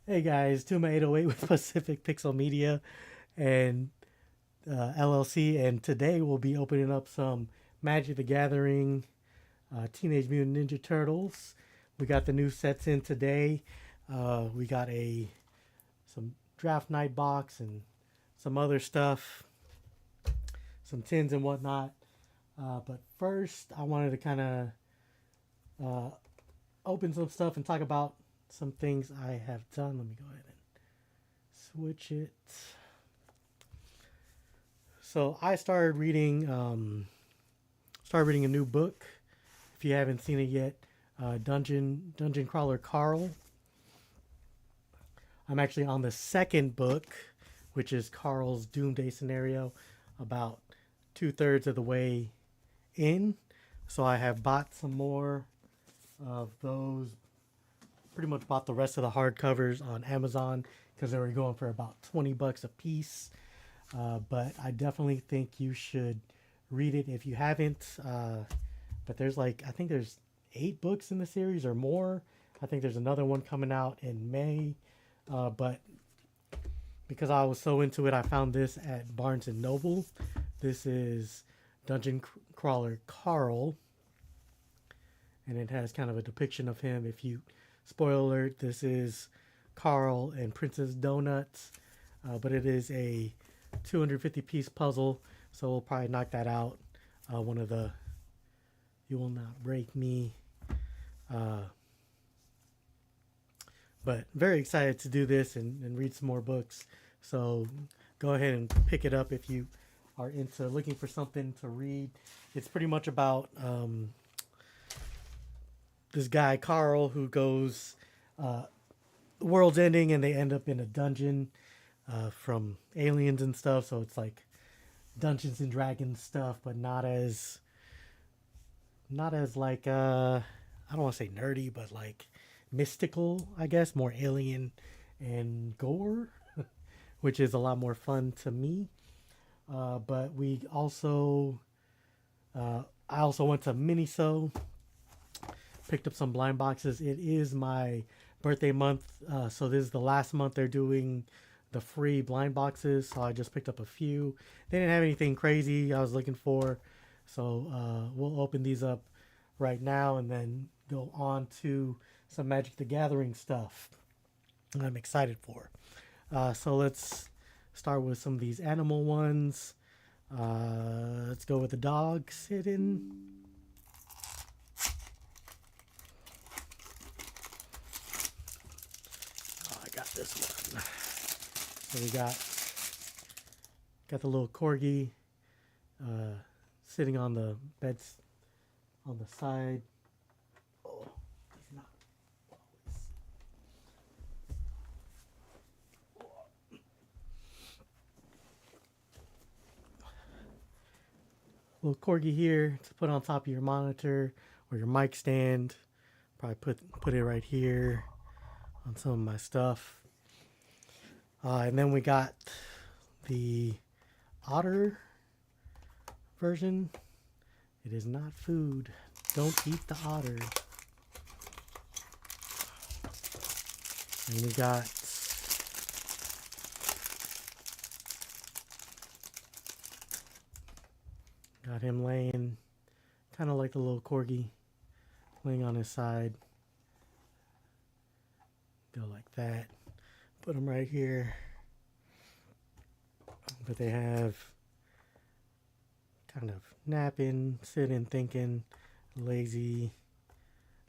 Hey guys, Tuma808 with PacificPixelMedia and LLC, and today we'll be opening up some Magic the Gathering Teenage Mutant Ninja Turtles. We got the new sets in today. We got some draft night box and some other stuff, some tins and whatnot. But first, I wanted to kind of uh, open some stuff and talk about some things I have done. Let me go ahead and switch it. So I started reading a new book. If you haven't seen it yet, Dungeon Crawler Carl. I'm actually on the second book, which is Carl's Doomsday Scenario, about 2/3 of the way in. So I have bought some more of those. Pretty much bought the rest of the hardcovers on Amazon because they were going for about $20 a piece. But I definitely think you should read it if you haven't. But I think there's 8 books in the series or more. I think there's another one coming out in May. But because I was so into it, I found this at Barnes and Noble. This is Dungeon Crawler Carl, and it has kind of a depiction of him. Spoiler alert, this is Carl and Princess Donuts, but it is a 250-piece puzzle, so we'll probably knock that out. One of the You Will Not Break Me. But very excited to do this and read some more books. So go ahead and pick it up if you are into looking for something to read. It's pretty much about this guy, Carl, who goes, the world's ending and they end up in a dungeon from aliens and stuff. So it's like Dungeons and Dragons stuff, but not as like I don't want to say nerdy, but like mystical, I guess, more alien and gore, which is a lot more fun to me. But I also went to Miniso, picked up some blind boxes. It is my birthday month, so this is the last month they're doing the free blind boxes. So I just picked up a few. They didn't have anything crazy I was looking for, so we'll open these up right now and then go on to some Magic the Gathering stuff I'm excited for. So let's start with some of these animal ones. Let's go with the dog sitting. Oh, I got this one. So we got the little corgi uh, sitting on the beds on the side. Oh, he's not always. Little corgi here to put on top of your monitor or your mic stand. Probably put it right here on some of my stuff. And then we got the otter version. It is not food. Don't eat the otter. And we got him laying kind of like the little corgi, laying on his side. Go like that. Put him right here. But they have kind of napping, sitting, thinking, lazy.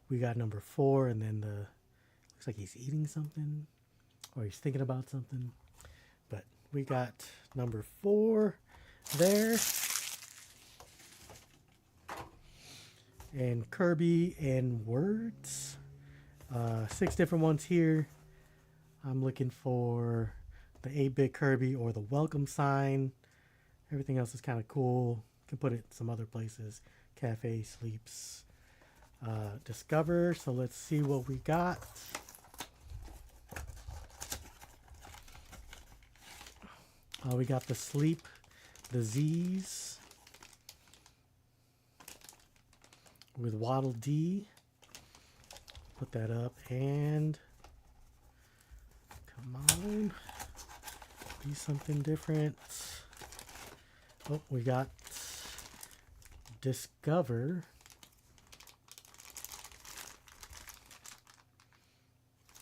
We got number 4, and then looks like he's eating something or he's thinking about something. But we got number 4 there. And Kirby and words. 6 different ones here. I'm looking for the 8-bit Kirby or the welcome sign. Everything else is kind of cool. Can put it some other places. Cafe, sleeps, discover. So let's see what we got. We got the sleep, the Z's with Waddle Dee. Put that up, and on. Be something different. Oh, we got Discover.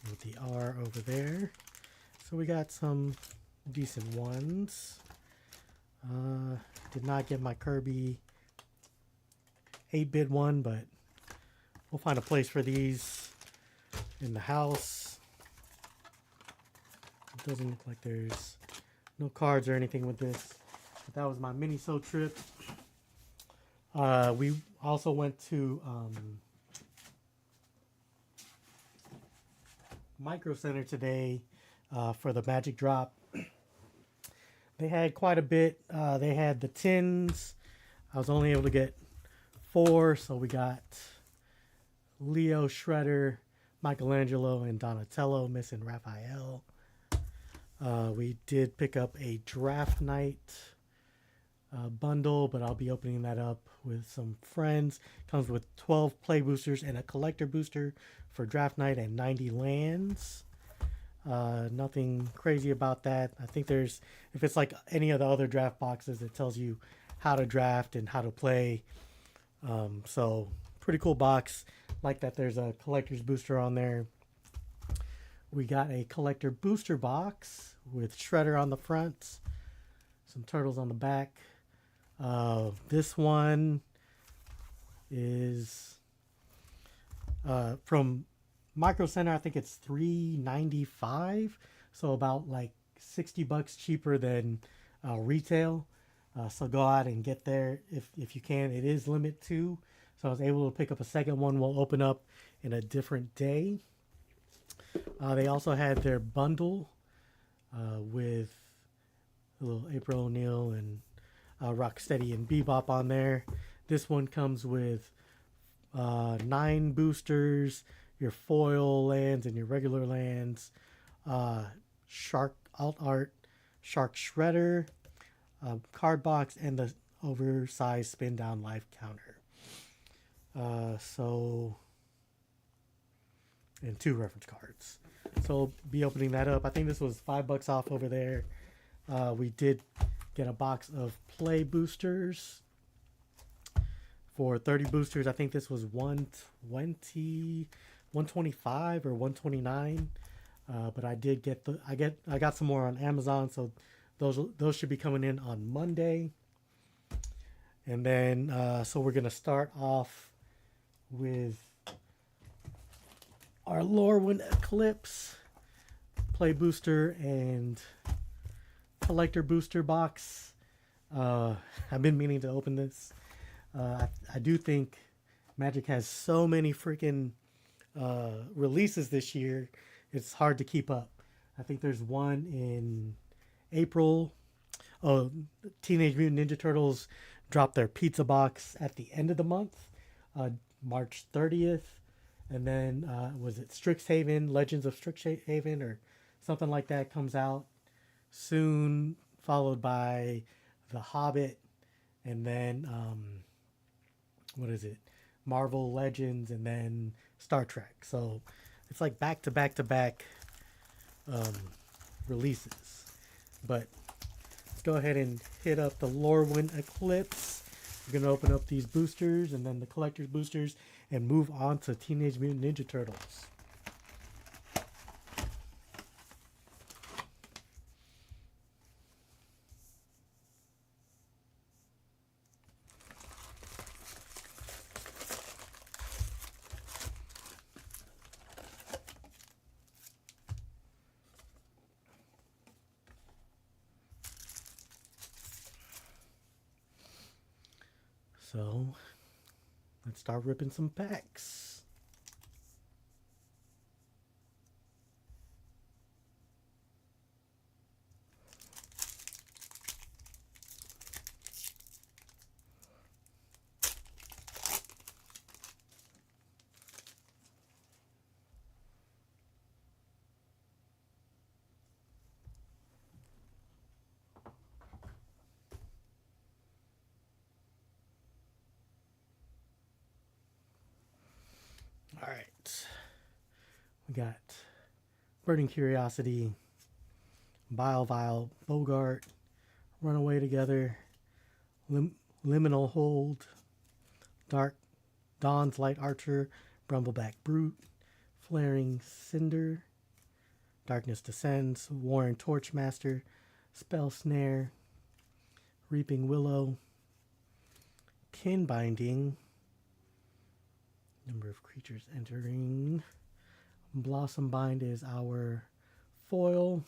With the R over there. So we got some decent ones. Did not get my Kirby 8-bit one, but we'll find a place for these in the house. It doesn't look like there's no cards or anything with this. But that was my mini-so trip. We also went to Micro Center today for the Magic Drop. They had quite a bit. They had the tins. I was only able to get 4, so we got Leo, Shredder, Michelangelo, and Donatello, missing Raphael. We did pick up a Draft Night bundle, but I'll be opening that up with some friends. Comes with 12 play boosters and a collector booster for Draft Night and 90 lands. Nothing crazy about that. I think there's, if it's like any of the other draft boxes, it tells you how to draft and how to play. So pretty cool box. Like that there's a collector's booster on there. We got a collector booster box with Shredder on the front, some turtles on the back. This one is from Micro Center. I think it's $3.95, so about like $60 cheaper than retail. So go out and get there if you can. It is limit 2, so I was able to pick up a second one. We'll open up in a different day. They also had their bundle with a little April O'Neil and Rocksteady and Bebop on there. This one comes with 9 boosters, your foil lands and your regular lands, Shark Alt Art, Shark Shredder, card box, and the oversized spin down life counter. And 2 reference cards. So be opening that up. I think this was $5 off over there. We did get a box of play boosters for 30 boosters. I think this was 120, 125 or 129. But I did get I got some more on Amazon, so those should be coming in on Monday. And then so we're gonna start off with our Lorwyn Ecliplsed play booster and collector booster box. I've been meaning to open this. I do think Magic has so many freaking releases this year, it's hard to keep up. I think there's one in April. Oh, Teenage Mutant Ninja Turtles dropped their pizza box at the end of the month, March 30th. And then was it Strixhaven, Legends of Strixhaven or something like that comes out soon, followed by The Hobbit, and then what is it? Marvel Legends, and then Star Trek. So it's like back to back to back releases. But let's go ahead and hit up the Lorwyn Ecliplsed. We're going to open up these boosters and then the collector's boosters and move on to Teenage Mutant Ninja Turtles. So let's start ripping some packs. All right, we got Burning Curiosity, Vile Bogart, Runaway Together, Liminal Hold, Dark Dawn's Light Archer, Brumbleback Brute, Flaring Cinder, Darkness Descends, Warren Torchmaster, Spell Snare, Reaping Willow, Kin Binding, number of creatures entering. Blossom Bind is our foil,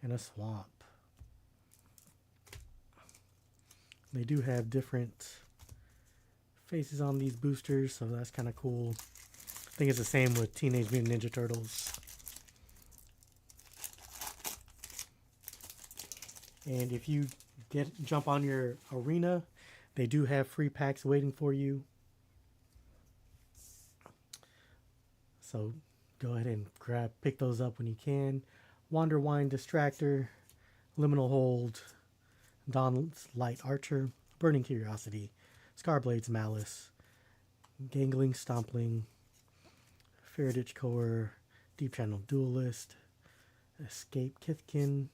and a swamp. They do have different faces on these boosters, so that's kind of cool. I think it's the same with Teenage Mutant Ninja Turtles. And if you jump on your arena, they do have free packs waiting for you. So go ahead and pick those up when you can. Wanderwine Distractor, Liminal Hold, Dawn's Light Archer, Burning Curiosity, Scarblade's Malice, Gangling Stompling, Fairditch Core, Deep Channel Duelist, Escape Kithkin,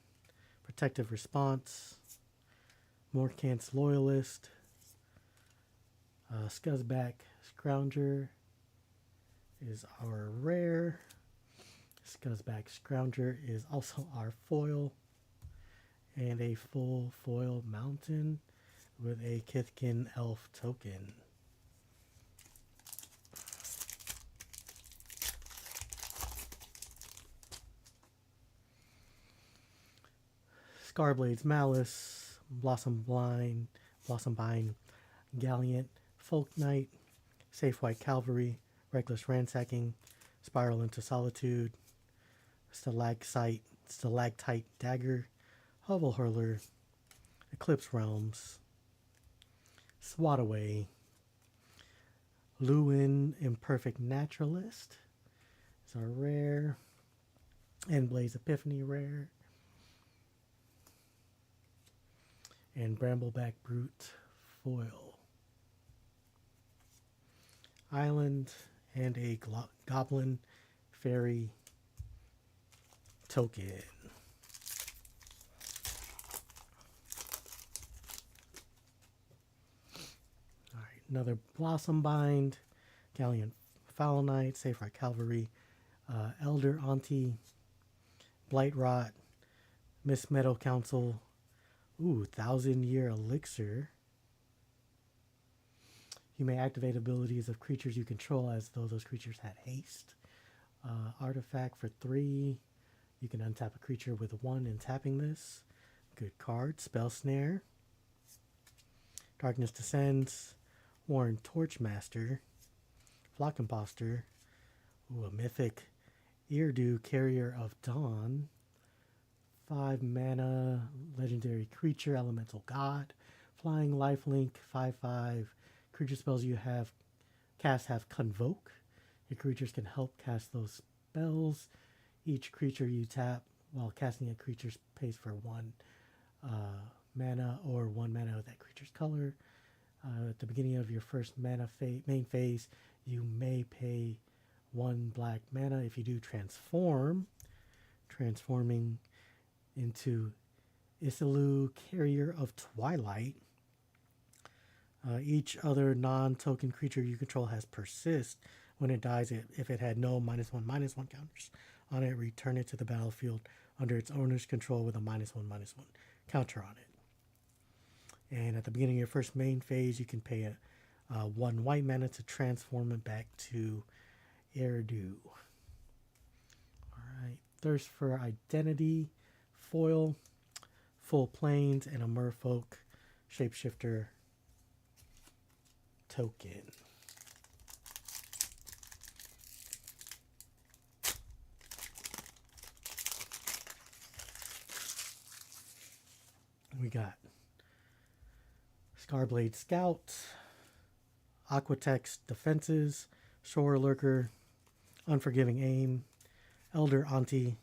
Protective Response, Morkant's Loyalist, Scuzzback Scrounger is our rare. Scuzzback Scrounger is also our foil. And a full foil mountain with a Kithkin Elf token. Scarblade's Malice, Blossom Bind, Gallant, Folk Knight, Safe White Cavalry, Reckless Ransacking, Spiral into Solitude, Stalactite Dagger, Hovel Hurler, Eclipse Realms, Swataway, Lorwyn Imperfect Naturalist is our rare, and Blaze Epiphany rare, and Brambleback Brute foil. Island and a Goblin Fairy token. Alright, another Blossom Bind, Gallant Foul Knight, Safe Right Cavalry, Elder Auntie, Blight Rot, Miss Meadow Council, 1,000-Year Elixir. You may activate abilities of creatures you control as though those creatures had haste. Artifact for 3. You can untap a creature with 1 and tapping this. Good card. Spell Snare. Darkness Descends. Warren Torchmaster. Flock Imposter. A mythic Eardew, Carrier of Dawn. 5 mana, legendary creature, elemental god. Flying lifelink, 5/5. Creature spells you have Convoke. Your creatures can help cast those spells. Each creature you tap while casting a creature pays for 1 mana or 1 mana of that creature's color. At the beginning of your first mana main phase, you may pay 1 black mana. If you do transforming into Isilu, Carrier of Twilight. Each other non-token creature you control has Persist. When it dies, if it had no -1/-1 counters on it, return it to the battlefield under its owner's control with a -1/-1 counter on it. And at the beginning of your first main phase, you can pay 1 white mana to transform it back to Eardew. Alright, Thirst for Identity, foil, Full Plains, and a Merfolk Shapeshifter token. We got Scarblade Scout, Aquatex Defenses, Shore Lurker, Unforgiving Aim, Elder Auntie,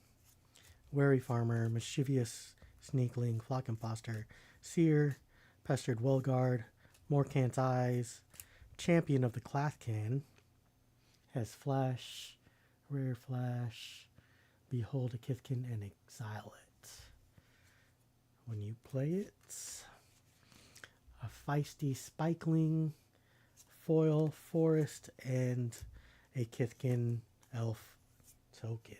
Wary Farmer, Mischievous Sneakling, Flock Imposter, Seer, Pestered Wellguard, Morkant's Eyes, Champion of the Clathcan, has Flash, Rare Flash, Behold a Kithkin, and Exile it. when you play it. A feisty Spikeling, foil, forest, and a Kithkin elf token.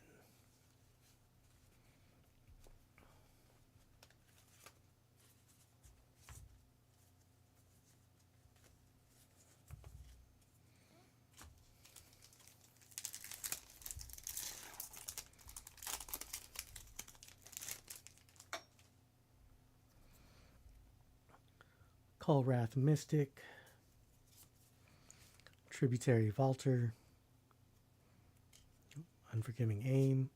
Kulrath Mystic, Tributary Vaulter, Unforgiving Aim,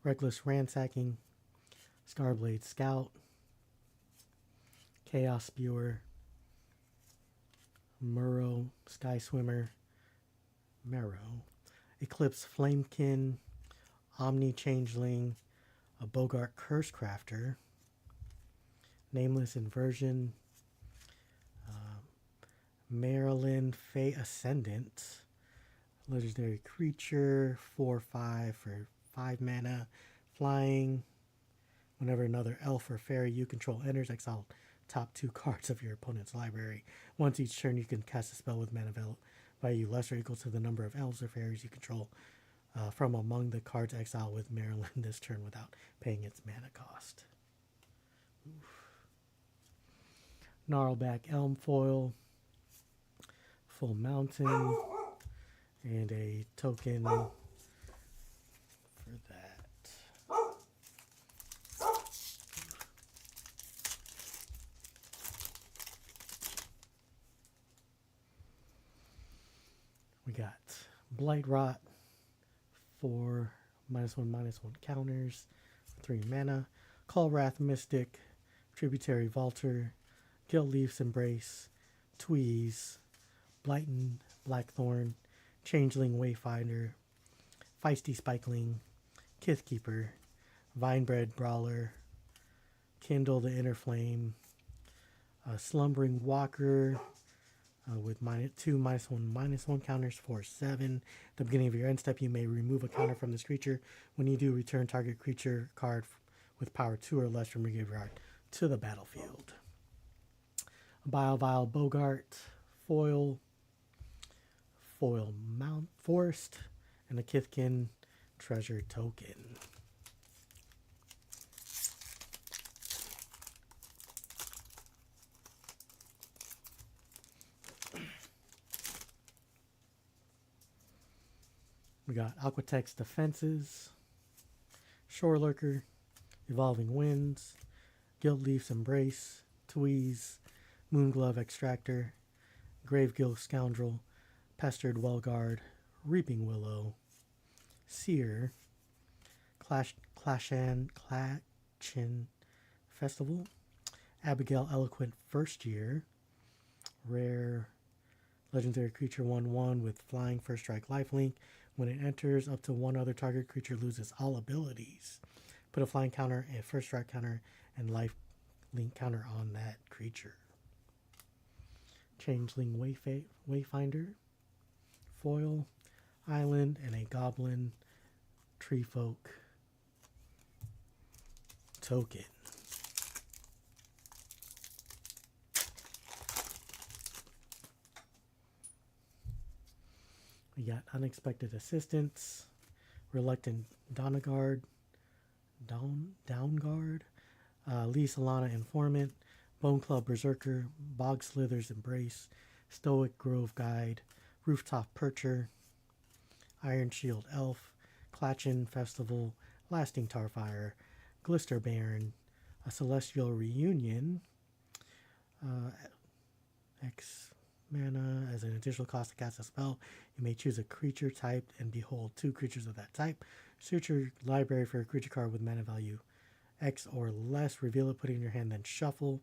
Reckless Ransacking, Scarblade Scout, Chaos Spewer, Murrow, Sky Swimmer, Marrow, Eclipsed Flamekin, Omni Changeling, a Bogart Cursecrafter, Nameless Inversion, Marilyn Fey Ascendant, legendary creature, 4/5 for 5 mana, flying. Whenever another elf or fairy you control enters, exile top 2 cards of your opponent's library. Once each turn, you can cast a spell with mana value less or equal to the number of elves or fairies you control from among the cards exiled with Marilyn this turn without paying its mana cost. Gnarlback Elm Foil, Full Mountain, and a token for that. We got Blight Rot for -1/-1 counters, 3 mana. Kulrath Mystic, Tributary Vaulter, Guildleaf's Embrace, Tweeze, Blighton Blackthorn, Changeling Wayfinder, Feisty Spikeling, Kithkeeper, Vinebred Brawler, Kindle the Inner Flame, Slumbering Walker with -2 -1/-1 counters for 7. At the beginning of your end step, you may remove a counter from this creature. When you do, return target creature card with power 2 or less from your graveyard to the battlefield. Vile Bogart, foil Mount Forest, and a Kithkin treasure token. We got Aquatex Defenses, Shore Lurker, Evolving Winds, Guildleaf's Embrace, Tweeze, Moonglove Extractor, Gravegill Scoundrel, Pestered Wellguard, Reaping Willow, Seer, Clashin Festival, Abigail Eloquent First Year, rare legendary creature 1/1 with flying first strike lifelink. When it enters, up to one other target creature loses all abilities. Put a flying counter, a first strike counter, and life link counter on that creature. Changeling Wayfinder, foil, island, and a goblin treefolk token. We got Unexpected Assistance, Reluctant Downguard, Lee Solana Informant, Bone Club Berserker, Bog Slither's Embrace, Stoic Grove Guide, Rooftop Percher, Iron Shield Elf, Clatchin Festival, Lasting Tarfire, Glister Baron, a Celestial Reunion, X mana. As an additional cost to cast a spell, you may choose a creature type and behold 2 creatures of that type. Search your library for a creature card with mana value X or less, reveal it, put it in your hand, then shuffle.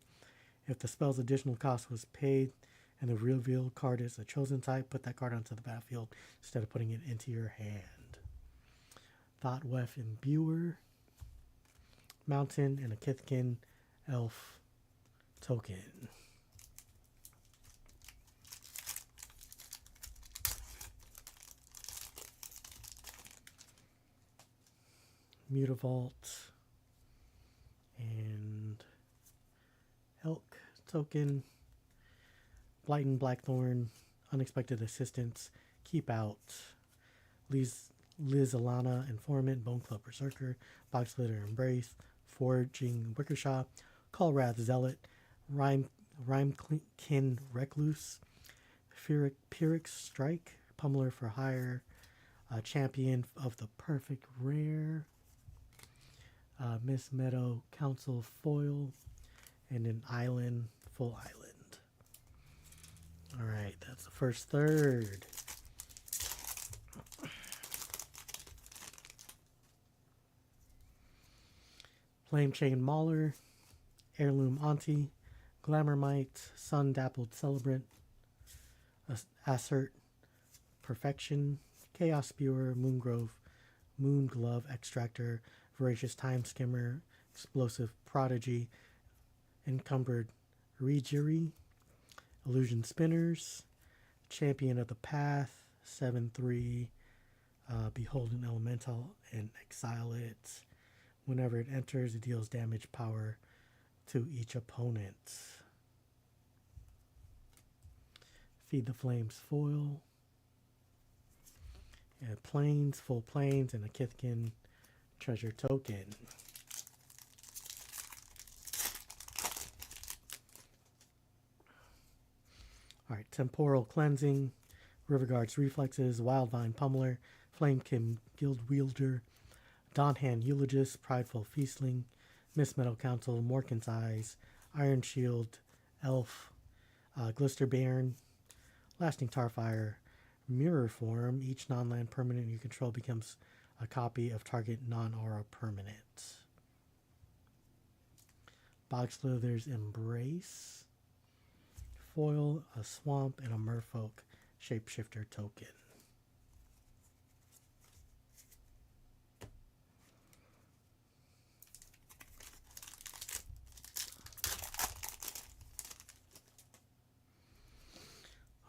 If the spell's additional cost was paid and the revealed card is a chosen type, put that card onto the battlefield instead of putting it into your hand. Thoughtwef Imbuer, Mountain, and a Kithkin Elf token. Mutavault, and token. Blighten Blackthorn, Unexpected Assistance, Keep Out, Liz Alana, Informant, Bone Club Berserker, Box Litter Embrace, Forging Wickershaw, Call Wrath Zealot, Rhymekin Recluse, Pyrrhic Strike, Pummeler for Hire, Champion of the Perfect Rare, Miss Meadow Council Foil, and an Island, Full Island. Alright, that's the first third. Flame Chain Mauler, Heirloom Auntie, Glamourmite, Sun Dappled Celebrant, Assert Perfection, Chaos Spewer, Moongrove, Moon Glove Extractor, Voracious Time Skimmer, Explosive Prodigy, Encumbered Regery, Illusion Spinners, Champion of the Path, 7/3, Beholden Elemental, and exile it. Whenever it enters, it deals damage power to each opponent. Feed the Flames foil. And Plains, full Plains, and a Kithkin treasure token. Alright, Temporal Cleansing, Riverguard's Reflexes, Wildvine Pummeler, Flamekin Guild Wielder, Dawnhand Eulogist, Prideful Feastling, Miss Meadow Council, Morkan's Eyes, Iron Shield, Elf, Glister Bairn, Lasting Tarfire, Mirror Form. Each non-land permanent you control becomes a copy of target non-aura permanent. Box Slither's Embrace, foil, a Swamp, and a Merfolk Shapeshifter token.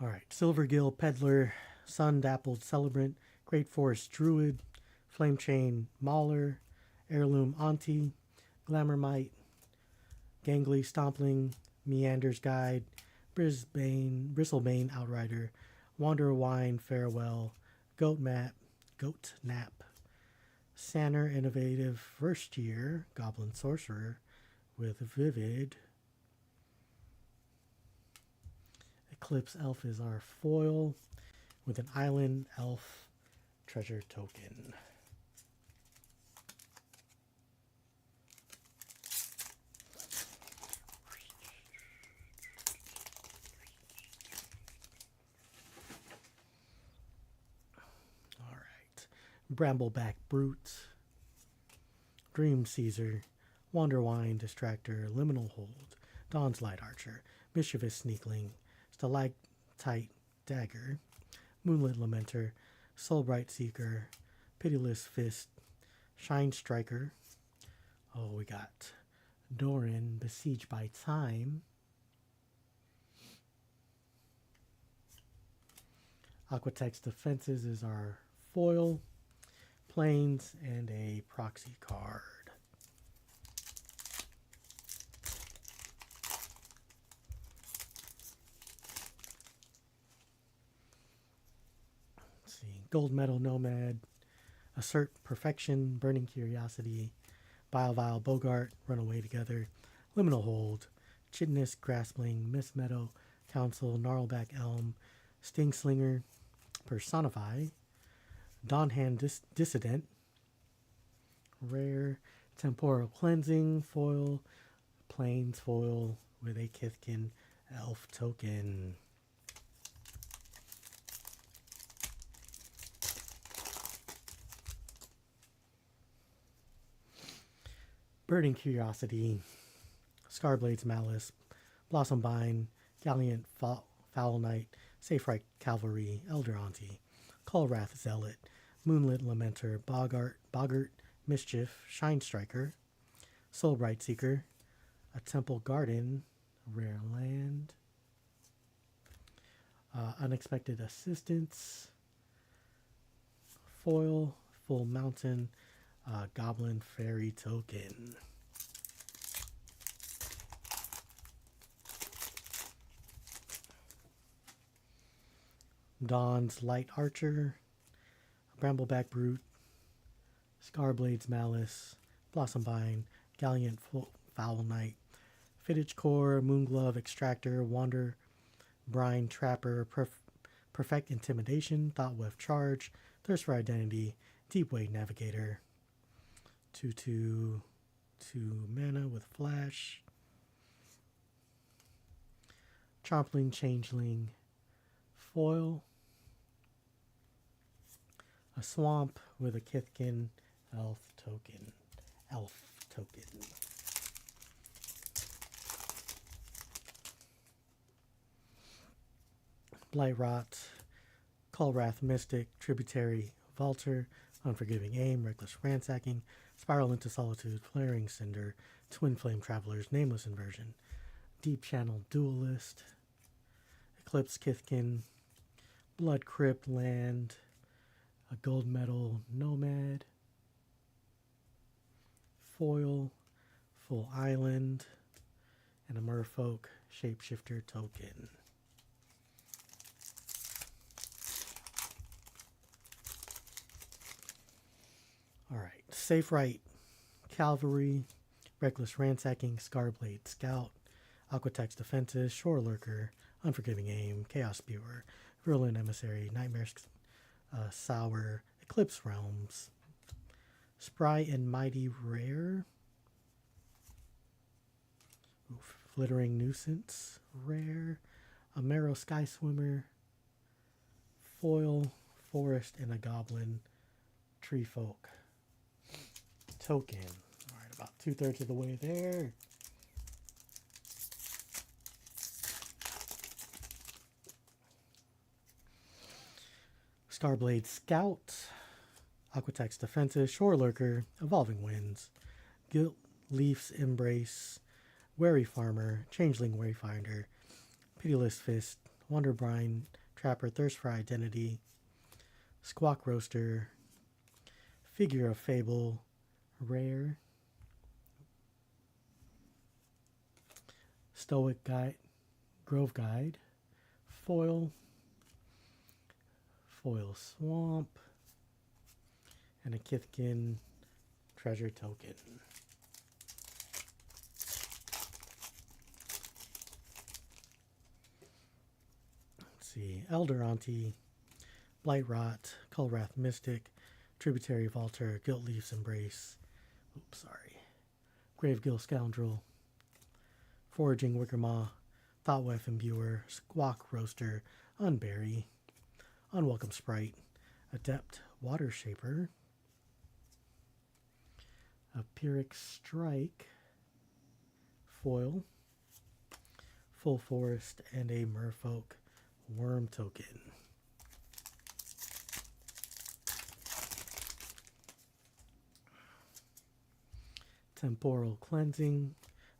Alright, Silvergill Peddler, Sun Dappled Celebrant, Great Forest Druid, Flame Chain Mauler, Heirloom Auntie, Glamourmite, Gangly Stompling, Meander's Guide, Bristlebane Outrider, Wanderer Wine Farewell, Goat Nap, Sanner Innovative First Year, Goblin Sorcerer with Vivid. Eclipse Elf is our foil with an Island Elf treasure token. Brambleback Brute, Dream Caesar, Wanderwine Distractor, Liminal Hold, Dawn's Light Archer, Mischievous Sneakling, Stalactite Dagger, Moonlit Lamenter, Soulbright Seeker, Pitiless Fist, Shine Striker. Oh, we got Doran, Besieged by Time, Aquatex Defenses is our foil, Plains, and a proxy card. Let's see. Gold Medal Nomad, Assert Perfection, Burning Curiosity, Vile Bogart, Runaway Together, Liminal Hold, Chitinous Graspling, Miss Meadow Council, Gnarlback Elm, Sting Slinger, Personify, Dawnhand Dissident, Rare, Temporal Cleansing, foil, Plains foil with a Kithkin Elf token. Burning Curiosity, Scarblade's Malice, Blossom Bind, Gallant Foul Knight, Safe Right Cavalry, Elder Auntie, Call Wrath Zealot, Moonlit Lamenter, Boggart, Mischief, Shine Striker, Soulbright Seeker, a Temple Garden, Rare Land, Unexpected Assistance, foil, Full Mountain, Goblin Fairy token. Dawn's Light Archer, Brambleback Brute, Scarblade's Malice, Blossomvine, Gallant Foul Knight, Fittich Core, Moonglove Extractor, Wander, Brine Trapper, Perfect Intimidation, Thoughtwave Charge, Thirst for Identity, Deepway Navigator, 2/2, 2 mana with Flash, Chompling Changeling, Foil, a Swamp with a Kithkin Elf token. Blightrot, Kulrath Mystic, Tributary Vaulter, Unforgiving Aim, Reckless Ransacking, Spiral into Solitude, Flaring Cinder, Twin Flame Travelers, Nameless Inversion, Deep Channel Duelist, Ecliplsed Kithkin, Blood Crypt Land, a Gold Medal Nomad, Foil, Full Island, and a Merfolk Shapeshifter token. Alright, Safe Right, Cavalry, Reckless Ransacking, Scarblade Scout, Aquatex Defenses, Shore Lurker, Unforgiving Aim, Chaos Spewer, Virulent Emissary, Nightmare Sour, Eclipse Realms, Spry and Mighty Rare, Flittering Nuisance Rare, a Marrow Sky Swimmer, Foil, Forest, and a Goblin Tree Folk token. Alright, about 2/3 of the way there. Starblade Scout, Aquatex Defenses, Shore Lurker, Evolving Winds, Gilt Leaf's Embrace, Wary Farmer, Changeling Wayfinder, Pitiless Fist, Wonder Brine, Trapper, Thirst for Identity, Squawk Roaster, Figure of Fable, Rare, Stoic Guide, Grove Guide, Foil, Foil Swamp, and a Kithkin Treasure token. Let's see, Elder Auntie, Blightrot, Kulrath Mystic, Tributary Vaulter, Gilt Leaf's Embrace, Gravegill Scoundrel, Foraging Wickermaw, Thoughtwave Imbuer, Squawk Roaster, Unbury, Unwelcome Sprite, Adept Water Shaper, a Pyrrhic Strike, Foil, Full Forest, and a Merfolk Worm token. Temporal Cleansing,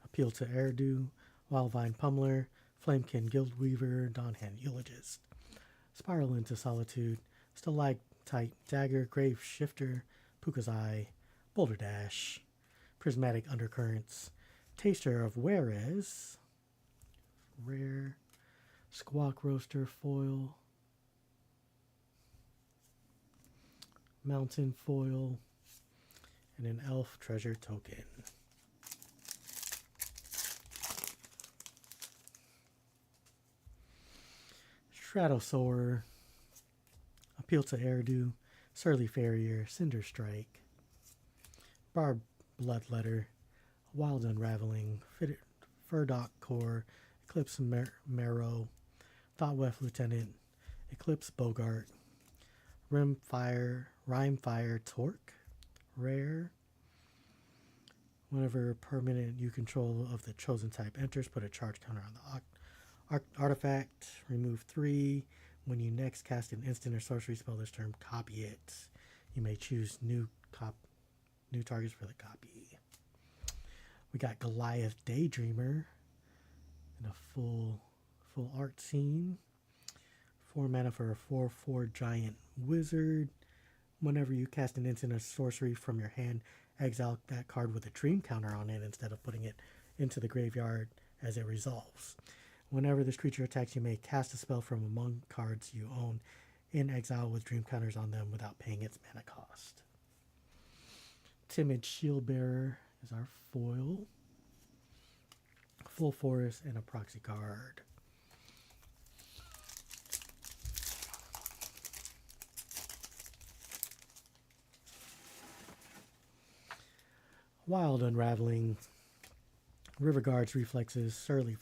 Appeal to Erdu, Wildvine Pummeler, Flamekin Guildweaver, Dawnhand Eulogist, Spiral into Solitude, Stalactite Dagger, Grave Shifter, Puka's Eye, Boulder Dash, Prismatic Undercurrents, Taster of Werez, Rare, Squawk Roaster Foil, Mountain Foil, and an Elf Treasure token. Stratosaur, Appeal to Erdu, Surly Farrier, Cinder Strike, Barb Bloodletter, Wild Unraveling, Furdock Core, Eclipse Marrow, Thoughtwave Lieutenant, Eclipse Bogart, Rhymefire Torque, Rare. Whenever permanent you control of the chosen type enters, put a charge counter on the artifact. Remove 3. When you next cast an instant or sorcery spell this turn, copy it. You may choose new targets for the copy. We got Goliath Daydreamer in a full art scene. 4 mana for a 4/4 giant wizard. Whenever you cast an instant or sorcery from your hand, exile that card with a dream counter on it instead of putting it into the graveyard as it resolves. Whenever this creature attacks, you may cast a spell from among cards you own in exile with dream counters on them without paying its mana cost. Timid Shieldbearer is our foil. Full forest and a proxy card. Wild Unraveling, Riverguard's Reflexes, Surly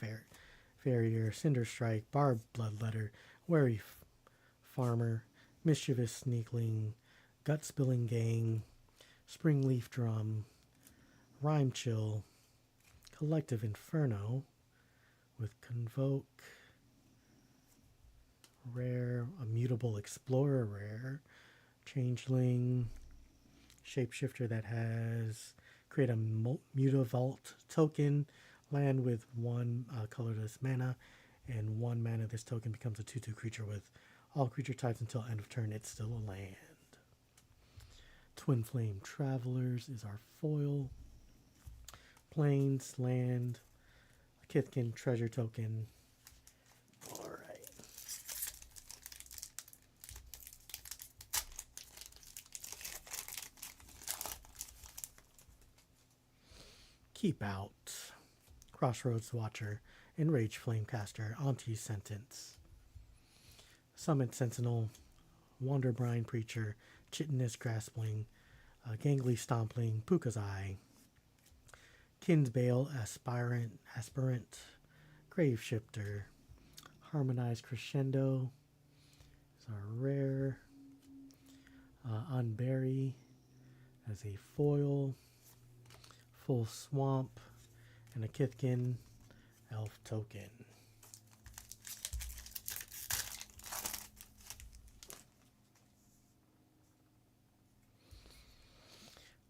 Farrier, Cinder Strike, Barbed Bloodletter, Wary Farmer, Mischievous Sneakling, Gut Spilling Gang, Springleaf Drum, Rhyme Chill, Collective Inferno with Convoke, rare, a Mutable Explorer rare, Changeling, Shapeshifter that has create a Mutavault token, land with 1 colorless mana, and 1 mana. This token becomes a 2/2 creature with all creature types until end of turn. It's still a land. Twin Flame Travelers is our foil. Plains, land, Kithkin treasure token. Alright. Keep Out, Crossroads Watcher, Enraged Flamecaster, Anti-Sentence, Summit Sentinel, Wanderbrine Preacher, Chitinous Graspling, Gangly Stompling, Puka's Eye, Kinsbale Aspirant, Grave Shifter, Harmonized Crescendo is our rare, Unbury as a foil, Full Swamp, and a Kithkin elf token.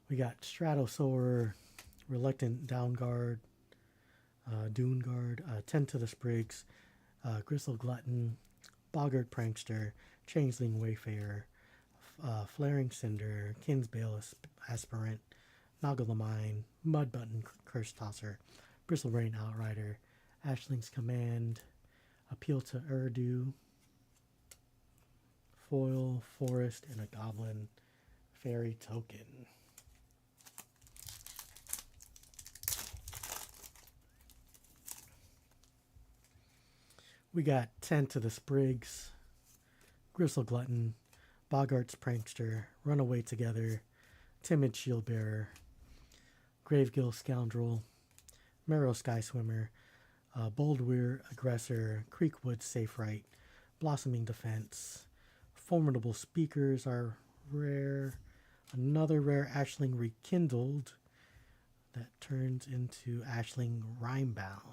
We got Stratosaur, Reluctant Downguard, Dune Guard, Tend to the Sprigs, Gristle Glutton, Boggart Prankster, Changeling Wayfarer, Flaring Cinder, Kinsbale Aspirant, Noggle the Mine, Mud Button Curse Tosser, Bristlerain Outrider, Ashling's Command, Appeal to Urdu, Foil, Forest, and a Goblin Fairy token. We got Tend to the Sprigs, Gristle Glutton, Boggart's Prankster, Runaway Together, Timid Shieldbearer, Gravegill Scoundrel, Marrow Sky Swimmer, Boldweir Aggressor, Creekwood Safe Right, Blossoming Defense, Formidable Speakers are rare, another rare Ashling Rekindled that turns into Ashling Rhymebound.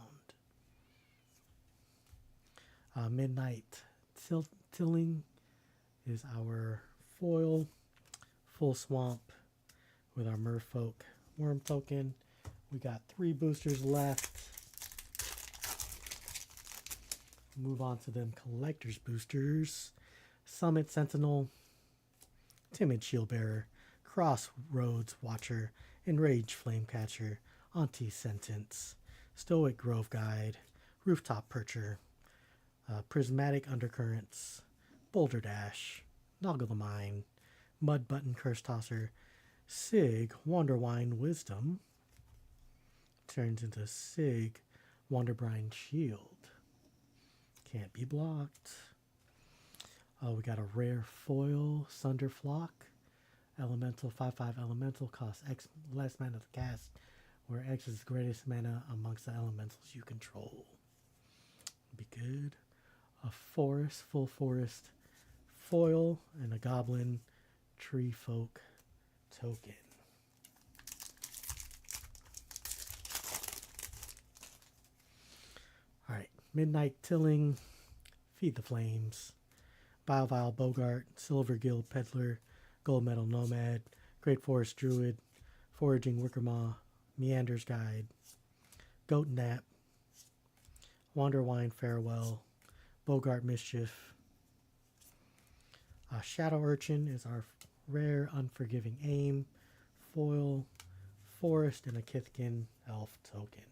Midnight Tilling is our foil. Full Swamp with our Merfolk Worm token. We got 3 boosters left. Move on to them collector's boosters. Summit Sentinel, Timid Shieldbearer, Crossroads Watcher, Enraged Flamecatcher, Anti-Sentence, Stoic Grove Guide, Rooftop Percher, Prismatic Undercurrents, Boulder Dash, Noggle the Mine, Mud Button Curse Tosser, Sig Wanderwine Wisdom, turns into Sig Wanderbrine Shield. Can't be blocked. We got a rare foil, Sunderflock, Elemental, 5/5 Elemental, costs X less mana to cast, where X is the greatest mana amongst the elementals you control. Be good. A forest, full forest, foil, and a goblin tree folk token. Alright, Midnight Tilling, Feed the Flames, Bile Bogart, Silver Guild Peddler, Gold Metal Nomad, Great Forest Druid, Foraging Wickermaw, Meander's Guide, Goat Nap, Wanderwine Farewell, Bogart Mischief. Shadow Urchin is our rare Unforgiving Aim, foil, forest, and a Kithkin elf token.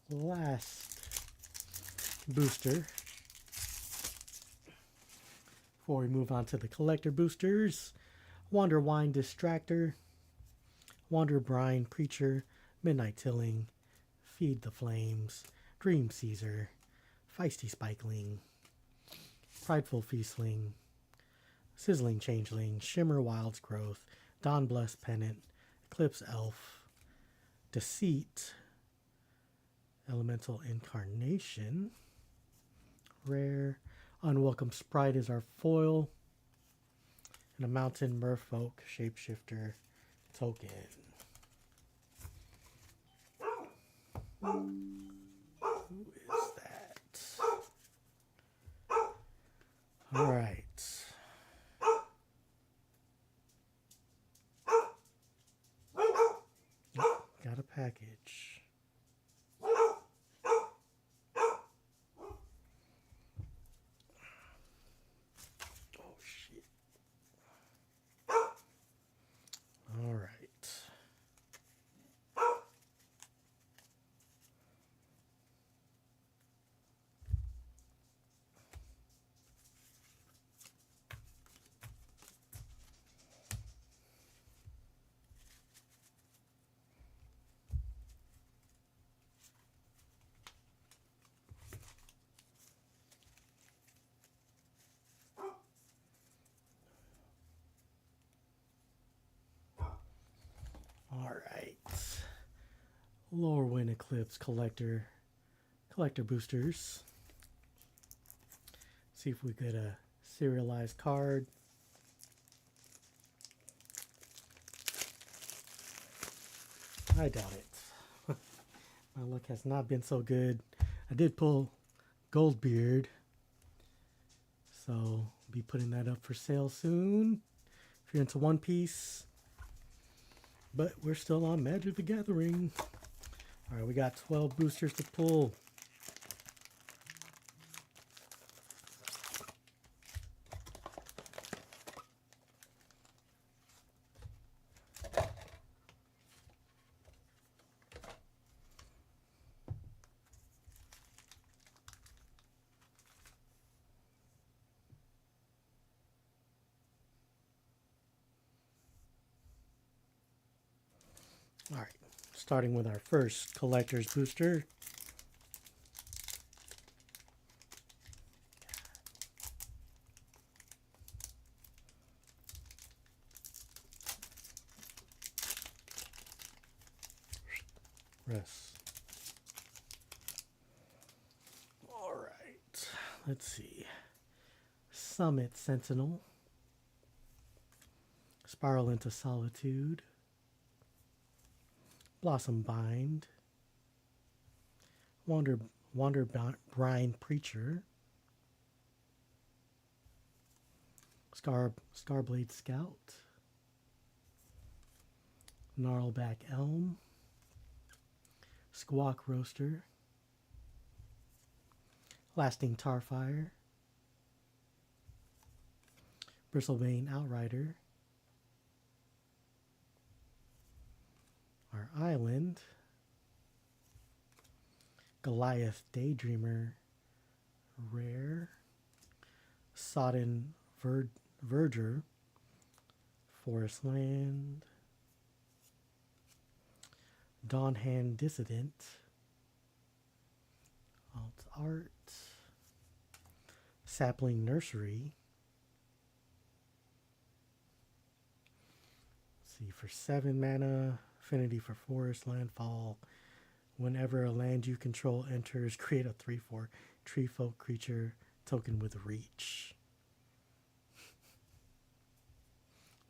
Last booster. Before we move on to the collector boosters, Wander Wine Distractor, Wander Brine Preacher, Midnight Tilling, Feed the Flames, Dream Caesar, Feisty Spikeling, Prideful Feastling, Sizzling Changeling, Shimmer Wild's Growth, Dawn Blessed Pennant, Eclipse Elf, Deceit, Elemental Incarnation, Rare, Unwelcome Sprite is our foil, and a Mountain Merfolk Shapeshifter token. Who is that? All right. Got a package. Oh, shit. All right. All right. Lorwyn Eclipse collector boosters. See if we get a serialized card. I doubt it. My luck has not been so good. I did pull Goldbeard, so be putting that up for sale soon if you're into One Piece. But we're still on Magic the Gathering. All right, we got 12 boosters to pull. All right, starting with our first collector's booster. Rest. All right, let's see. Summit Sentinel. Spiral into Solitude. Blossom Bind, Wander Brine Preacher, Scarblade Scout, Gnarlback Elm, Squawk Roaster, Lasting Tarfire, Bristlebane Outrider, our island, Goliath Daydreamer, rare, Sodden Verger, Forest Land, Dawnhand Dissident, Alt Art, Sapling Nursery. Let's see, for 7 mana, affinity for forest landfall. Whenever a land you control enters, create a 3/4 tree folk creature token with reach.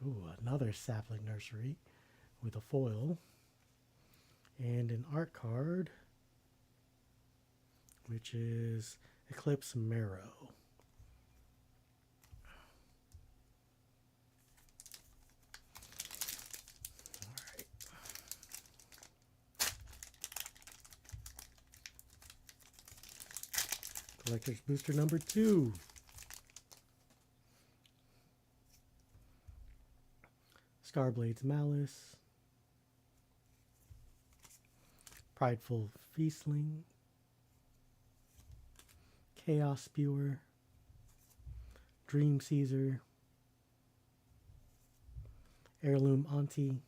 Ooh, another Sapling Nursery with a foil. And an art card, which is Eclipse Marrow. Alright. Collector's Booster number 2. Scarblade's Malice. Prideful Feastling. Chaos Spewer, Dream Caesar, Heirloom Auntie,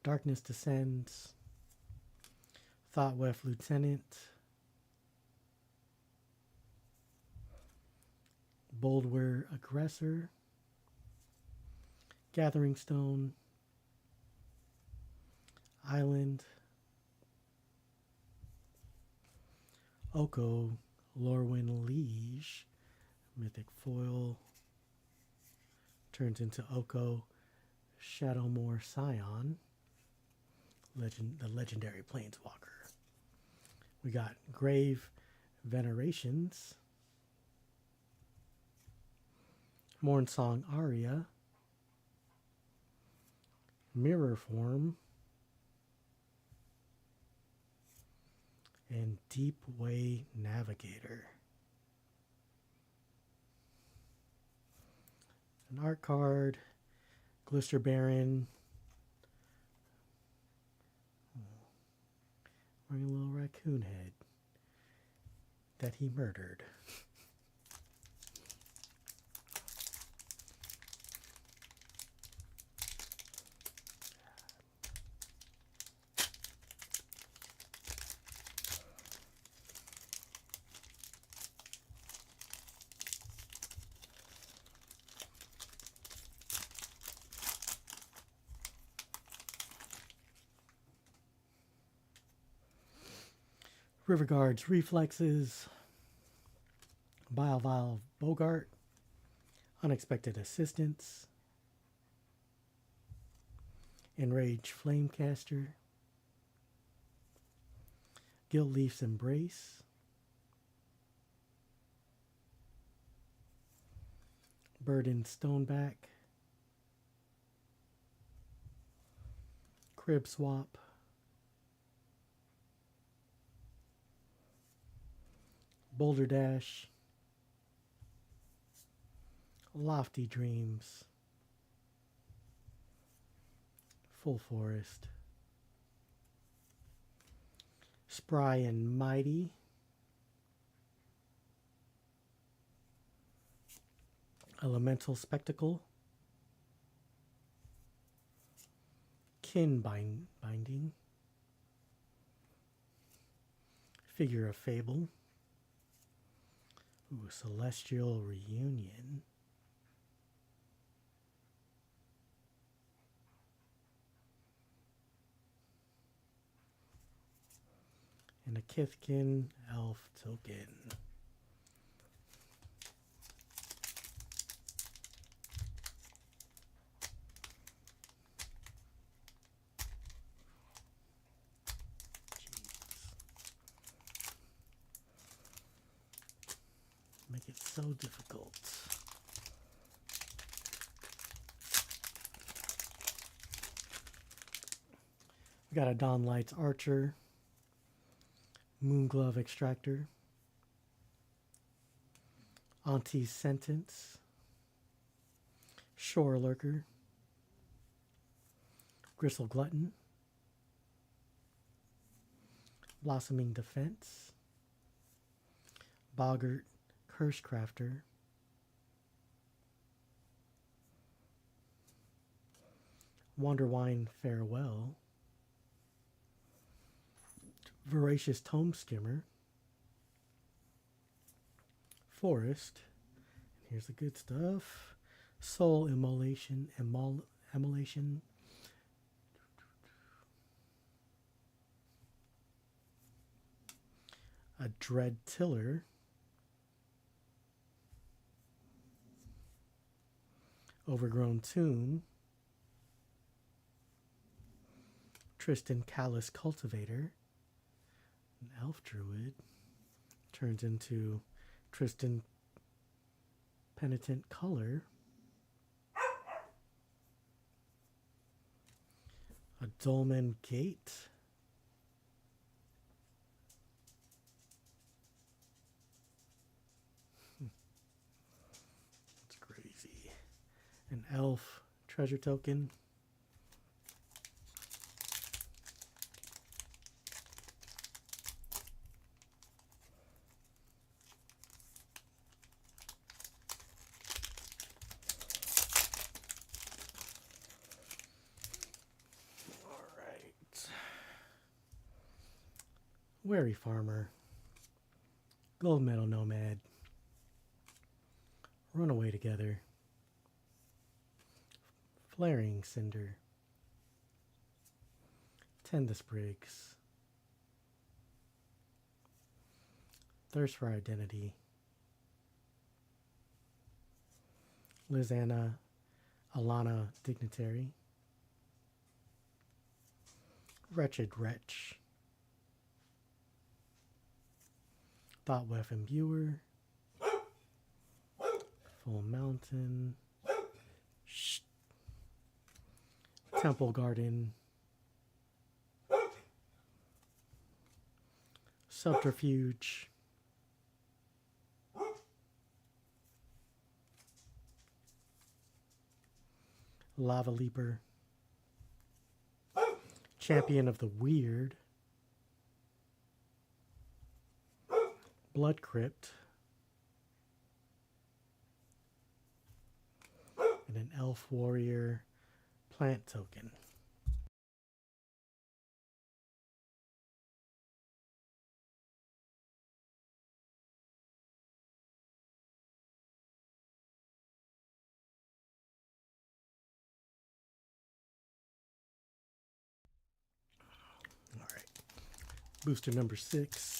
Darkness Descends, Thoughtwef Lieutenant, Boldware Aggressor, Gathering Stone, Island, Oko, Lorwyn Liege, Mythic Foil, turns into Oko, Shadowmoor Scion, the legendary Planeswalker. We got Grave Venerations, Mornsong Aria, Mirror Form, and Deep Way Navigator. An art card, Glister Baron, wearing a little raccoon head that he murdered. Riverguard's Reflexes, Bile Bogart, Unexpected Assistance, Enraged Flamecaster, Guildleaf's Embrace, Burden Stoneback, Crib Swap, Boulder Dash, Lofty Dreams, Full Forest, Spry and Mighty, Elemental Spectacle, Kin Binding, Figure of Fable, ooh, Celestial Reunion, and a Kithkin Elf token. Make it so difficult. We got a Dawn Lights Archer, Moonglove Extractor, Auntie's Sentence, Shore Lurker, Gristle Glutton, Blossoming Defense, Boggart Cursecrafter, Wanderwine Farewell, Voracious Tome Skimmer, Forest, and here's the good stuff, Soul Immolation, Immolation, a Dread Tiller, Overgrown Tomb, Tristan Callous Cultivator, an Elf Druid, turns into Tristan Penitent Color, a Dolmen Gate, that's crazy, an Elf Treasure Token, Wary Farmer, Gold Medal Nomad, Runaway Together, Flaring Cinder, Tend the Sprigs, Thirst for Identity, Lizanna, Alana Dignitary, Wretched Wretch, Thought Weapon Viewer, Full Mountain, Temple Garden, Subterfuge, Lava Leaper, Champion of the Weird, Blood Crypt, and an Elf Warrior plant token. All right, booster number 6.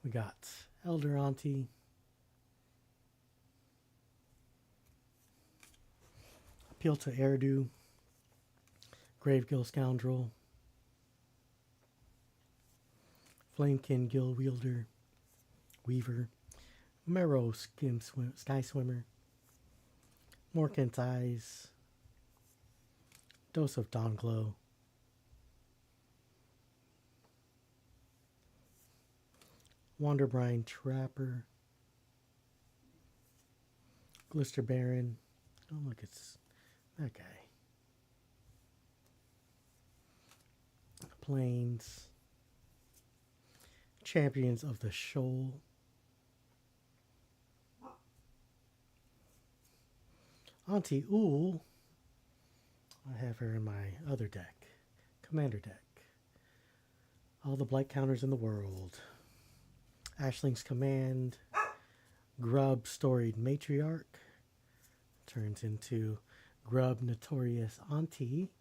We got Elder Auntie, Appeal to Erdu, Gravegill Scoundrel, Flamekin Gill Wielder, Weaver, Marrow Sky Swimmer, Morkant's Eyes, Dose of Dawnglow, Wanderbrine Trapper, Glister Baron. Oh, look, it's that guy. Plains, Champions of the Shoal, Auntie Ool. I have her in my other deck, Commander deck. All the blight counters in the world. Ashling's Command, Grub Storied Matriarch, turns into Grub Notorious Auntie.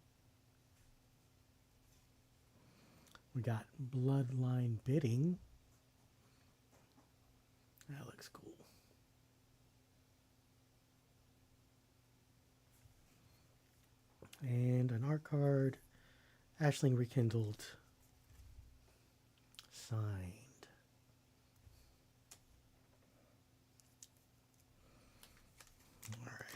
We got Bloodline Bidding. That looks cool. And an art card, Ashling Rekindled, signed. All right.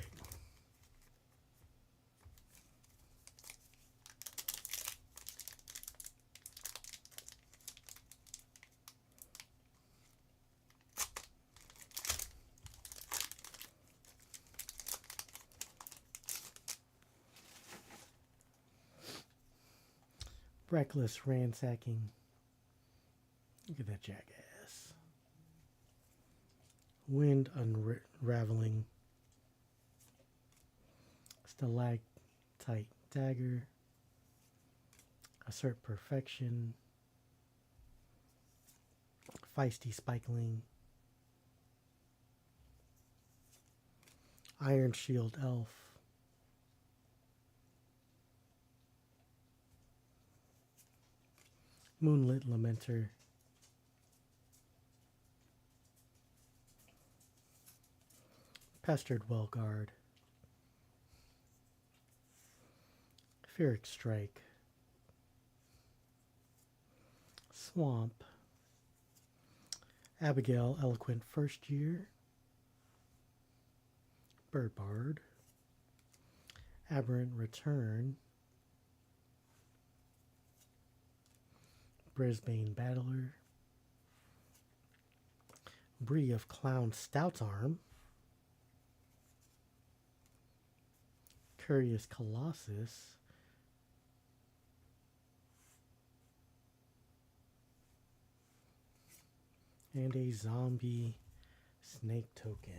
Reckless Ransacking. Look at that jackass. Wind Unraveling. Stalactite Dagger. Assert Perfection. Feisty Spikeling. Iron Shield Elf. Moonlit Lamenter. Pestered Wellguard. Pyrrhic Strike. Swamp. Abigail Eloquent First Year. Bird Bard. Aberrant Return. Brisbane Battler. Brie of Clown Stout's Arm. Curious Colossus. And a zombie snake token.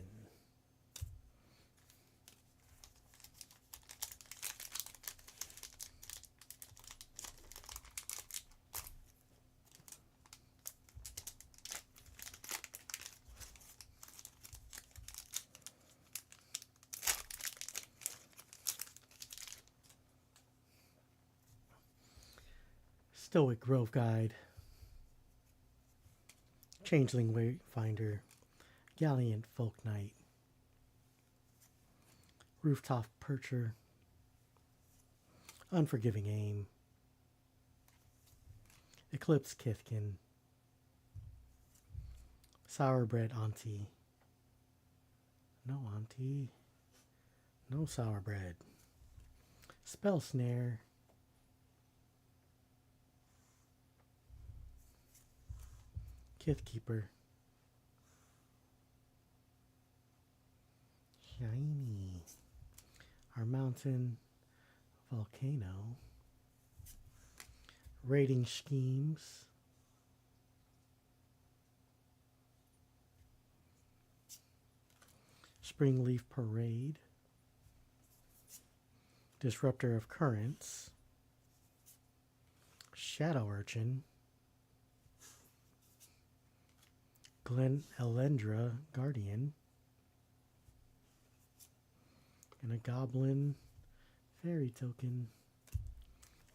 Stoic Grove Guide, Changeling Wayfinder, Gallant Folk Knight, Rooftop Percher, Unforgiving Aim, Ecliplsed Kithkin, Sourbread Auntie, no Auntie, no Sourbread, Spell Snare, Kithkeeper, Shiny, Our Mountain Volcano, Raiding Schemes, Springleaf Parade, Disruptor of Currents, Shadow Urchin, Glen Elendra Guardian, and a Goblin Fairy token.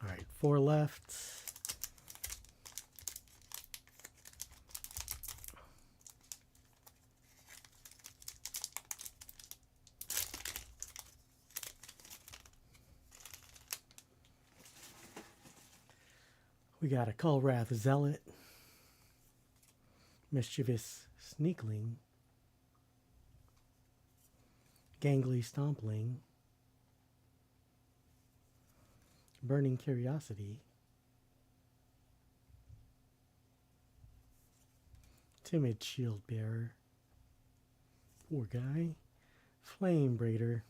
Alright, 4 left. We got a Kulrath Zealot, Mischievous Sneakling, Gangly Stompling, Burning Curiosity, Timid Shield Bearer, poor guy, Flame Braider,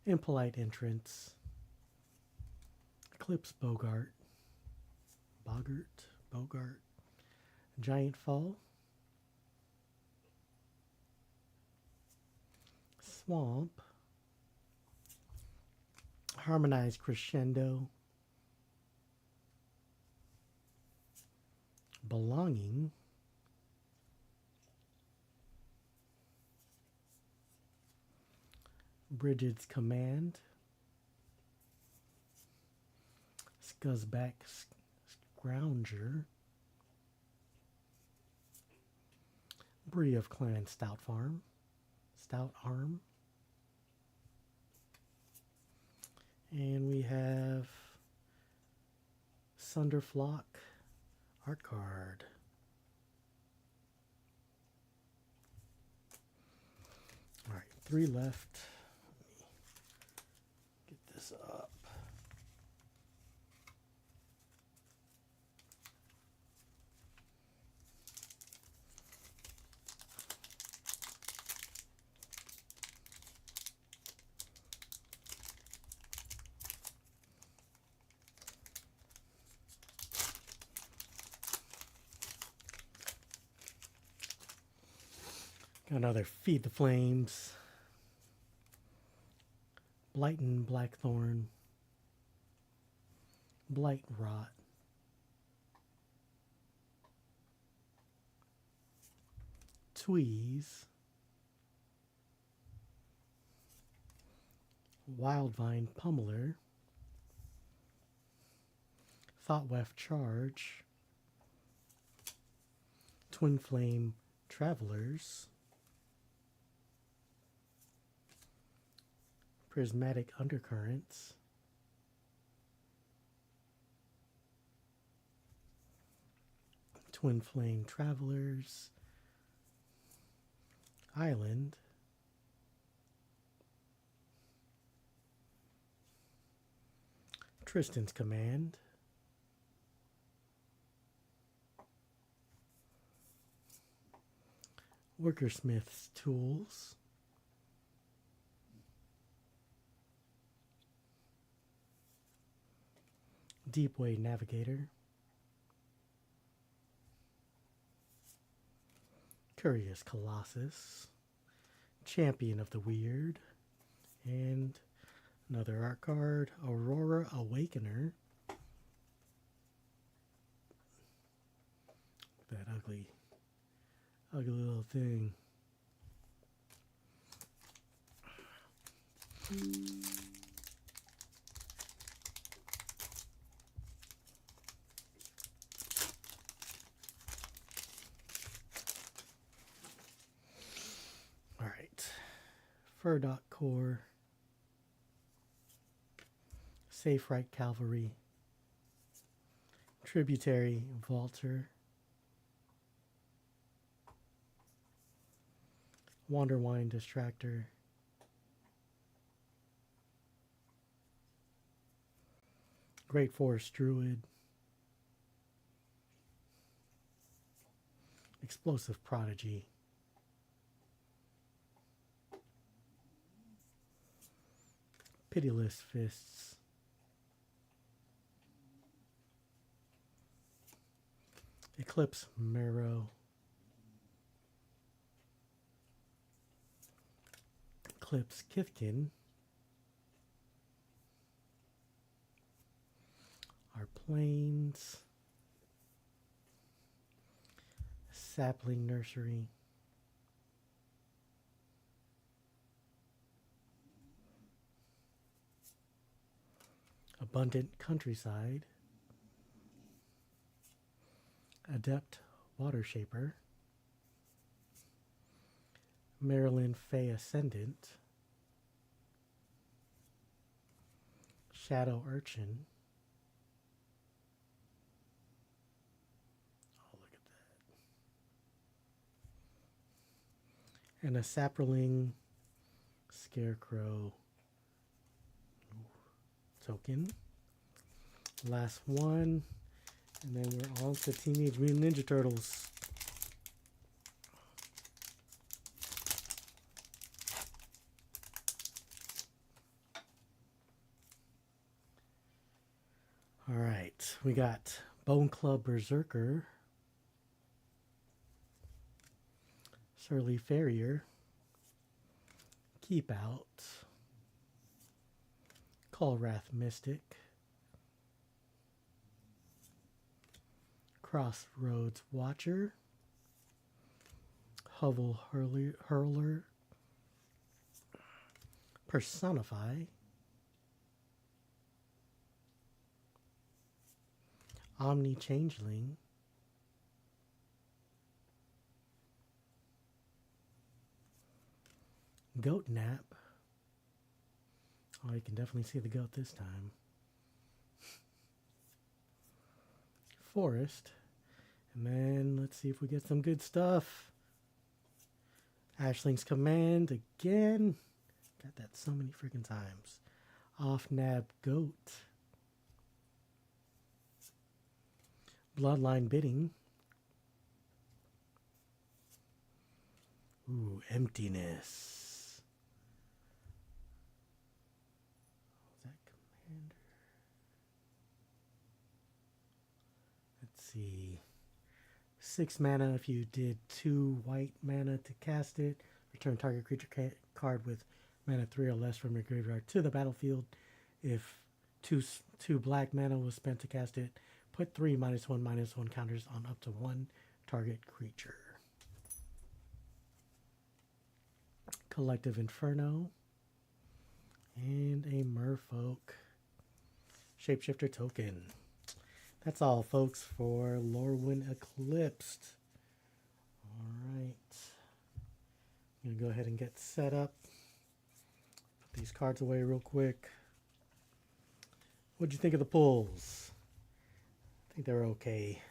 Impolite Entrance, Eclipse Bogart, Giant Fall, Swamp, Harmonized Crescendo, Belonging, Bridget's Command, Scuzzback Scrounger, Bree of Clan Stout Arm, and we have Sunderflock art card. All right, 3 left. Let me get this up. Got another Feed the Flames, Blighton Blackthorn, Blight Rot, Tweeze, Wildvine Pummeler, Thoughtweft Charge, Twin Flame Travelers, Prismatic Undercurrents, Twin Flame Travelers, Island, Tristan's Command, Workersmith's Tools, Deepway Navigator, Curious Colossus, Champion of the Weird, and another art card, Aurora Awakener. That ugly little thing. All right, Furdot Core, Safe Right Cavalry, Tributary Vaulter, Wanderwine Distractor, Great Forest Druid, Explosive Prodigy, Pitiless Fists, Eclipsed Marrow, Eclipse Kithkin, our Plains, Sapling Nursery, Abundant Countryside, Adept Water Shaper, Maryland Fey Ascendant, Shadow Urchin. Oh, look at that. And a Sapperling Scarecrow token. Last one. And then we're on to Teenage Mutant Ninja Turtles. All right, we got Bone Club Berserker, Surly Farrier, Keep Out, Callwrath Mystic, Crossroads Watcher, Hovel Hurler, Personify, Omni Changeling, Goat Nap. Oh, you can definitely see the goat this time. Forest. And then let's see if we get some good stuff. Ashling's Command again. Got that so many freaking times. Off Nab Goat. Bloodline Bidding. Ooh, Emptiness. Is that Commander? Let's see. 6 mana if you did 2 white mana to cast it. Return target creature card with mana 3 or less from your graveyard to the battlefield. If two black mana was spent to cast it, put 3 -1/-1 counters on up to 1 target creature. Collective Inferno. And a Merfolk Shapeshifter token. That's all, folks, for Lorwyn Eclipsed. Alright. I'm going to go ahead and get set up. Put these cards away real quick. What'd you think of the pulls? I think they're okay.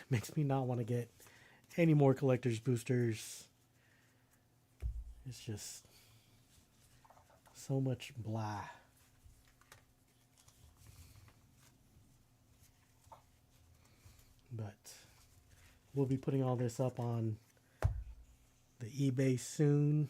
Makes me not want to get any more collector's boosters. It's just so much blah. But we'll be putting all this up on the eBay soon.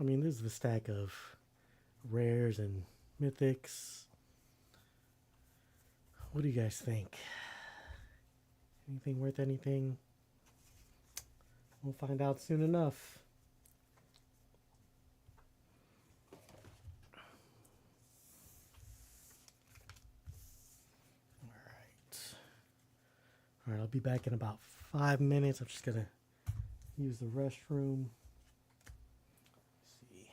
mean, this is the stack of rares and mythics. What do you guys think? Anything worth anything? We'll find out soon enough. All right, I'll be back in about 5 minutes. I'm just gonna use the restroom. Let's see.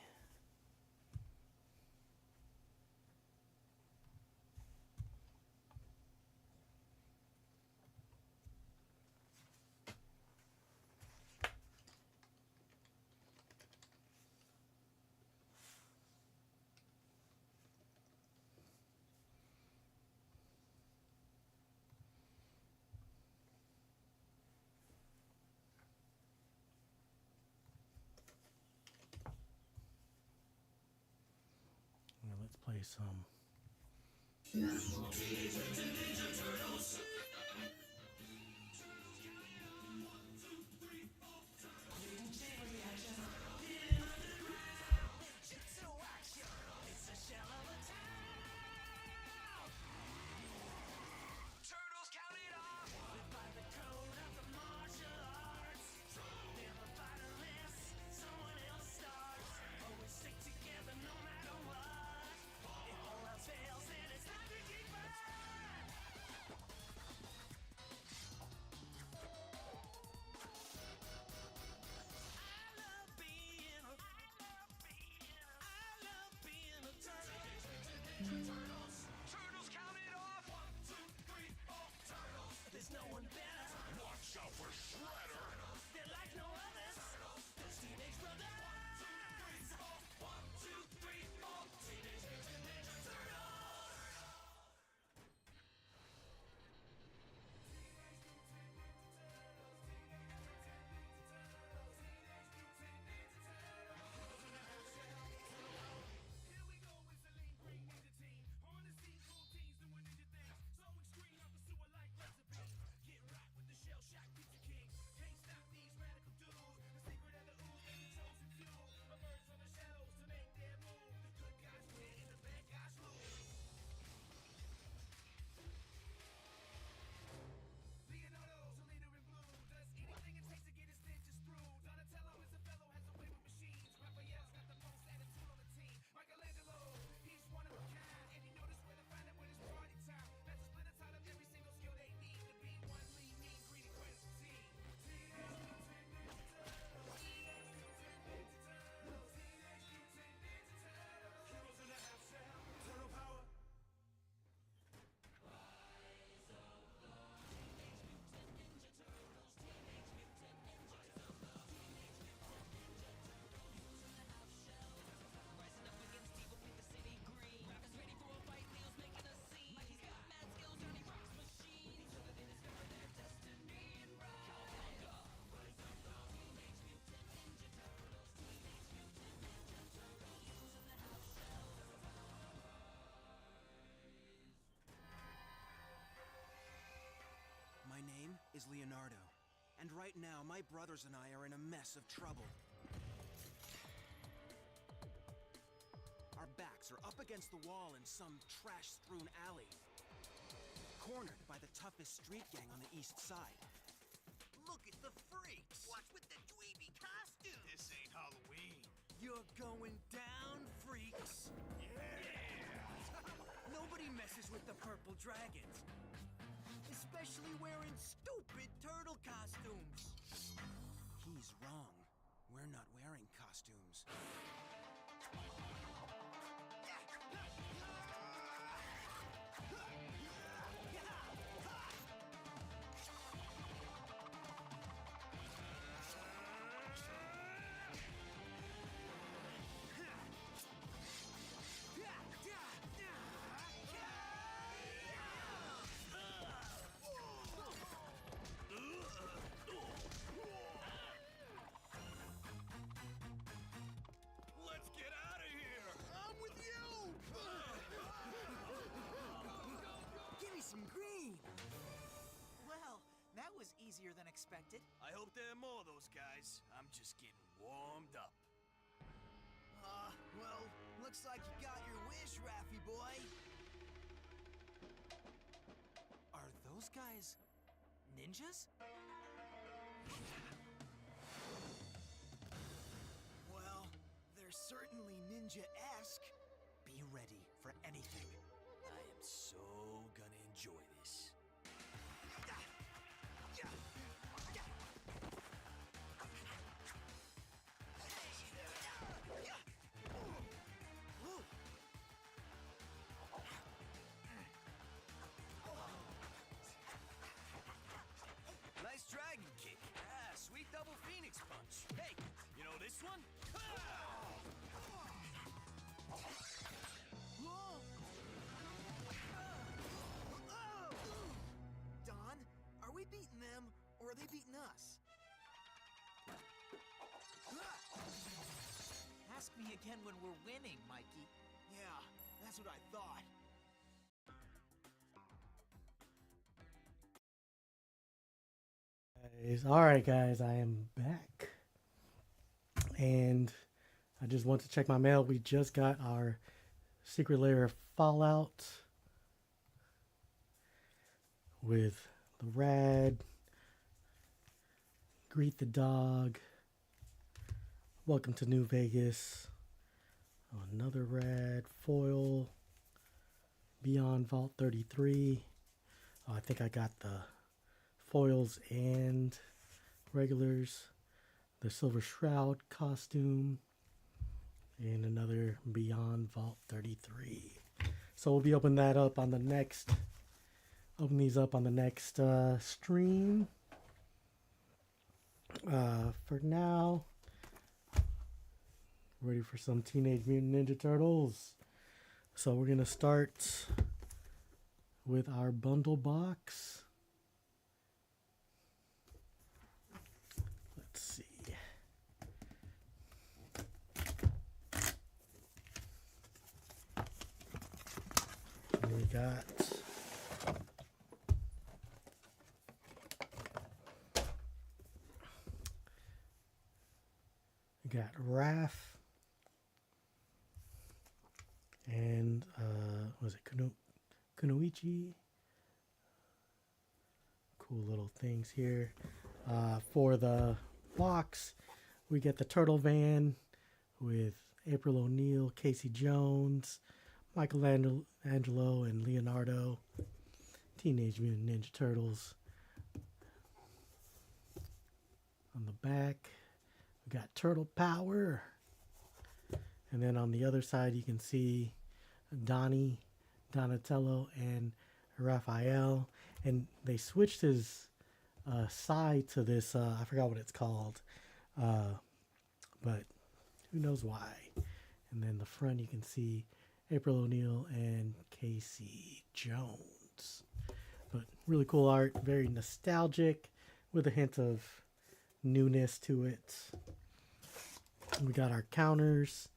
Well, let's play some. Turtles count it off. 1, 2, 3, 4, turtles. There's no one better. Watch out for Shredder. They're like no others. There's Teenage Brothers. 1, 2, 3, 4. Teenage Mutant Ninja Turtles. Here we go, it's a lean green ninja team. On the scene, cool teens doing ninja things. Sowing screen up the sewer like recipe. Get right with the shell shock pizza kings. Can't stop these radical dudes. The secret of the ooze and the chosen few. Emerge from the shadows to make their move. The good guys win and the bad guys lose. Leonardo's a leader in blue. Does anything it takes to get his ninjas through. Donatello is a fellow, has a way with machines. Raphael's got the most attitude on the team. Michelangelo, he's one of a kind. And he knows where to find it when it's party time. That's a splinter taught him every single skill they need to be one lean, mean, green, incredible team. Teenage Mutant Ninja Turtles. Teenage Mutant Ninja Turtles. Teenage Mutant Ninja Turtles. Heroes in the half shell. Turtle power. My name is Leonardo, and right now my brothers and I are in a mess of trouble. Our backs are up against the wall in some trash-strewn alley, cornered by the toughest street gang on the east side. Look at the freaks! What's with the dweeby costumes? This ain't Halloween. You're going down, freaks! Nobody messes with the purple dragons, especially wearing stupid turtle costumes. He's wrong. We're not wearing costumes. Let's get out of here. I'm with you! Give me some green! Well, that was easier than expected. I hope there are more of those guys. I'm just getting warmed up. Well, looks like you got your wish, Raffy boy. Are those guys ninjas? Well, they're certainly ninja-esque. Be ready for anything. I am so gonna enjoy this. Nice dragon kick. Ah, sweet double phoenix punch. Hey, you know this one? Don, are we beating them, or are they beating us? Ask me again when we're winning, Mikey. Yeah, that's what I thought. Alright guys, I am back. And I just want to check my mail. We just got our Secret Lair Fallout with the Rad, Greet the Dog, Welcome to New Vegas, another Rad, Foil, Beyond Vault 33. I think I got the foils and regulars, the Silver Shroud costume, and another Beyond Vault 33. So we'll be opening that up on the next, open these up on the next stream. For now, ready for some Teenage Mutant Ninja Turtles. So we're gonna start with our bundle box. Let's see. We got Raph and was it Kunoichi? Cool little things here. For the box, we get the Turtle Van with April O'Neil, Casey Jones, Michelangelo, and Leonardo. Teenage Mutant Ninja Turtles. On the back, we got Turtle Power. And then on the other side, you can see Donnie, Donatello, and Raphael. And they switched his side to this, I forgot what it's called. But who knows why. And then the front, you can see April O'Neil and Casey Jones. But really cool art, very nostalgic with a hint of newness to it. We got our counters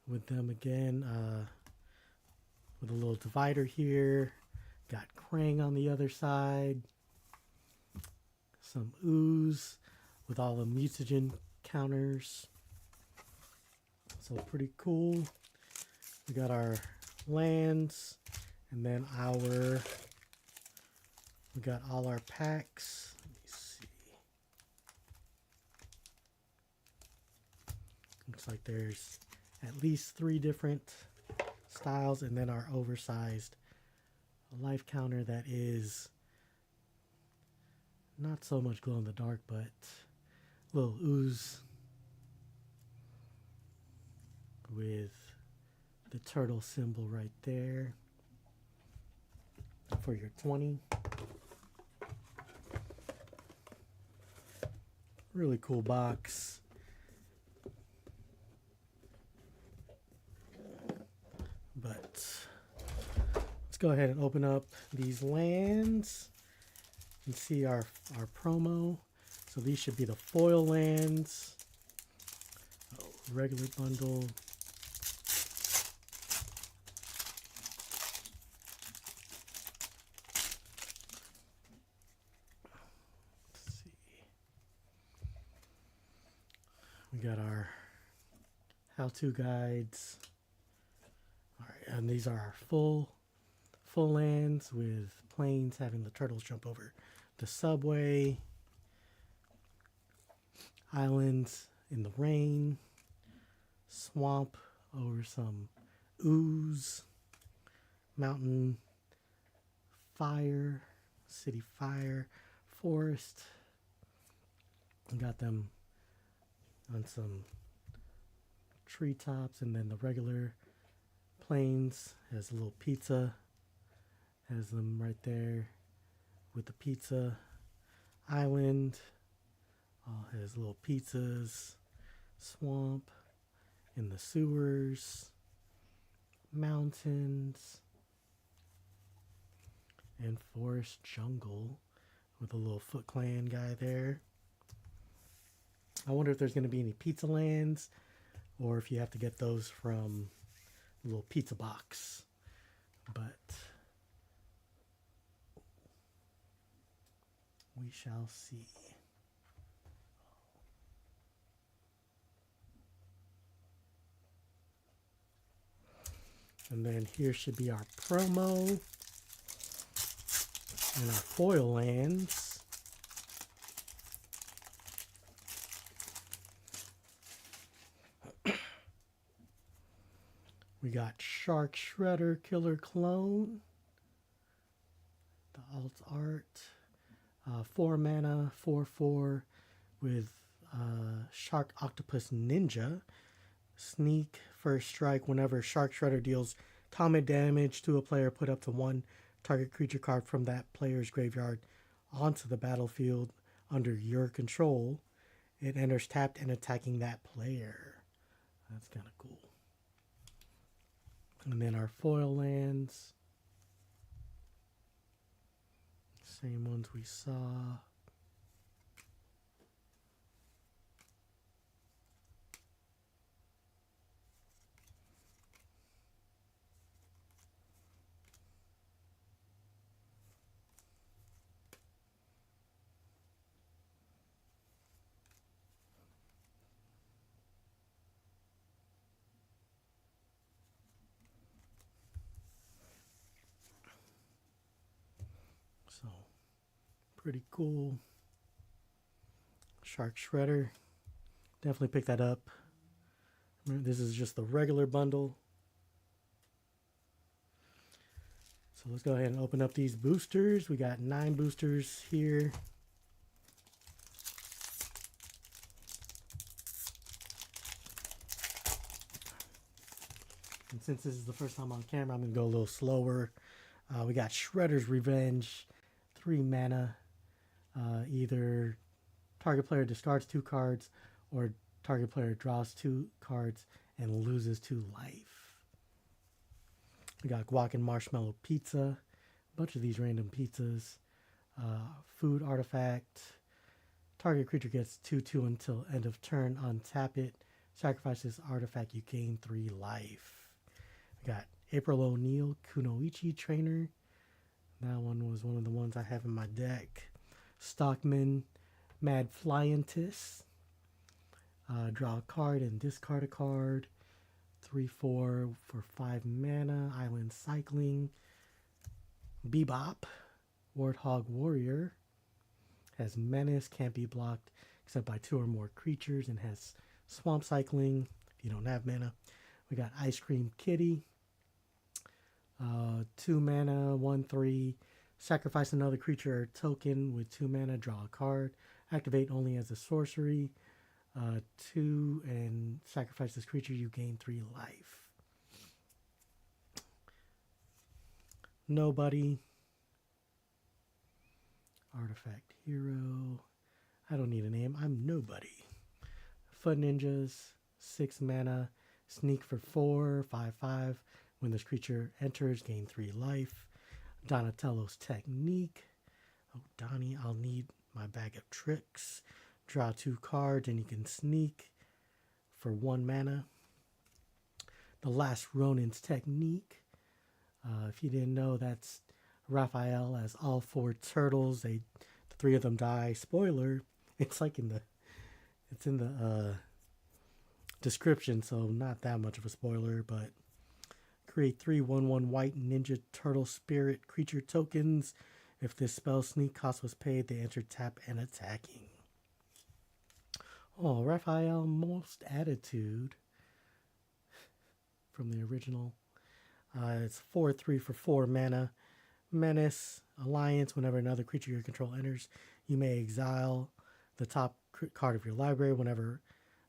with them again, with a little divider here. Got Krang on the other side. Some ooze with all the mutagen counters. So pretty cool. We got our lands, and then we got all our packs. Let me see. Looks like there's at least 3 different styles, and then our oversized life counter that is not so much glow in the dark, but a little ooze with the turtle symbol right there for your 20. Really cool box. But let's go ahead and open up these lands and see our promo. So these should be the foil lands. Oh, regular bundle. Let's see. We got our how-to guides. And these are our full lands with plains having the turtles jump over the subway, islands in the rain, swamp over some ooze, mountain fire, city fire, forest. Got them on some treetops, and then the regular plains has a little pizza, has them right there with the pizza island, all has little pizzas, swamp in the sewers, mountains, and forest jungle with a little Foot Clan guy there. I wonder if there's going to be any pizza lands, or if you have to get those from a little pizza box. But we shall see. And then here should be our promo and our foil lands. We got Shark Shredder Killer Clone, the alt art, 4 mana, 4/4 with Shark Octopus Ninja. Sneak, first strike. Whenever Shark Shredder deals combat damage to a player, put up to 1 target creature card from that player's graveyard onto the battlefield under your control. It enters tapped and attacking that player. That's kind of cool. And then our foil lands. Same ones we saw. So, pretty cool. Shark Shredder. Definitely pick that up. This is just the regular bundle. So let's go ahead and open up these boosters. We got 9 boosters here. And since this is the first time on camera, I'm going to go a little slower. We got Shredder's Revenge, 3 mana. Either target player discards 2 cards, or target player draws 2 cards and loses 2 life. We got Guac and Marshmallow Pizza, a bunch of these random pizzas. Food Artifact. Target creature gets 2/2 until end of turn. Untap it. Sacrifice this artifact. You gain 3 life. We got April O'Neil, Kunoichi Trainer. That one was one of the ones I have in my deck. Stockman, Mad Flyentist. Draw a card and discard a card. 3/4 for 5 mana. Island Cycling. Bebop, Warthog Warrior. Has Menace, can't be blocked except by 2 or more creatures, and has Swamp Cycling if you don't have mana. We got Ice Cream Kitty. 2 mana, 1/3. Sacrifice another creature or token with 2 mana, draw a card. Activate only as a sorcery. 2 and sacrifice this creature, you gain 3 life. Nobody. Artifact Hero. I don't need a name. I'm Nobody. Foot Ninjas. 6 mana. Sneak for 4. 5/5. When this creature enters, gain 3 life. Donatello's Technique. Oh, Donnie, I'll need my bag of tricks. Draw 2 cards and you can sneak for 1 mana. The Last Ronin's Technique. If you didn't know, that's Raphael as all 4 turtles. The 3 of them die. Spoiler. It's like in the description, so not that much of a spoiler, but Create 3/1/1 white Ninja Turtle Spirit creature tokens. If this spell sneak cost was paid, they enter tap and attacking. Oh, Raphael Most Attitude from the original. It's 4/3 for 4 mana. Menace, Alliance. Whenever another creature you control enters, you may exile the top card of your library. Whenever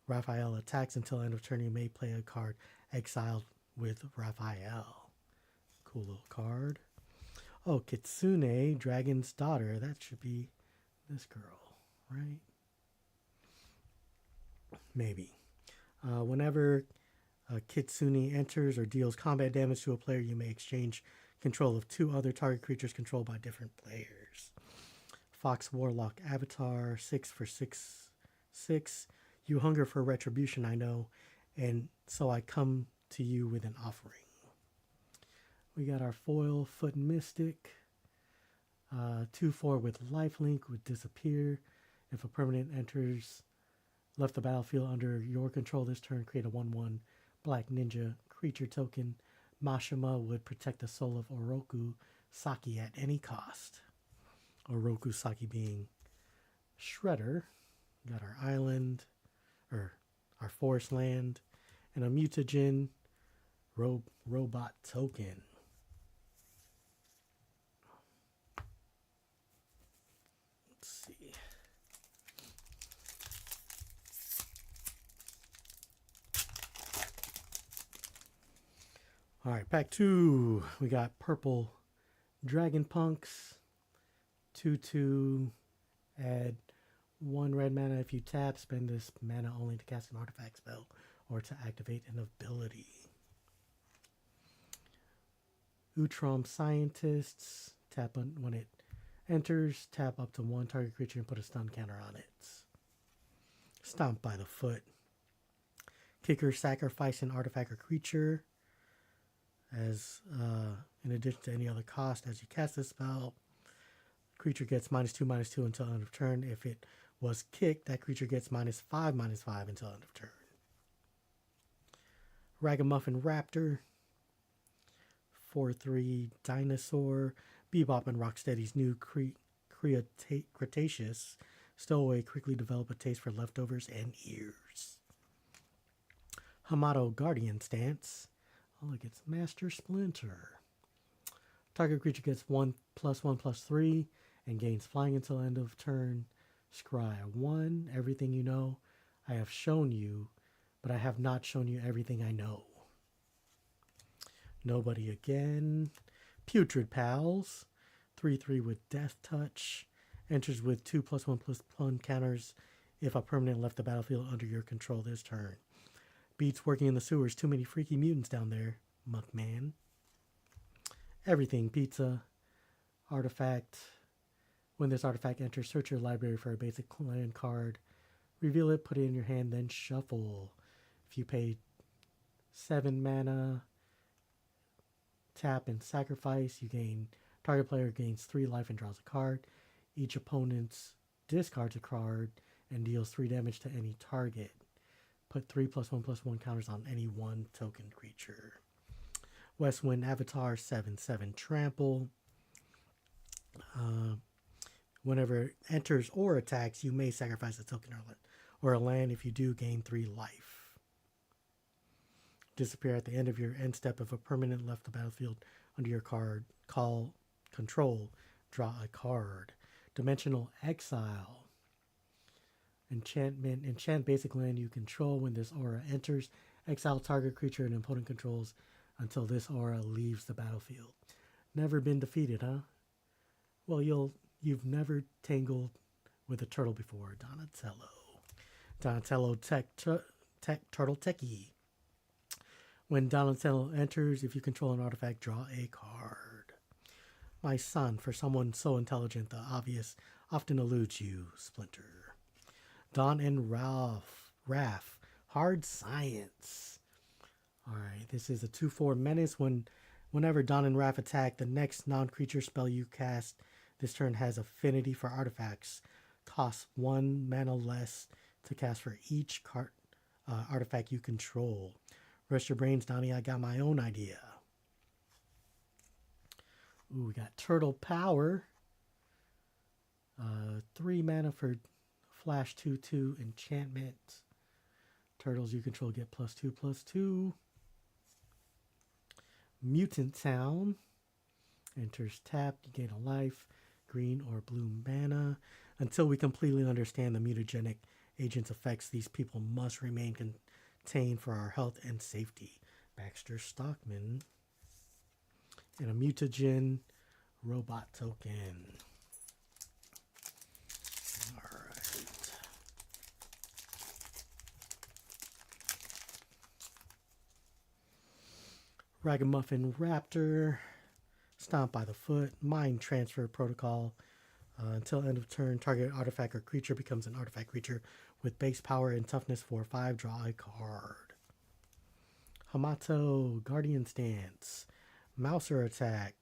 Raphael attacks until end of turn, you may play a card exiled with Raphael. Cool little card. Oh, Kitsune, Dragon's Daughter. That should be this girl, right? Maybe. Whenever Kitsune enters or deals combat damage to a player, you may exchange control of 2 other target creatures controlled by different players. Fox Warlock Avatar, 6 for 6/6. You hunger for retribution, I know, and so I come to you with an offering. We got our foil Foot Mystic. 2/4 with lifelink would disappear. If a permanent enters, left the battlefield under your control this turn, create a 1/1 black ninja creature token. Mashima would protect the soul of Oroku Saki at any cost. Oroku Saki being Shredder. Got our island, or our forest land, and a mutagen robot token. Let's see. All right, pack 2. We got purple Dragon Punks. 2/2. Add 1 red mana if you tap. Spend this mana only to cast an artifact spell or to activate an ability. Utrom Scientists. Tap when it enters. Tap up to 1 target creature and put a stun counter on it. Stomp by the Foot. Kicker, sacrifice an artifact or creature. As in addition to any other cost, as you cast this spell, creature gets -2/-2 until end of turn. If it was kicked, that creature gets -5/-5 until end of turn. Ragamuffin Raptor, 4/3 Dinosaur. Bebop and Rocksteady's new Cretaceous stowaway quickly develop a taste for leftovers and ears. Hamato Guardian Stance. Oh, look, it's Master Splinter. Target creature gets 1/1/3 and gains flying until end of turn. Scry 1. Everything you know, I have shown you, but I have not shown you everything I know. Nobody again. Putrid Pals. 3/3 with Death Touch. Enters with 2+1/+1 counters if a permanent left the battlefield under your control this turn. Beats working in the sewers. Too many freaky mutants down there, Muckman. Everything Pizza. Artifact. When this artifact enters, search your library for a basic land card. Reveal it, put it in your hand, then shuffle. If you pay 7 mana, tap and sacrifice, target player gains 3 life and draws a card. Each opponent's discards a card and deals 3 damage to any target. Put 3+1/+1 counters on any 1 token creature. Westwind Avatar, 7/7 Trample. Whenever it enters or attacks, you may sacrifice a token or a land. If you do, gain 3 life. Disappear at the end of your end step if a permanent left the battlefield under your control. Draw a card. Dimensional Exile. Enchantment. Enchant basic land you control. When this aura enters, exile target creature and opponent controls until this aura leaves the battlefield. Never been defeated, huh? Well, you've never tangled with a turtle before. Donatello Turtle Techie. When Donatello enters, if you control an artifact, draw a card. My son, for someone so intelligent, the obvious often eludes you, Splinter. Don and Raph, Hard Science. Alright, this is a 2/4 menace. Whenever Don and Raph attack, the next non-creature spell you cast this turn has affinity for artifacts. Costs 1 mana less to cast for each artifact you control. Rest your brains, Donnie, I got my own idea. Ooh, we got Turtle Power. 3 mana for Flash 2/2 enchantment. Turtles you control get +2/+2. Mutant Town. Enters tapped. You gain a life. Green or blue mana. Until we completely understand the mutagenic agent's effects, these people must remain contained for our health and safety. Baxter Stockman. And a mutagen robot token. Alright. Ragamuffin Raptor. Stomp by the Foot. Mind Transfer Protocol. Until end of turn, target artifact or creature becomes an artifact creature with base power and toughness 4/5. Draw a card. Hamato Guardian Stance. Mouser Attack.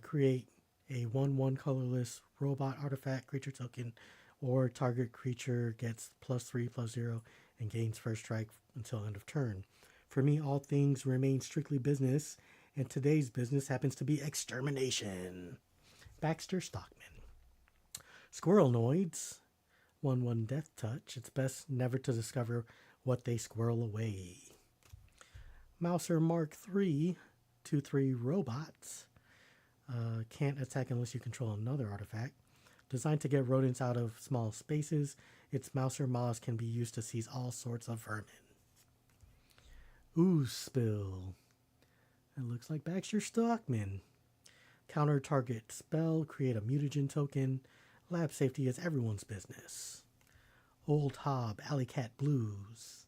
Create a 1/1 colorless robot artifact creature token, or target creature gets +3/+0 and gains first strike until end of turn. For me, all things remain strictly business, and today's business happens to be extermination. Baxter Stockman. Squirrelnoids. 1/1 Death Touch. It's best never to discover what they squirrel away. Mouser Mark III. 2/3 robots. Can't attack unless you control another artifact. Designed to get rodents out of small spaces, its Mouser Maws can be used to seize all sorts of vermin. Ooze Spill. It looks like Baxter Stockman. Counter target spell, create a mutagen token. Lab safety is everyone's business. Old Hob, Alley Cat Blues.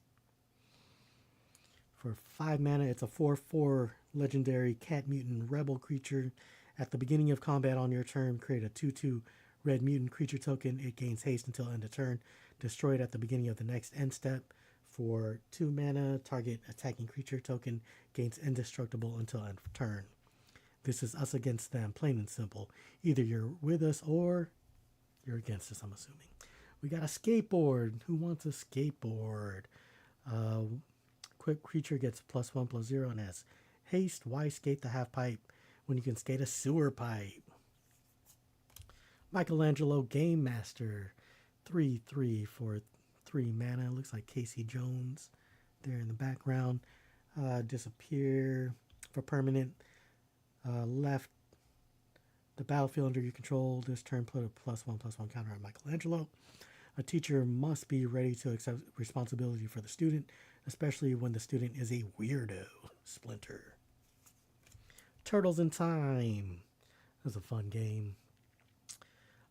For 5 mana, it's a 4/4 legendary cat mutant rebel creature. At the beginning of combat on your turn, create a 2/2 red mutant creature token. It gains haste until end of turn. Destroy it at the beginning of the next end step. For 2 mana, target attacking creature token gains indestructible until end of turn. This is us against them, plain and simple. Either you're with us or you're against us, I'm assuming. We got a skateboard. Who wants a skateboard? Quick creature gets +1/+0 and has haste. Why skate the half pipe when you can skate a sewer pipe? Michelangelo Game Master. 3/3 for 3 mana. Looks like Casey Jones there in the background. Disappear for permanent. Left the battlefield under your control. This turn, put a +1/+1 counter on Michelangelo. A teacher must be ready to accept responsibility for the student, especially when the student is a weirdo. Splinter. Turtles in Time. That was a fun game.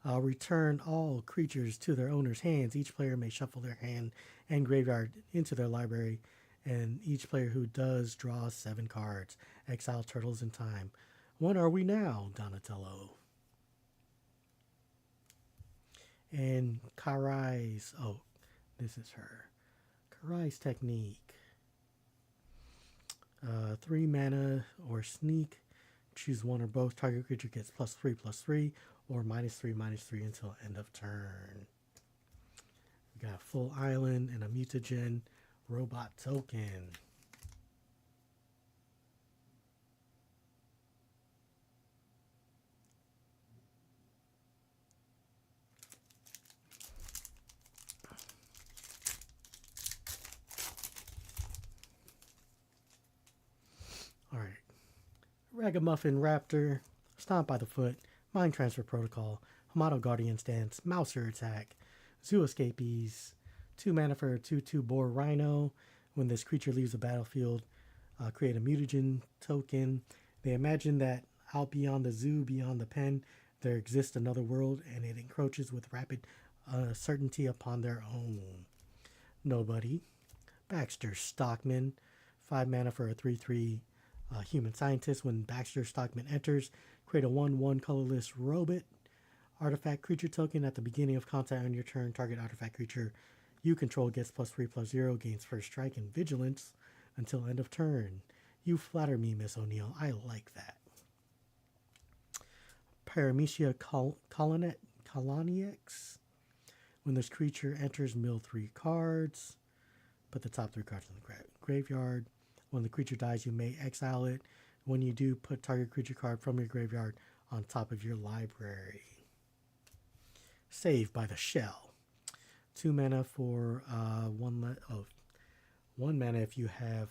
Return all creatures to their owner's hands. Each player may shuffle their hand and graveyard into their library, and each player who does draws 7 cards. Exile Turtles in Time. When are we now, Donatello? And Karai's, this is her. Karai's Technique. 3 mana or Sneak. Choose one or both. Target creature gets +3/+3 or -3/-3 until end of turn. We got a full island and a mutagen robot token. Alright. Ragamuffin Raptor. Stomp by the Foot. Mind Transfer Protocol. Hamato Guardian Stance. Mouser Attack. Zoo Escapees. 2 mana for a 2/2 Boar Rhino. When this creature leaves the battlefield, create a mutagen token. They imagine that out beyond the zoo, beyond the pen, there exists another world, and it encroaches with rapid certainty upon their own. Nobody. Baxter Stockman. 5 mana for a 3/3 human scientist. When Baxter Stockman enters, create a 1/1 colorless robot artifact creature token. At the beginning of contact on your turn, target artifact creature you control gets +3/+0, gains first strike and vigilance until end of turn. You flatter me, Miss O'Neill. I like that. Paramecia Coloniax. When this creature enters, mill 3 cards. Put the top 3 cards in the graveyard. When the creature dies, you may exile it. When you do, put target creature card from your graveyard on top of your library. Save by the Shell. 2 mana for 1 mana if you have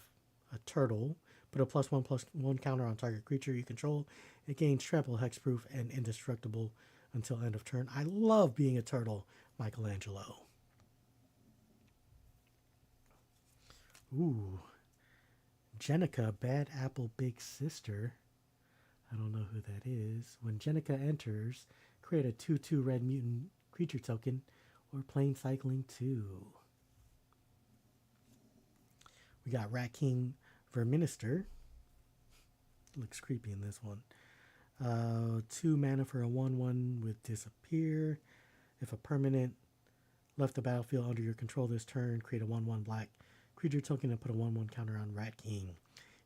a turtle. Put a +1/+1 counter on target creature you control. It gains trample, hexproof, and indestructible until end of turn. I love being a turtle, Michelangelo. Ooh. Jenica, Bad Apple Big Sister. I don't know who that is. When Jenica enters, create a 2/2 red mutant creature token or plain cycling 2. We got Rat King Verminister. Looks creepy in this one. 2 mana for a 1/1 with Disappear. If a permanent left the battlefield under your control this turn, create a 1/1 black creature token and put a 1/1 counter on Rat King.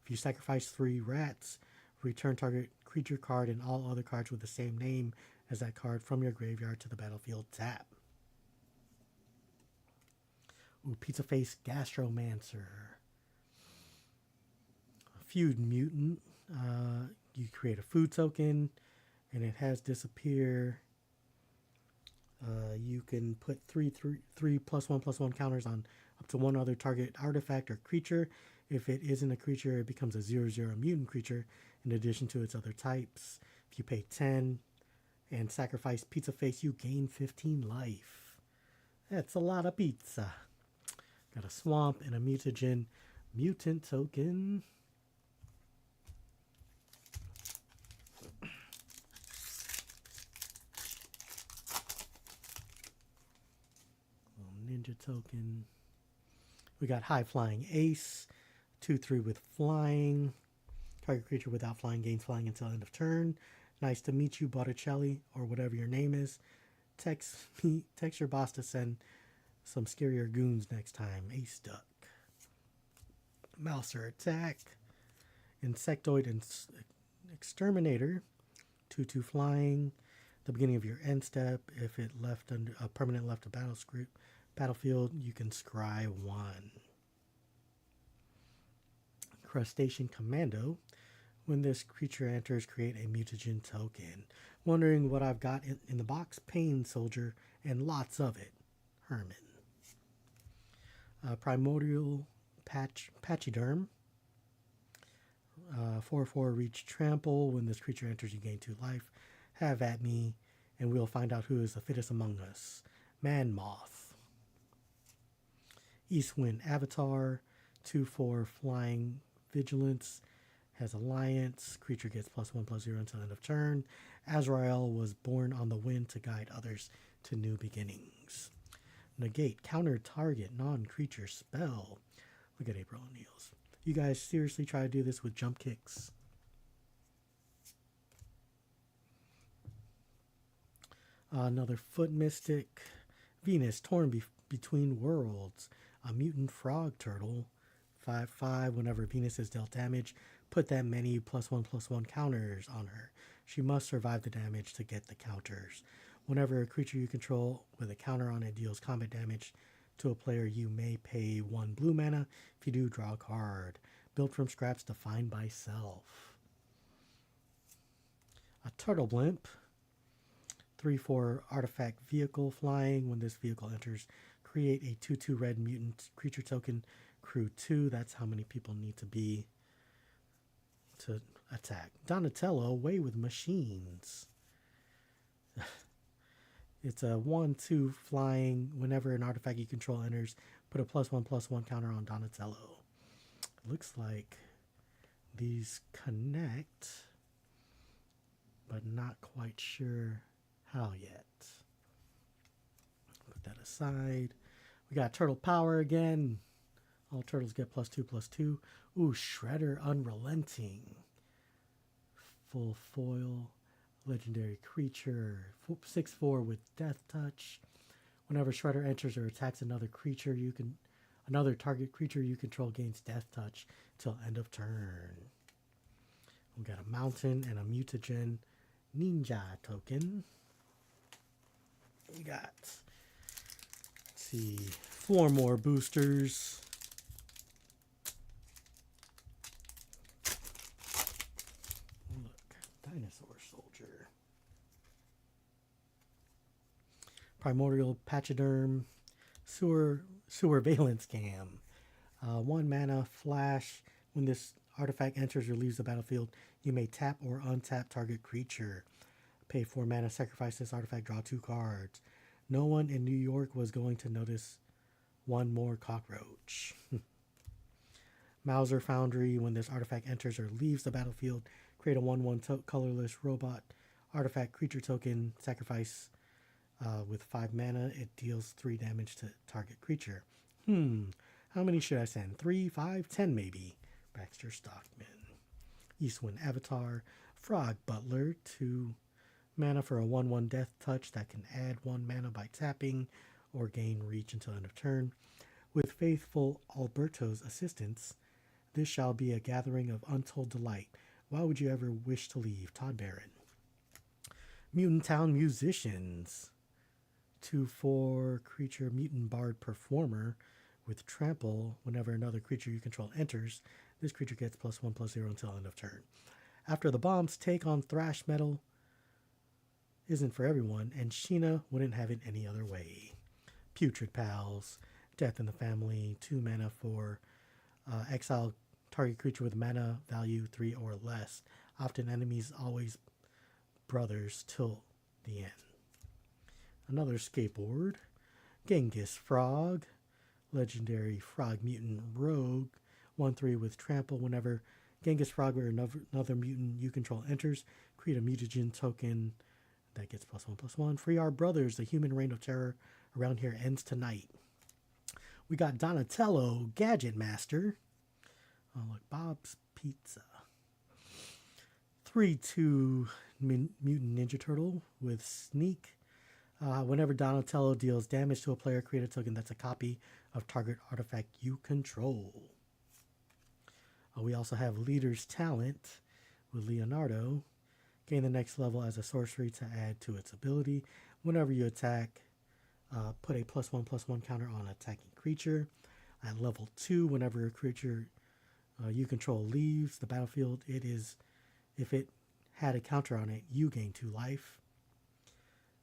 If you sacrifice 3 rats, return target creature card and all other cards with the same name as that card from your graveyard to the battlefield tap. Ooh, Pizza Face Gastromancer. Feud Mutant. You create a food token and it has Disappear. You can put three +1/+1 counters on up to one other target artifact or creature. If it isn't a creature, it becomes a 0/0 mutant creature in addition to its other types. If you pay 10 and sacrifice Pizza Face, you gain 15 life. That's a lot of pizza. Got a swamp and a mutagen mutant token. Ninja token. We got High Flying Ace, 2/3 with flying. Target creature without flying gains flying until end of turn. Nice to meet you, Botticelli, or whatever your name is. Text your boss to send some scarier goons next time. Ace Duck. Mouser Attack. Insectoid and Exterminator, 2/2 flying. The beginning of your end step, if it left under a permanent left a battlefield, you can scry 1. Crustacean Commando. When this creature enters, create a mutagen token. Wondering what I've got in the box? Pain Soldier and lots of it. Herman. Primordial Pachyderm. 4/4 reach trample. When this creature enters, you gain 2 life. Have at me, and we'll find out who is the fittest among us. Man Moth. Eastwind Avatar, 2/4 flying vigilance, has alliance, creature gets +1/+0 until end of turn. Azrael was born on the wind to guide others to new beginnings. Negate, counter target non-creature spell. Look at April O'Neil's. You guys seriously try to do this with jump kicks? Another Foot Mystic. Venus, torn between worlds. A mutant frog turtle. 5/5. Whenever Venus is dealt damage, put that many +1/+1 counters on her. She must survive the damage to get the counters. Whenever a creature you control with a counter on it deals combat damage to a player, you may pay 1 blue mana. If you do, draw a card. Built from scraps, defined by self. A Turtle Blimp. 3/4 artifact vehicle flying. When this vehicle enters, create a 2/2 red mutant creature token. Crew 2. That's how many people need to be to attack. Donatello, Way with Machines. It's a 1/2 flying. Whenever an artifact you control enters, put a +1/+1 counter on Donatello. Looks like these connect, but not quite sure how yet. Put that aside. We got Turtle Power again. All turtles get +2/+2. Ooh, Shredder Unrelenting. Full foil. Legendary creature. 6/4 with Death Touch. Whenever Shredder enters or attacks another target creature you control gains Death Touch till end of turn. We got a mountain and a mutagen ninja token. We got, let's see, 4 more boosters. Primordial Pachyderm, Sewer Valence Cam. 1 mana flash. When this artifact enters or leaves the battlefield, you may tap or untap target creature. Pay 4 mana, sacrifice this artifact, draw 2 cards. No one in New York was going to notice one more cockroach. Mauser Foundry. When this artifact enters or leaves the battlefield, create a 1/1 colorless robot artifact creature token, sacrifice with 5 mana. It deals 3 damage to target creature. How many should I send? 3, 5, 10 maybe. Baxter Stockman. Eastwind Avatar. Frog Butler. 2 mana for a 1/1 death touch that can add 1 mana by tapping or gain reach until end of turn. With faithful Alberto's assistance, this shall be a gathering of untold delight. Why would you ever wish to leave? Todd Barron. Mutant Town Musicians. 2/4 creature mutant bard performer with trample. Whenever another creature you control enters, this creature gets +1/+0 until end of turn. After the bombs take on thrash metal isn't for everyone, and Sheena wouldn't have it any other way. Putrid Pals. Death in the Family. 2 mana for exile target creature with mana value 3 or less. Often enemies, always brothers till the end. Another skateboard. Genghis Frog. Legendary Frog Mutant Rogue. 1/3 with trample. Whenever Genghis Frog or another mutant you control enters, create a mutagen token that gets +1/+1. Free Our Brothers. The human reign of terror around here ends tonight. We got Donatello, Gadget Master. Oh, look, Bob's Pizza. 3/2 Mutant Ninja Turtle with Sneak. Whenever Donatello deals damage to a player, create a token that's a copy of target artifact you control. We also have Leader's Talent with Leonardo. Gain the next level as a sorcery to add to its ability. Whenever you attack, put a +1/+1 counter on attacking creature. At level 2, whenever a creature you control leaves the battlefield, if it had a counter on it, you gain 2 life.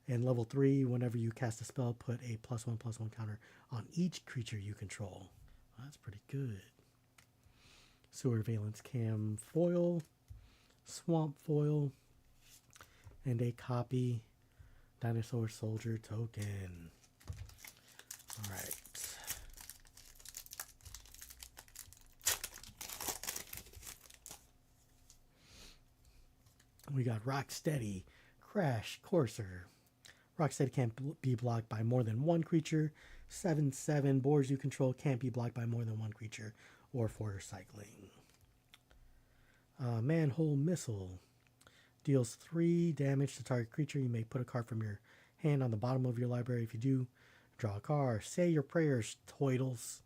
And level 3, whenever you cast a spell, put a +1/+1 counter on each creature you control. Well, that's pretty good. Sewer Valence Cam foil, Swamp foil, and a copy Dinosaur Soldier token. All right. We got Rocksteady, Crash Courser. Rocksteady can't be blocked by more than 1 creature. 7/7 boards you control can't be blocked by more than 1 creature or for cycling. Manhole Missile. Deals 3 damage to target creature. You may put a card from your hand on the bottom of your library. If you do, draw a card. Say your prayers, Toidles.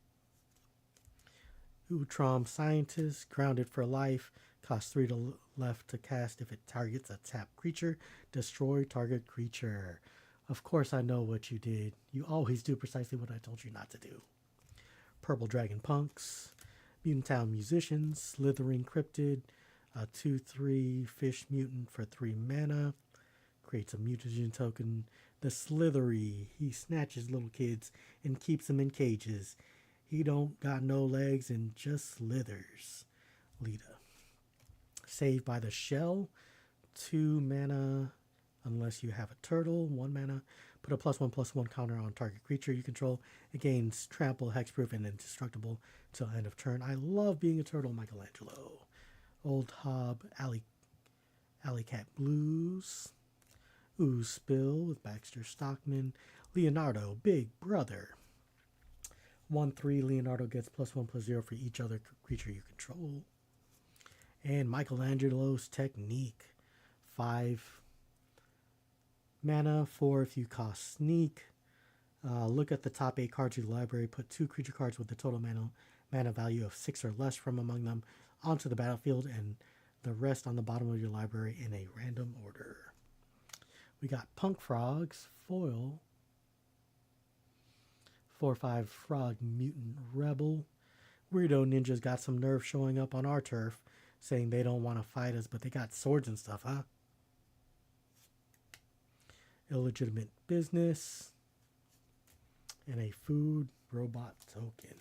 Utrom Scientist. Grounded for life. Costs 3 left to cast if it targets a tapped creature. Destroy target creature. Of course I know what you did. You always do precisely what I told you not to do. Purple Dragon Punks. Mutant Town Musicians. Slithering Cryptid. 2/3 fish mutant for 3 mana. Creates a mutagen token. The Slithery. He snatches little kids and keeps them in cages. He don't got no legs and just slithers. Lita. Saved by the Shell. 2 mana unless you have a turtle. 1 mana. Put a +1/+1 counter on target creature you control. It gains trample, hexproof, and indestructible till end of turn. I love being a turtle, Michelangelo. Old Hob, Alley Cat Blues. Ooze Spill with Baxter Stockman. Leonardo, Big Brother. 1/3 Leonardo gets +1/+0 for each other creature you control. And Michelangelo's Technique. 5 mana, 4 if you cost Sneak. Look at the top 8 cards of the library. Put 2 creature cards with the total mana value of 6 or less from among them onto the battlefield, and the rest on the bottom of your library in a random order. We got Punk Frogs, foil. 4/5 Frog Mutant Rebel. Weirdo Ninjas got some nerve showing up on our turf, saying they don't want to fight us, but they got swords and stuff, huh? Illegitimate Business. and a food robot token.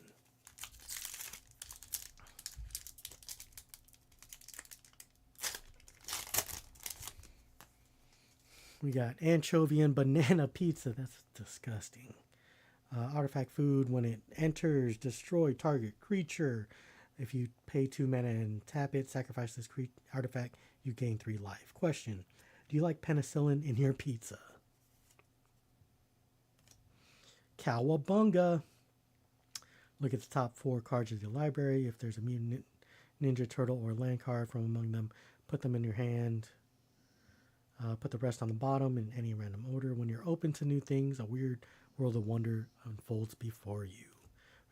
We got anchovy and banana pizza. That's disgusting. Artifact food. When it enters, destroy target creature. If you pay 2 mana and tap it, sacrifice this artifact, you gain 3 life. Question. Do you like penicillin in your pizza? Cowabunga. Look at the top 4 cards of your library. If there's a mutant, ninja, turtle, or land card from among them, put them in your hand. Put the rest on the bottom in any random order. When you're open to new things, a weird world of wonder unfolds before you.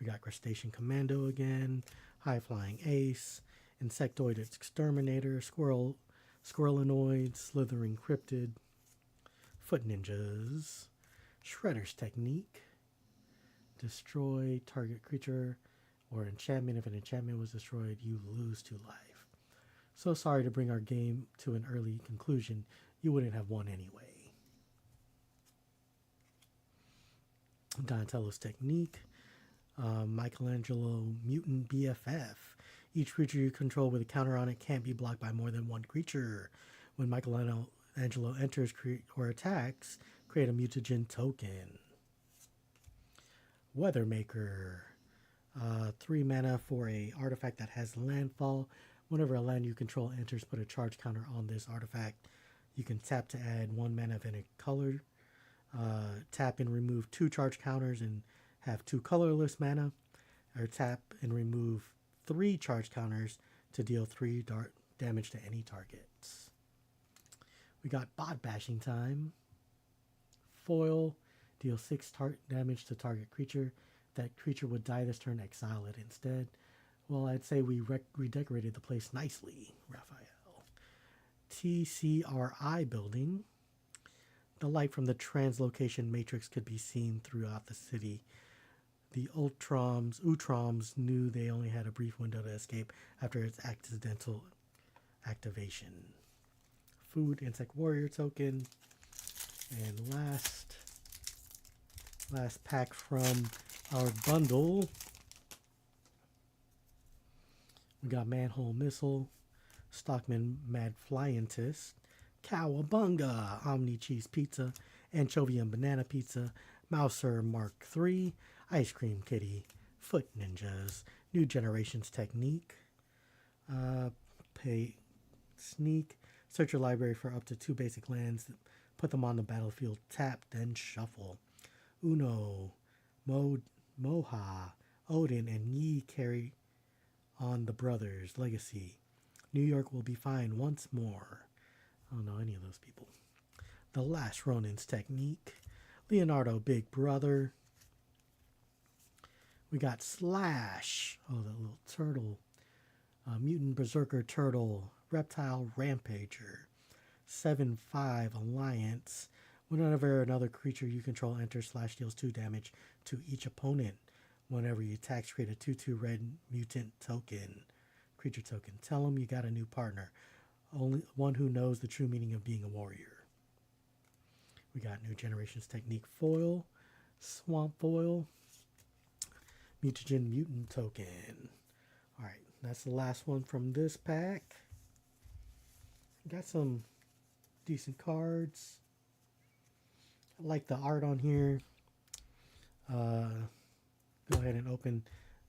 We got Crustacean Commando again, High Flying Ace, Insectoid Exterminator, Squirrelinoid, Slithering Cryptid, Foot Ninjas, Shredder's Technique, destroy target creature or enchantment. If an enchantment was destroyed, you lose 2 life. So sorry to bring our game to an early conclusion. You wouldn't have won anyway. Donatello's Technique. Michelangelo Mutant BFF. Each creature you control with a counter on it can't be blocked by more than 1 creature. When Michelangelo enters or attacks, create a mutagen token. Weathermaker. 3 mana for a artifact that has landfall. Whenever a land you control enters, put a charge counter on this artifact. You can tap to add 1 mana of any color. Tap and remove 2 charge counters and have 2 colorless mana. Or tap and remove 3 charge counters to deal 3 damage to any targets. We got Bot Bashing Time. Foil. Deal 6 damage to target creature. That creature would die this turn, exile it instead. Well, I'd say we redecorated the place nicely, Raphael. TCRI building. The light from the translocation matrix could be seen throughout the city. The Utroms knew they only had a brief window to escape after its accidental activation. Food Insect Warrior token. And last pack from our bundle. We got Manhole Missile, Stockman Mad Flyentist, Cowabunga, Omni Cheese Pizza, Anchovy and Banana Pizza, Mouser Mark III, Ice Cream Kitty, Foot Ninjas, New Generations Technique, Pay Sneak, search your library for up to 2 basic lands, put them on the battlefield, tap, then shuffle. Uno, Moha, Odin, and Yi carry on the brothers' legacy. New York will be fine once more. I don't know any of those people. The Last Ronin's Technique. Leonardo Big Brother. We got Slash. Oh, that little turtle. Mutant Berserker Turtle. Reptile Rampager. 7/5 Alliance. Whenever another creature you control enters, Slash deals 2 damage to each opponent. Whenever you attack, create a 2/2 red mutant token. Creature token. Tell them you got a new partner. Only one who knows the true meaning of being a warrior. We got New Generations Technique foil. Swamp foil. Mutagen mutant token. Alright, that's the last one from this pack. Got some decent cards. I like the art on here. Go ahead and open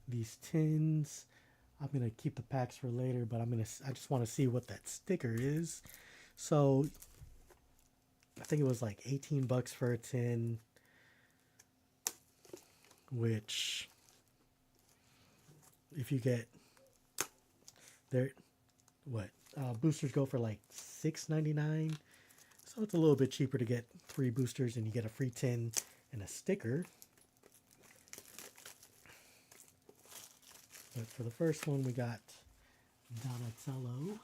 these tins. I'm gonna keep the packs for later, but I just want to see what that sticker is. So I think it was like 18 bucks for a tin, which if you get there, boosters go for like $6.99. So it's a little bit cheaper to get 3 boosters and you get a free tin and a sticker. But for the first one, we got Donatello.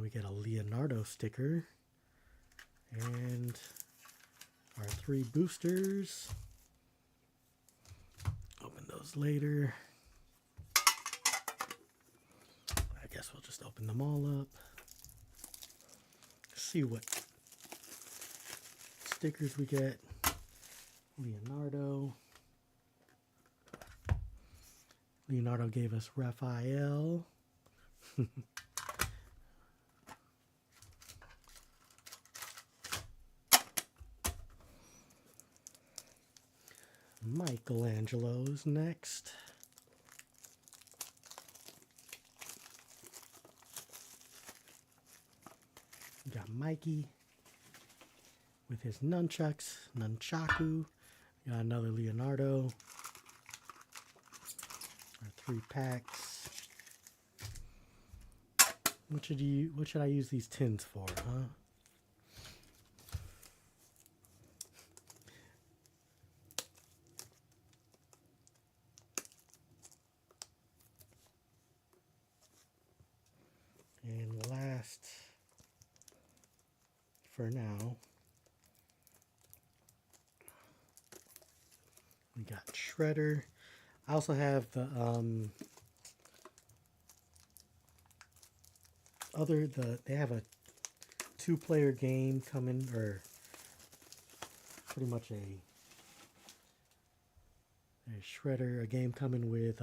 We get a Leonardo sticker. And our 3 boosters. Open those later. I guess we'll just open them all up. See what stickers we get. Leonardo. Leonardo gave us Raphael. Michelangelo's next. We got Mikey with his nunchaku. Got another Leonardo. Our 3 packs. What should I use these tins for, huh? And last, for now, we got Shredder. I also have the they have a 2-player game coming, or pretty much a Shredder, a game coming with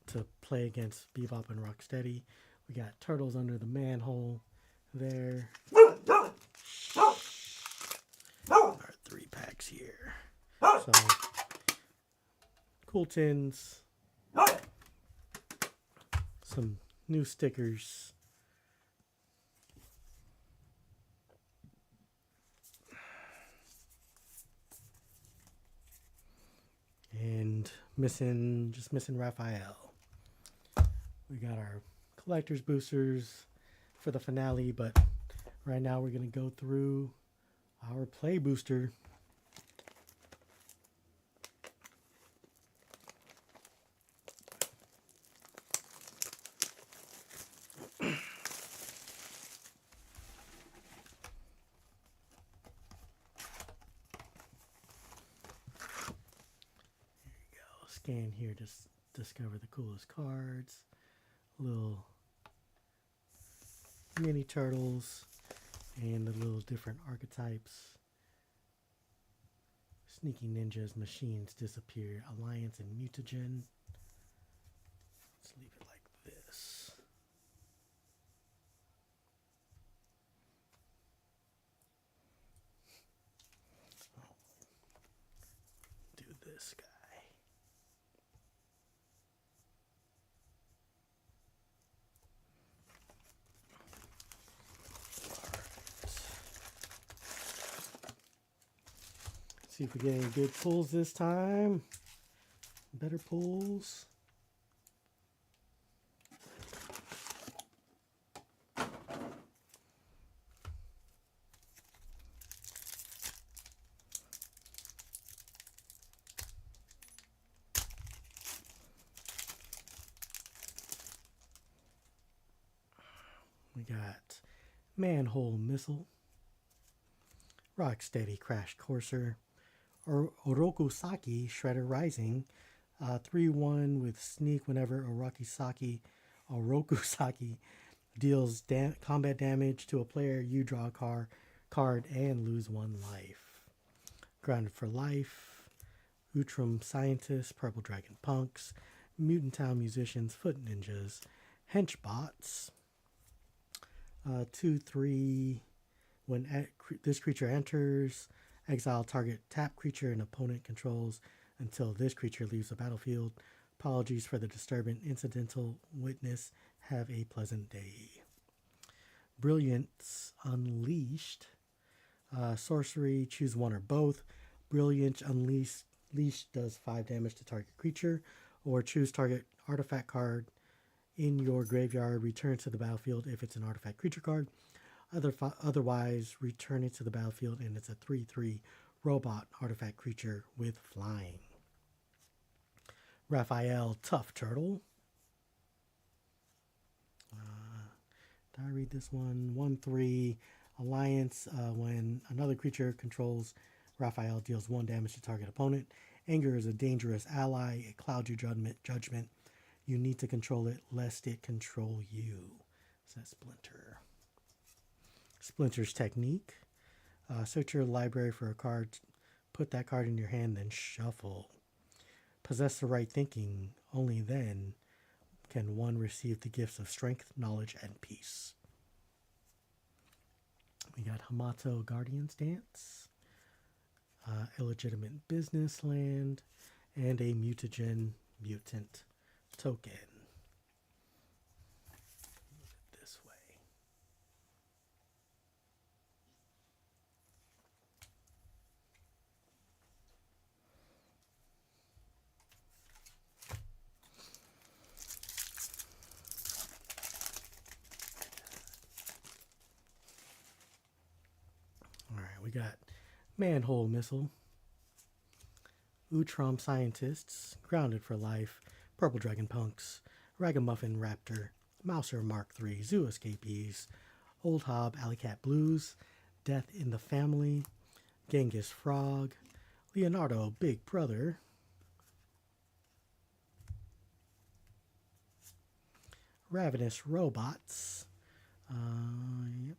to play against Bebop and Rocksteady. We got Turtles Under the Manhole there. Our 3 packs here. So cool tins. Some new stickers. And just missing Raphael. We got our collector's boosters for the finale, but right now we're going to go through our play booster. Scan here to discover the coolest cards. Little mini turtles and the little different archetypes. Sneaky ninjas, machines disappear, alliance and mutagen. Let's leave it like this. Do this guy. See if we get any good pulls this time. Better pulls. We got Manhole Missile, Rocksteady Crash Courser, Orokusaki Shredder Rising, 3-1 with sneak whenever Orokusaki deals combat damage to a player, you draw a card and lose 1 life. Grounded for Life, Utrum Scientists, Purple Dragon Punks, Mutant Town Musicians, Foot Ninjas, Henchbots, 2-3 when this creature enters, exile target tap creature an opponent controls until this creature leaves the battlefield. Apologies for the disturbance. Incidental witness. Have a pleasant day. Brilliance Unleashed. Sorcery. Choose one or both. Brilliance Unleashed does 5 damage to target creature. Or choose target artifact card in your graveyard. Return to the battlefield if it's an artifact creature card. Otherwise, return it to the battlefield, and it's a 3/3 robot artifact creature with flying. Raphael Tough Turtle. Did I read this one? 1/3 Alliance. When another creature controls Raphael, deals 1 damage to target opponent. Anger is a dangerous ally. It clouds your judgment. You need to control it lest it control you. Says Splinter. Splinter's Technique. Search your library for a card, put that card in your hand, then shuffle. Possess the right thinking, only then can one receive the gifts of strength, knowledge, and peace. We got Hamato Guardian's Dance, Illegitimate Business Land, and a Mutagen Mutant Token. Move it this way. All right, we got Manhole Missile, Utrom Scientists, Grounded for Life, Purple Dragon Punks, Ragamuffin Raptor, Mouser Mark III, Zoo Escapees, Old Hob Alley Cat Blues, Death in the Family, Genghis Frog, Leonardo Big Brother, Ravenous Robots. Yep.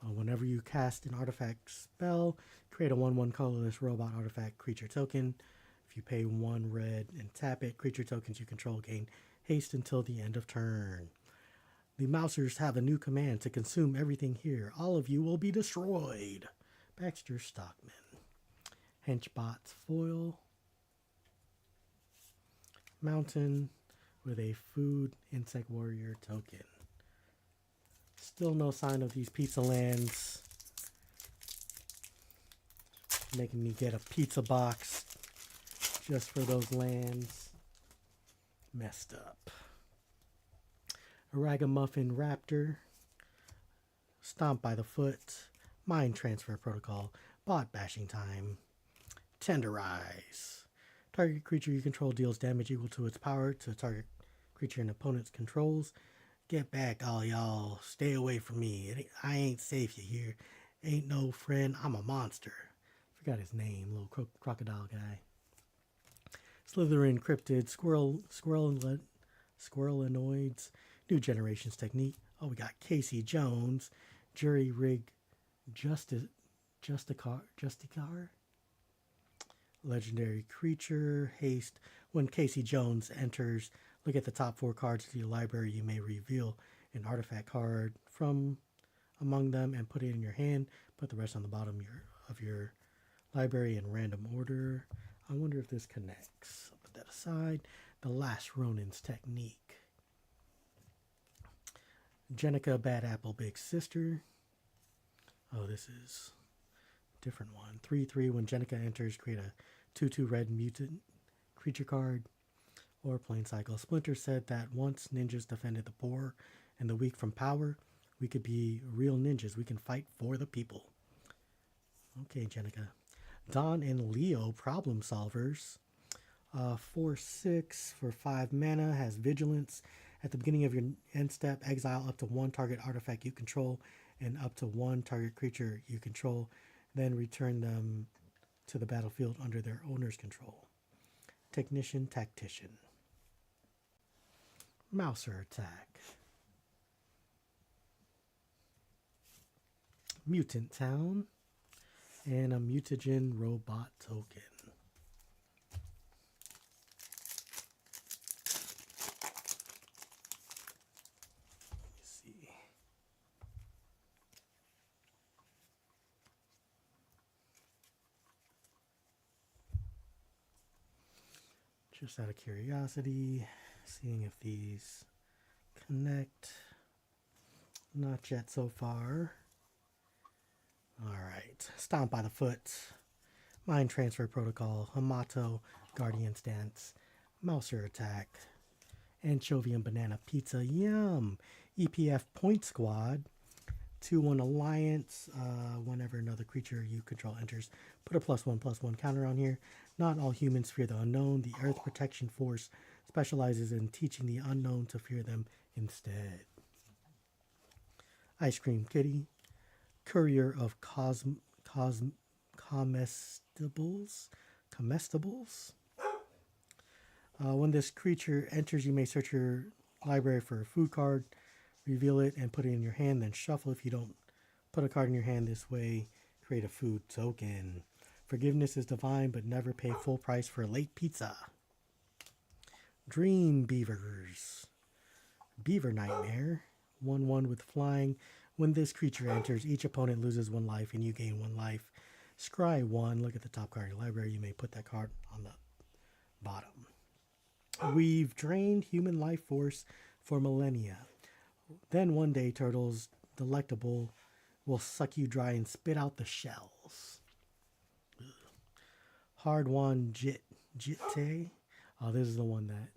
Whenever you cast an artifact spell, create a 1/1 colorless robot artifact creature token. If you pay 1 red and tap it, creature tokens you control gain haste until the end of turn. The Mousers have a new command to consume everything here. All of you will be destroyed. Baxter Stockman. Henchbot's Foil. Mountain with a Food Insect Warrior token. Still no sign of these pizza lands. Making me get a pizza box just for those lands. Messed up. A Ragamuffin Raptor. Stomp by the Foot. Mind Transfer Protocol. Bot Bashing Time. Tenderize. Target creature you control deals damage equal to its power to target creature an opponent's controls. Get back, all y'all. Stay away from me. I ain't safe, you hear? Ain't no friend. I'm a monster. Forgot his name, little crocodile guy. Slytherin Cryptid, Squirrelinoids, New Generations Technique. Oh, we got Casey Jones, Jury Rig, Justicar. Legendary Creature, Haste. When Casey Jones enters, look at the top 4 cards of your library. You may reveal an artifact card from among them and put it in your hand. Put the rest on the bottom of your library in random order. I wonder if this connects. I'll put that aside. The Last Ronin's Technique. Jenica Bad Apple Big Sister. Oh, this is a different one. 3/3. When Jenica enters, create a 2/2 red mutant creature card. Or Plain Cycle. Splinter said that once ninjas defended the poor and the weak from power, we could be real ninjas. We can fight for the people. Okay, Jenica. Dawn and Leo, Problem Solvers. 4/6 for 5 mana, has Vigilance. At the beginning of your end step, exile up to 1 target artifact you control and up to 1 target creature you control. Then return them to the battlefield under their owner's control. Technician, Tactician. Mouser Attack. Mutant Town. And a Mutagen Robot Token. Let me see. Just out of curiosity, seeing if these connect. Not yet so far. Alright. Stomp by the Foot. Mind Transfer Protocol. Hamato Guardian's Dance. Mouser Attack. Anchovy and Banana Pizza. Yum! EPF Point Squad. 2/1 Alliance. Whenever another creature you control enters, put a +1/+1 counter on here. Not all humans fear the unknown. The Earth Protection Force specializes in teaching the unknown to fear them instead. Ice Cream Kitty. Courier of Comestibles. When this creature enters, you may search your library for a food card, reveal it, and put it in your hand, then shuffle. If you don't Put a card in your hand this way. Create a food token. Forgiveness is divine, but never pay full price for late pizza. Dream Beavers. Beaver Nightmare. 1/1 with flying. When this creature enters, each opponent loses 1 life and you gain 1 life. Scry 1. Look at the top card of your library. You may put that card on the bottom. We've drained human life force for millennia. Then one day, turtles, delectable, will suck you dry and spit out the shells. Hard-won Jitte. Oh, this is the one that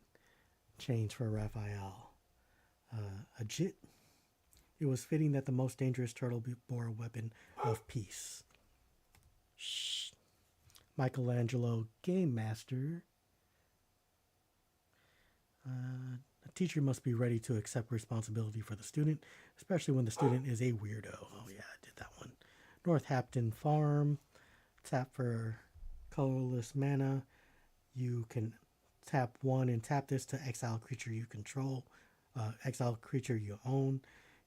changed for Raphael. A Jit. It was fitting that the most dangerous turtle bore a weapon of peace. Shh. Michelangelo Game Master. A teacher must be ready to accept responsibility for the student, especially when the student is a weirdo. Oh yeah, I did that one. Northampton Farm. Tap for colorless mana. You can tap 1 and tap this to exile creature you control. Exile creature you own.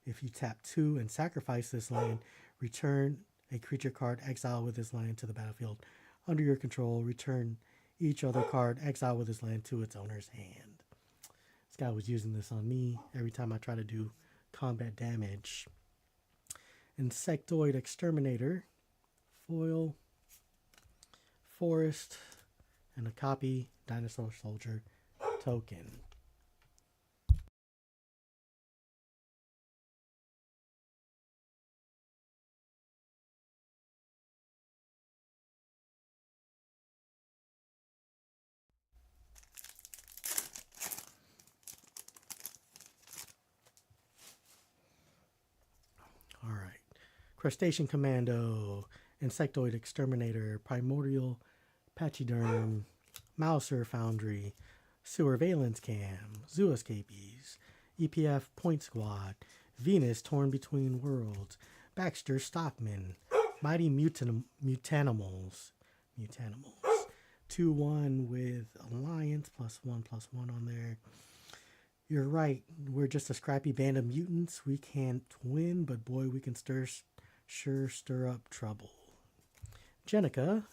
If you tap 2 and sacrifice this land, return a creature card exile with this land to the battlefield under your control. Return each other card exile with this land to its owner's hand. This guy was using this on me every time I try to do combat damage. Insectoid Exterminator. Foil. Forest. And a copy Dinosaur Soldier token. All right. Crustacean Commando, Insectoid Exterminator, Primordial Pachyderm, Mouser Foundry, Surveillance Cam, Zoo Escapees, EPF Point Squad, Venus Torn Between Worlds, Baxter Stockman, Mighty Mutanimals, 2/1 with Alliance, +1/+1 on there. You're right, we're just a scrappy band of mutants. We can't win, but boy, we can stir up trouble. Jenica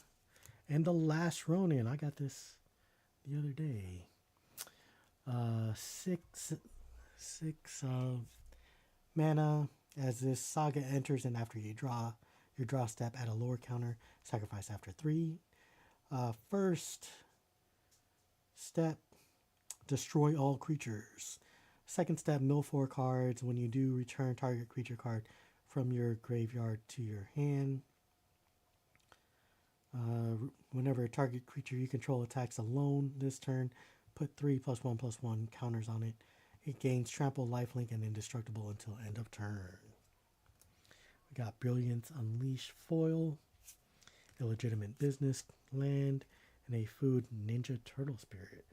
and the Last Ronin. I got this the other day. 6 mana. As this saga enters, and after you draw your draw step, add a lower counter. Sacrifice after 3. First step, destroy all creatures. Second step, mill 4 cards. When you do, return target creature card from your graveyard to your hand. Whenever a target creature you control attacks alone this turn, put 3 +1/+1 counters on it. It gains trample, lifelink, and indestructible until end of turn. We got Brilliance Unleash foil, Illegitimate Business land, and a Food Ninja Turtle Spirit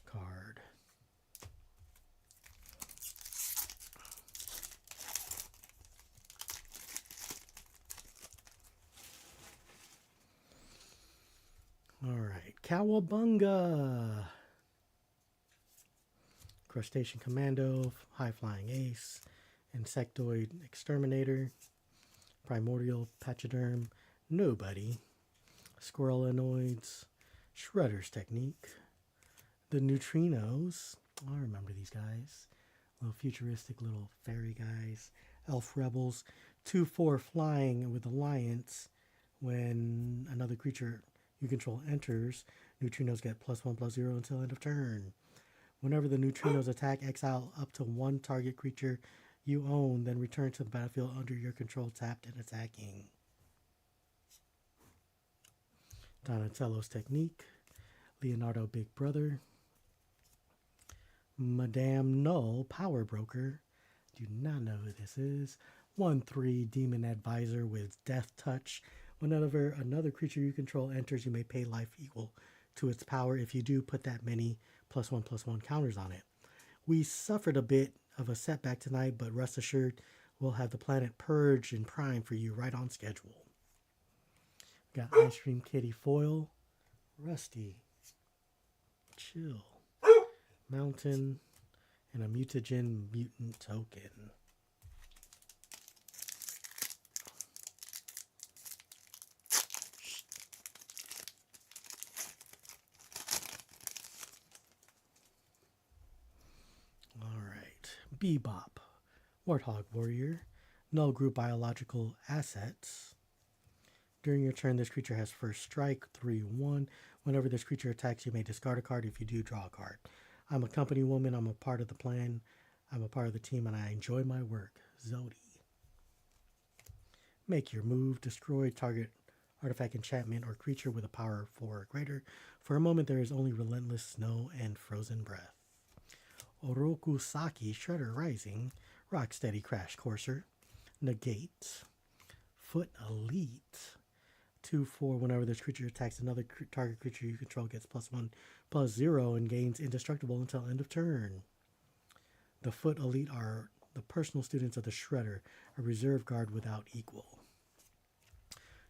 card. All right, Cowabunga. Crustacean Commando, High Flying Ace, Insectoid Exterminator, Primordial Pachyderm, Nobody, Squirrelinoids, Shredder's Technique, the Neutrinos. I remember these guys. Little futuristic little fairy guys. Elf Rebels, 2/4 flying with Alliance. When another creature you control enters, Neutrinos get +1/+0 until end of turn. Whenever the Neutrinos attack, exile up to 1 target creature you own, then return to the battlefield under your control tapped and attacking. Donatello's Technique, Leonardo Big Brother, Madame Null Power Broker. Do not know who this is. 1/3 Demon Advisor with Death Touch. Whenever another creature you control enters, you may pay life equal to its power. If you do, put that many +1/+1 counters on it. We suffered a bit of a setback tonight, but rest assured, we'll have the planet purged and prime for you right on schedule. We got Ice Cream Kitty foil, Rusty, Chill, Mountain, and a Mutagen Mutant token. Bebop, Warthog Warrior, null group biological assets. During your turn, this creature has first strike, 3/1. Whenever this creature attacks, you may discard a card. If you do, draw a card. I'm a company woman. I'm a part of the plan. I'm a part of the team, and I enjoy my work. Zodi. Make your move. Destroy target artifact, enchantment, or creature with a power of 4 or greater. For a moment, there is only relentless snow and frozen breath. Oroku Saki, Shredder Rising, Rocksteady Crash Courser, Negate, Foot Elite, 2/4. Whenever this creature attacks another target creature you control, gets +1/+0 and gains indestructible until end of turn. The Foot Elite are the personal students of the Shredder, a reserve guard without equal.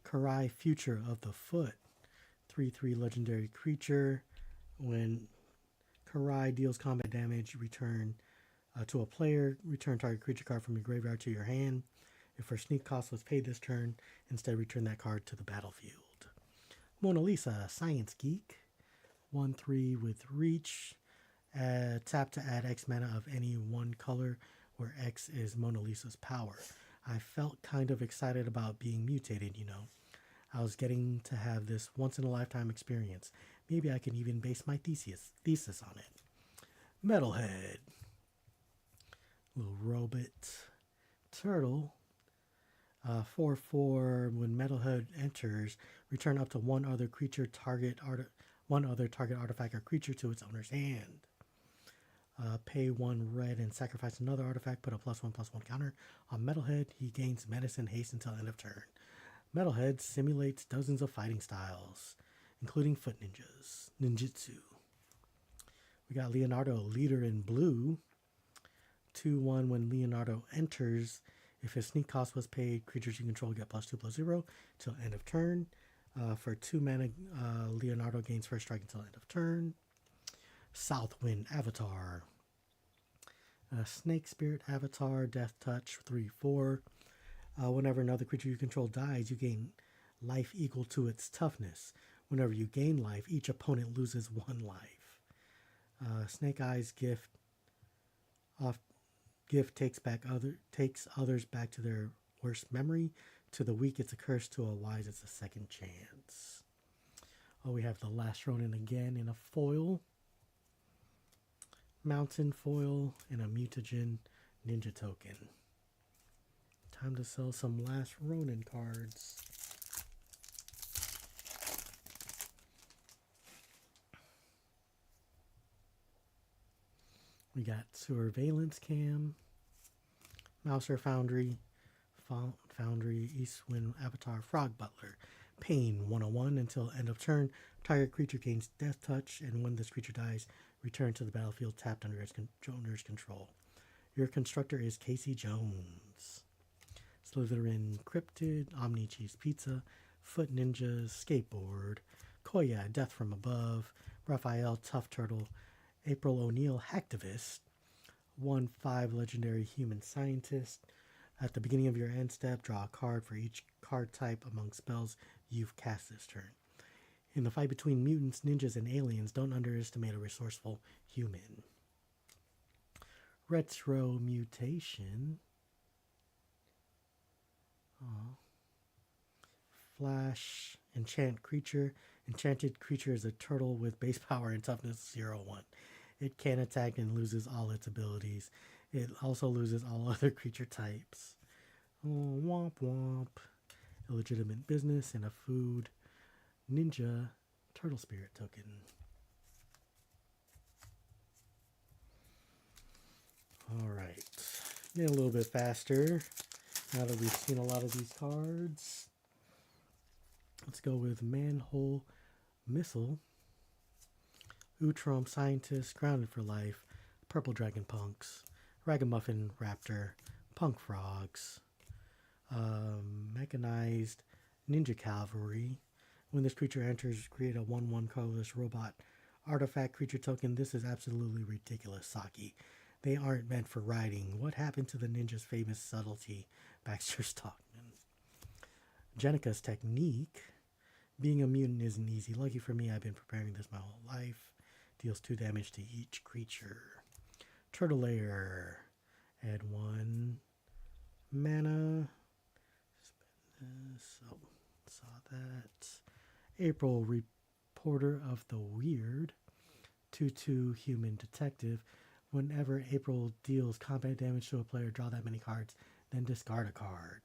Karai, Future of the Foot, 3/3 legendary creature. When Karai deals combat damage, return to a player, return target creature card from your graveyard to your hand. If her sneak cost was paid this turn, instead return that card to the battlefield. Mona Lisa, Science Geek, 1/3 with reach. Tap to add X mana of any one color, where X is Mona Lisa's power. I felt kind of excited about being mutated, you know. I was getting to have this once-in-a-lifetime experience. Maybe I can even base my thesis on it. Metalhead. Little robot. Turtle. 4/4. When Metalhead enters, return up to one other target artifact or creature to its owner's hand. Pay 1 red and sacrifice another artifact. Put a +1/+1 counter on Metalhead. He gains medicine haste until end of turn. Metalhead simulates dozens of fighting styles, including foot ninjutsu. We got Leonardo, Leader in Blue. 2/1. When Leonardo enters, if his sneak cost was paid, creatures you control get +2/+0 till end of turn. For 2 mana, Leonardo gains first strike until end of turn. Southwind Avatar. Snake Spirit Avatar, Death Touch, 3/4. Whenever another creature you control dies, you gain life equal to its toughness. Whenever you gain life, each opponent loses 1 life. Snake Eyes Gift takes others back to their worst memory. To the weak, it's a curse. To a wise, it's a second chance. We have the Last Ronin again in a foil. Mountain foil and a mutagen ninja token. Time to sell some Last Ronin cards. We got Surveillance Cam, Mouser Foundry, Eastwind Avatar, Frog Butler, Pain 101 until end of turn. Target creature gains Death Touch, and when this creature dies, return to the battlefield tapped under its owner's control. Your constructor is Casey Jones. Slytherin Cryptid, Omni Cheese Pizza, Foot Ninjas, Skateboard, Koya, Death from Above, Raphael Tough Turtle, April O'Neil Hacktivist, 1/5 Legendary Human Scientist. At the beginning of your end step, draw a card for each card type among spells you've cast this turn. In the fight between mutants, ninjas, and aliens, don't underestimate a resourceful human. Retro Mutation. Flash, Enchant Creature. Enchanted creature is a turtle with base power and toughness 0/1. It can attack and loses all its abilities. It also loses all other creature types. Womp womp. Illegitimate business and a food. Ninja Turtle Spirit token. Alright. Getting a little bit faster now that we've seen a lot of these cards. Let's go with Manhole Missile, Utrom Scientist, Grounded for Life, Purple Dragon Punks, Ragamuffin Raptor, Punk Frogs, Mechanized Ninja Cavalry. When this creature enters, create a 1/1 colorless robot artifact creature token. This is absolutely ridiculous, Saki. They aren't meant for riding. What happened to the ninja's famous subtlety, Baxter Stockman? Jenica's Technique. Being a mutant isn't easy. Lucky for me, I've been preparing this my whole life. Deals 2 damage to each creature. Turtle Lair. Add 1 mana. Spend this. Oh, saw that. April, Reporter of the Weird. 2/2 Human Detective. Whenever April deals combat damage to a player, draw that many cards, then discard a card.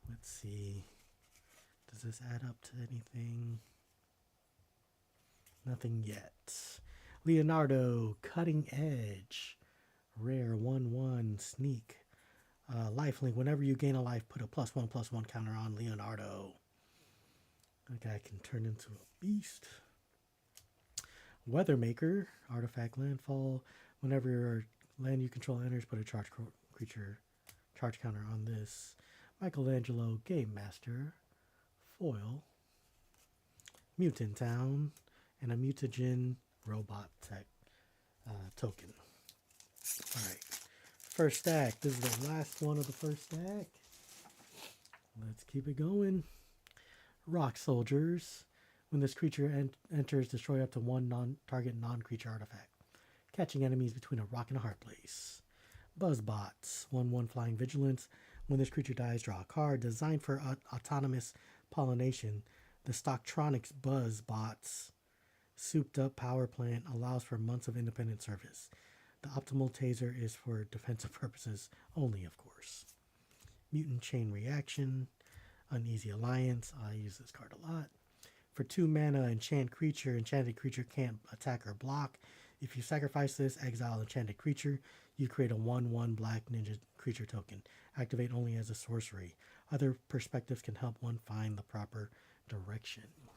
Let's see. Does this add up to anything? Nothing yet. Leonardo, Cutting Edge. Rare 1/1 Sneak. Lifelink. Whenever you gain a life, put a +1/+1 counter on Leonardo. That guy can turn into a beast. Weathermaker, artifact landfall. Whenever your land you control enters, put a charge creature charge counter on this. Michelangelo, Game Master, foil. Mutant Town, and a mutagen robot tech token. Alright, first stack. This is the last one of the first stack. Let's keep it going. Rock Soldiers. When this creature enters, destroy up to one target non-creature artifact, catching enemies between a rock and a hard place. Buzzbots. 1/1 Flying Vigilance. When this creature dies, draw a card. Designed for autonomous pollination, the Stocktronics Buzzbots souped up power plant allows for months of independent service. The optimal taser is for defensive purposes only, of course. Mutant Chain Reaction. Uneasy Alliance. I use this card a lot. For 2 mana, enchanted creature can't attack or block. If you sacrifice this, exile enchanted creature, you create a 1/1 black ninja creature token. Activate only as a sorcery. Other perspectives can help one find the proper direction.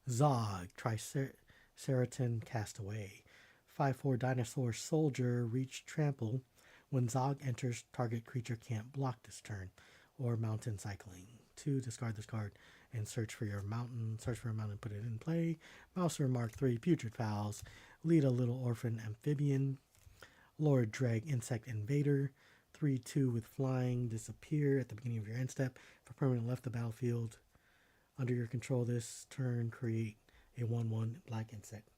Zog, Triceratops Castaway. 5/4 Dinosaur Soldier, reach trample. When Zog enters, target creature can't block this turn. Or Mountain Cycling. 2, discard this card and search for a mountain, put it in play. Mouser Mark 3, Putrid Fowls. Lead a Little Orphan Amphibian. Lord Dreg, Insect Invader. 3/2 with flying, disappear at the beginning of your end step. If a permanent left the battlefield under your control this turn, create a 1/1 black insect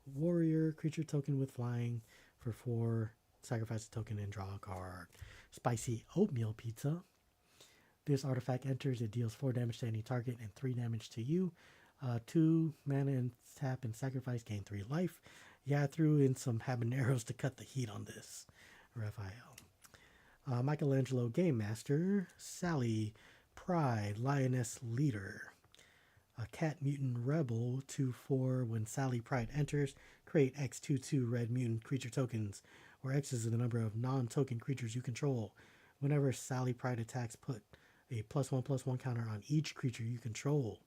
warrior creature token with flying. For 4, sacrifice a token and draw a card. Spicy Oatmeal Pizza. This artifact enters, it deals 4 damage to any target and 3 damage to you. 2 mana and tap and sacrifice, gain 3 life. Yeah, I threw in some habaneros to cut the heat on this. Raphael. Michelangelo, Game Master. Sally, Pride, Lioness Leader. A Cat Mutant Rebel, 2/4. When Sally Pride enters, create X 2/2 red mutant creature tokens, where X is the number of non-token creatures you control. Whenever Sally Pride attacks, put a +1/+1 counter on each creature you control.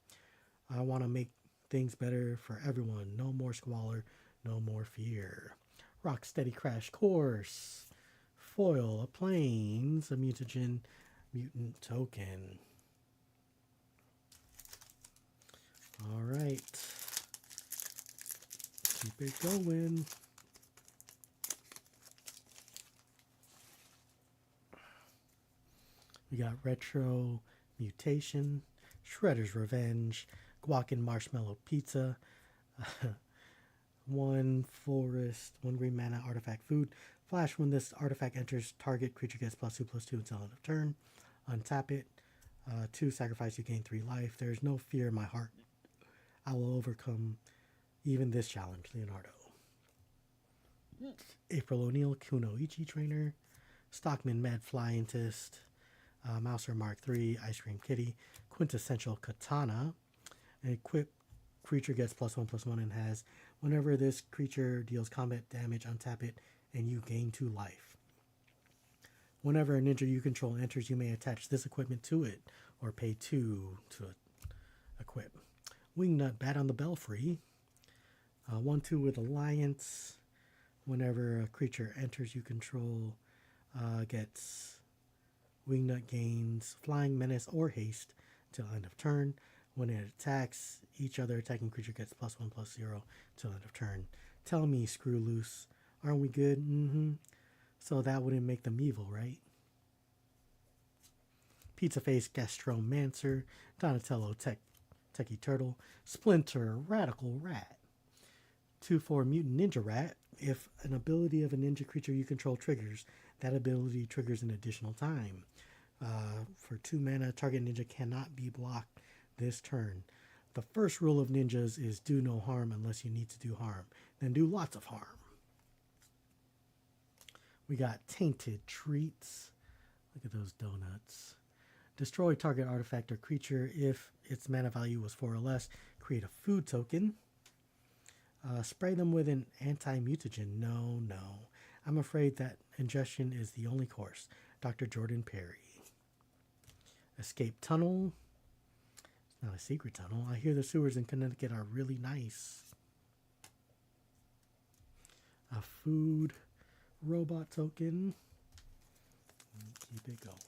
I want to make things better for everyone. No more squalor, no more fear. Rocksteady Crash Course. Foil, a plains, a mutagen mutant token. Alright. Keep it going. We got Retro Mutation, Shredder's Revenge, Guac and Marshmallow Pizza, 1 forest, 1 green mana artifact food. Flash, when this artifact enters, target creature gets +2/+2 until end of turn. Untap it. 2, sacrifice, you gain 3 life. There is no fear in my heart. I will overcome even this challenge, Leonardo. April O'Neil, Kunoichi Trainer, Stockman Mad Flyentist, Mouser Mark 3, Ice Cream Kitty, Quintessential Katana. An equipped creature gets +1/+1 and has, whenever this creature deals combat damage, untap it and you gain 2 life. Whenever a ninja you control enters, you may attach this equipment to it or pay 2 to equip. Wingnut, Bat on the Belfry. 1/2 with Alliance. Whenever a creature enters you control, gets Wingnut, gains Flying, Menace, or Haste till end of turn. When it attacks, each other attacking creature gets +1/+0 till end of turn. Tell me, Screw Loose, aren't we good? So that wouldn't make them evil, right? Pizza Face, Gastromancer, Donatello, Techie Turtle, Splinter, Radical Rat. 2/4 Mutant Ninja Rat. If an ability of a ninja creature you control triggers, That ability triggers an additional time. For 2 mana, target ninja cannot be blocked this turn. The first rule of ninjas is do no harm unless you need to do harm. Then do lots of harm. We got Tainted Treats. Look at those donuts. Destroy target artifact or creature. If its mana value was 4 or less, create a food token. Spray them with an anti-mutagen. No. I'm afraid that ingestion is the only course. Dr. Jordan Perry. Escape Tunnel. It's not a secret tunnel. I hear the sewers in Connecticut are really nice. A food robot token. Keep it going.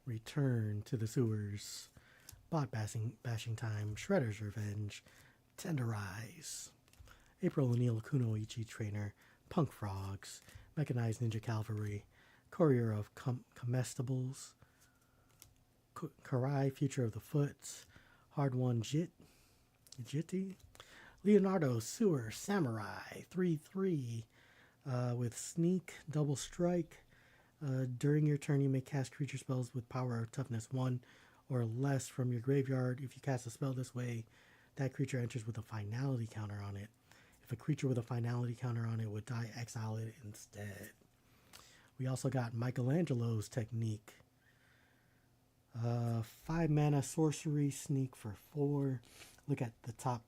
Return to the sewers. Bot bashing time. Shredder's Revenge. Tenderize. April O'Neil Kunoichi Trainer. Punk Frogs. Mechanized Ninja Cavalry. Courier of Comestibles. Karai, Future of the Foot. Hard One Jitty. Leonardo Sewer Samurai 3/3 with Sneak, Double Strike. During your turn, you may cast creature spells with power or toughness 1 or less from your graveyard. If you cast a spell this way, that creature enters with a finality counter on it. If a creature with a finality counter on it would die, exile it instead. We also got Michelangelo's Technique. 5 mana sorcery, Sneak for 4. Look at the top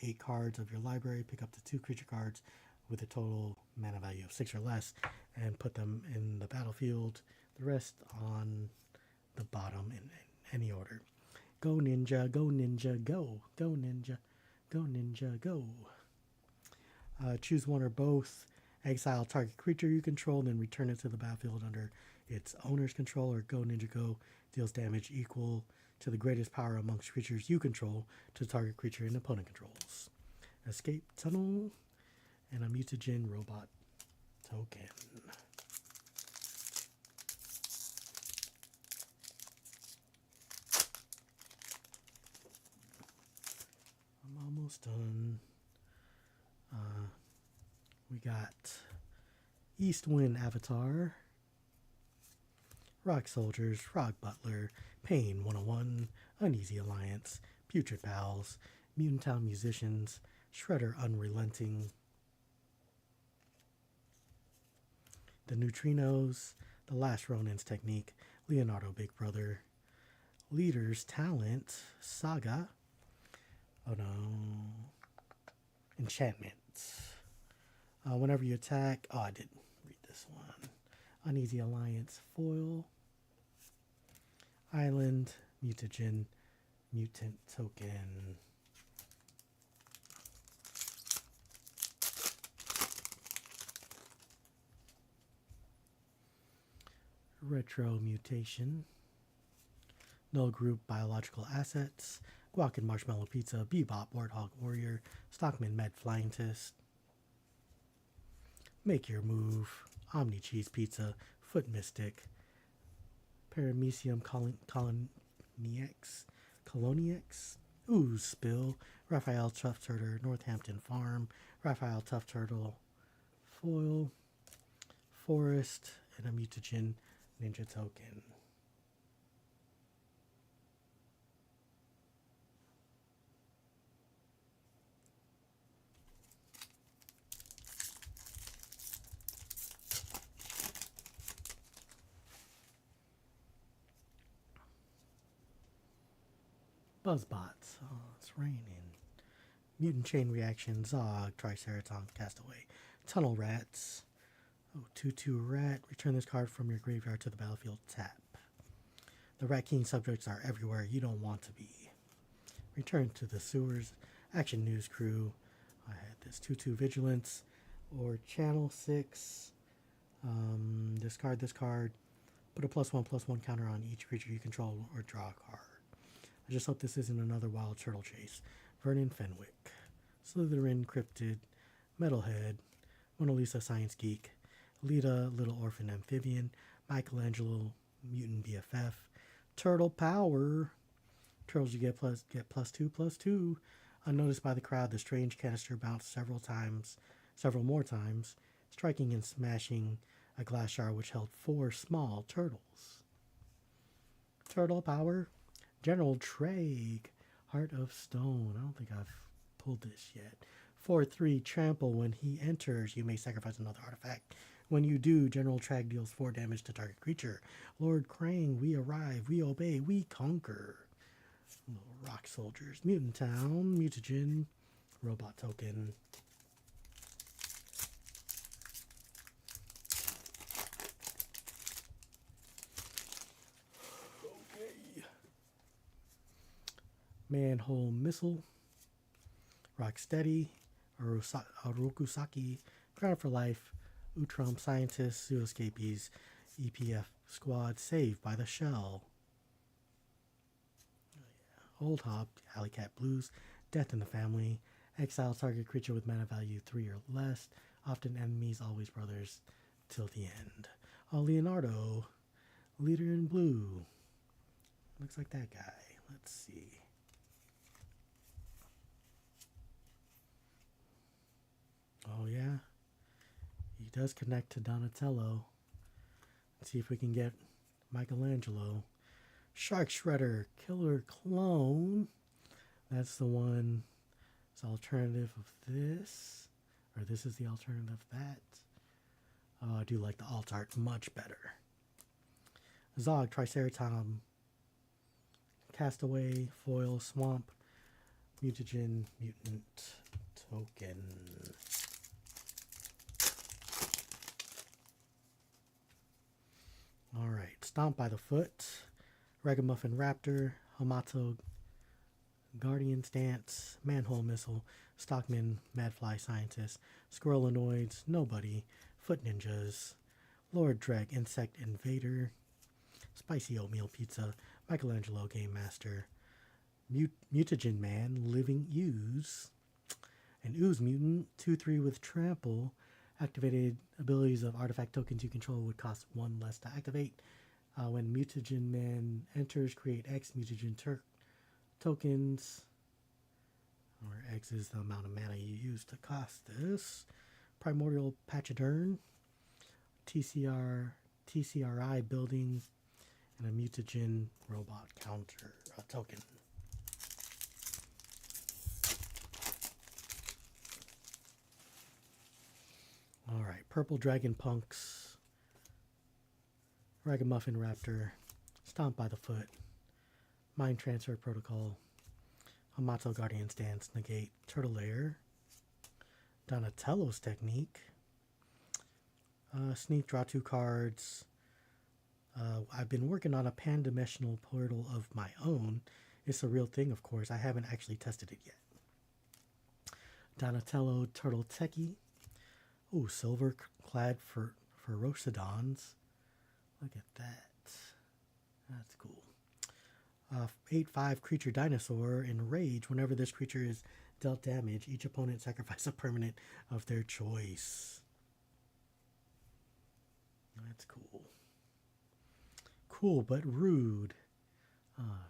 8 cards of your library. Pick up the 2 creature cards with a total mana value of 6 or less and put them in the battlefield. The rest on the bottom in any order. Go ninja, go ninja, go. Go ninja, go ninja, go. Choose one or both. Exile target creature you control, then return it to the battlefield under its owner's control, or Go Ninja Go deals damage equal to the greatest power amongst creatures you control to target creature and opponent controls. Escape Tunnel and a mutagen robot token. I'm almost done. We got East Wind Avatar, Rock Soldiers, Frog Butler, Pain 101, Uneasy Alliance, Putrid Pals, Mutant Town Musicians, Shredder Unrelenting, The Neutrinos, The Last Ronin's Technique, Leonardo Big Brother, Leader's Talent, Saga, oh no, Enchantment. Whenever you attack, I didn't read this one. Uneasy Alliance, Foil, Island, Mutagen, Mutant Token. Retro Mutation, Null Group Biological Assets, Guac and Marshmallow Pizza, Bebop Warthog Warrior, Stockman Med Flyingist, Make Your Move, Omni Cheese Pizza, Foot Mystic, Paramecium Coloniex, Ooze Spill, Raphael Tough Turtle, Northampton Farm, Raphael Tough Turtle, Foil, Forest, and a Mutagen Ninja Token. Buzzbots. Oh, it's raining. Mutant Chain Reaction. Zog. Triceratops. Castaway. Tunnel Rats. Oh, 2/2 rat. Return this card from your graveyard to the battlefield. Tap. The Rat King subjects are everywhere you don't want to be. Return to the sewers. Action News Crew. I had this 2/2 Vigilance. Or Channel 6. Discard this card. Put a +1/+1 counter on each creature you control or draw a card. I just hope this isn't another Wild Turtle Chase. Vernon Fenwick, Slytherin Cryptid, Metalhead, Mona Lisa Science Geek, Lita Little Orphan Amphibian, Michelangelo Mutant BFF, Turtle Power, Turtles, you get +2/+2. Unnoticed by the crowd, the strange canister bounced several more times, striking and smashing a glass jar which held 4 small turtles. Turtle power, General Treg, Heart of Stone. I don't think I've pulled this yet. 4/3 trample. When he enters, you may sacrifice another artifact. When you do, General Treg deals 4 damage to target creature. Lord Krang, we arrive, we obey, we conquer. Little rock soldiers. Mutant Town, Mutagen, robot token. Okay. Manhole Missile, Rocksteady, Orokusaki, Ground for Life, Utrom Scientist, Zooscapies, EPF Squad, Saved by the Shell. Old Hop, Alley Cat Blues, Death in the Family, exile target creature with mana value 3 or less, often enemies, always brothers, till the end. Leonardo, Leader in Blue. Looks like that guy. Let's see. Oh yeah, he does connect to Donatello. Let's see if we can get Michelangelo. Shark Shredder, Killer Clone. That's the one. It's alternative of this. Or this is the alternative of that. Oh, I do like the alt art much better. Zog, Triceratom, Castaway, Foil, Swamp, Mutagen, Mutant Token. Alright, Stomp by the Foot, Ragamuffin Raptor, Hamato Guardian Stance, Manhole Missile, Stockman Madfly Scientist, Squirrelanoids, Nobody, Foot Ninjas, Lord Dreg Insect Invader, Spicy Oatmeal Pizza, Michelangelo Game Master, Mutagen Man, Living Ooze, an Ooze Mutant, 2/3 with Trample. Activated abilities of artifact tokens you control would cost 1 less to activate. When Mutagen Man enters, create X Mutagen tokens, where X is the amount of mana you use to cost this. Primordial Pachydurn, TCRI building, and a Mutagen robot counter token. Alright, Purple Dragon Punks, Ragamuffin Raptor, Stomp by the Foot, Mind Transfer Protocol, Hamato Guardian Stance, Negate, Turtle Lair, Donatello's Technique, Sneak, draw 2 cards. I've been working on a pan-dimensional portal of my own. It's a real thing, of course. I haven't actually tested it yet. Donatello Turtle Techie. Oh, silver clad for Rosidons. Look at that. That's cool. 8/5 creature dinosaur. Enrage. Whenever this creature is dealt damage, each opponent sacrifices a permanent of their choice. That's cool. Cool but rude.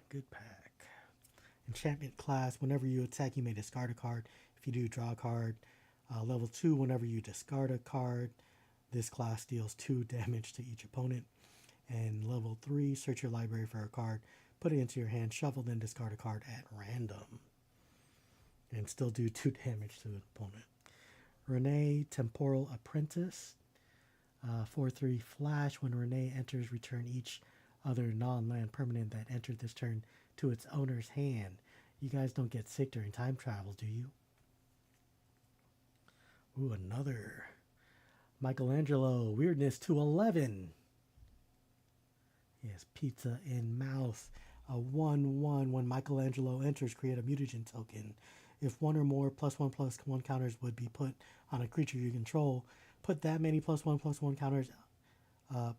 Good pack. Enchantment class. Whenever you attack, you may discard a card. If you do, draw a card. Level 2, whenever you discard a card, this class deals 2 damage to each opponent. And level 3, search your library for a card, put it into your hand, shuffle, then discard a card at random. And still do 2 damage to the opponent. Renee, Temporal Apprentice. 4/3 Flash. When Renee enters, return each other non-land permanent that entered this turn to its owner's hand. You guys don't get sick during time travel, do you? Ooh, another Michelangelo, Weirdness to 11. Yes, Pizza in Mouth. A 1/1. When Michelangelo enters, create a mutagen token. If 1 or more +1/+1 counters would be put on a creature you control, put that many +1/+1 counters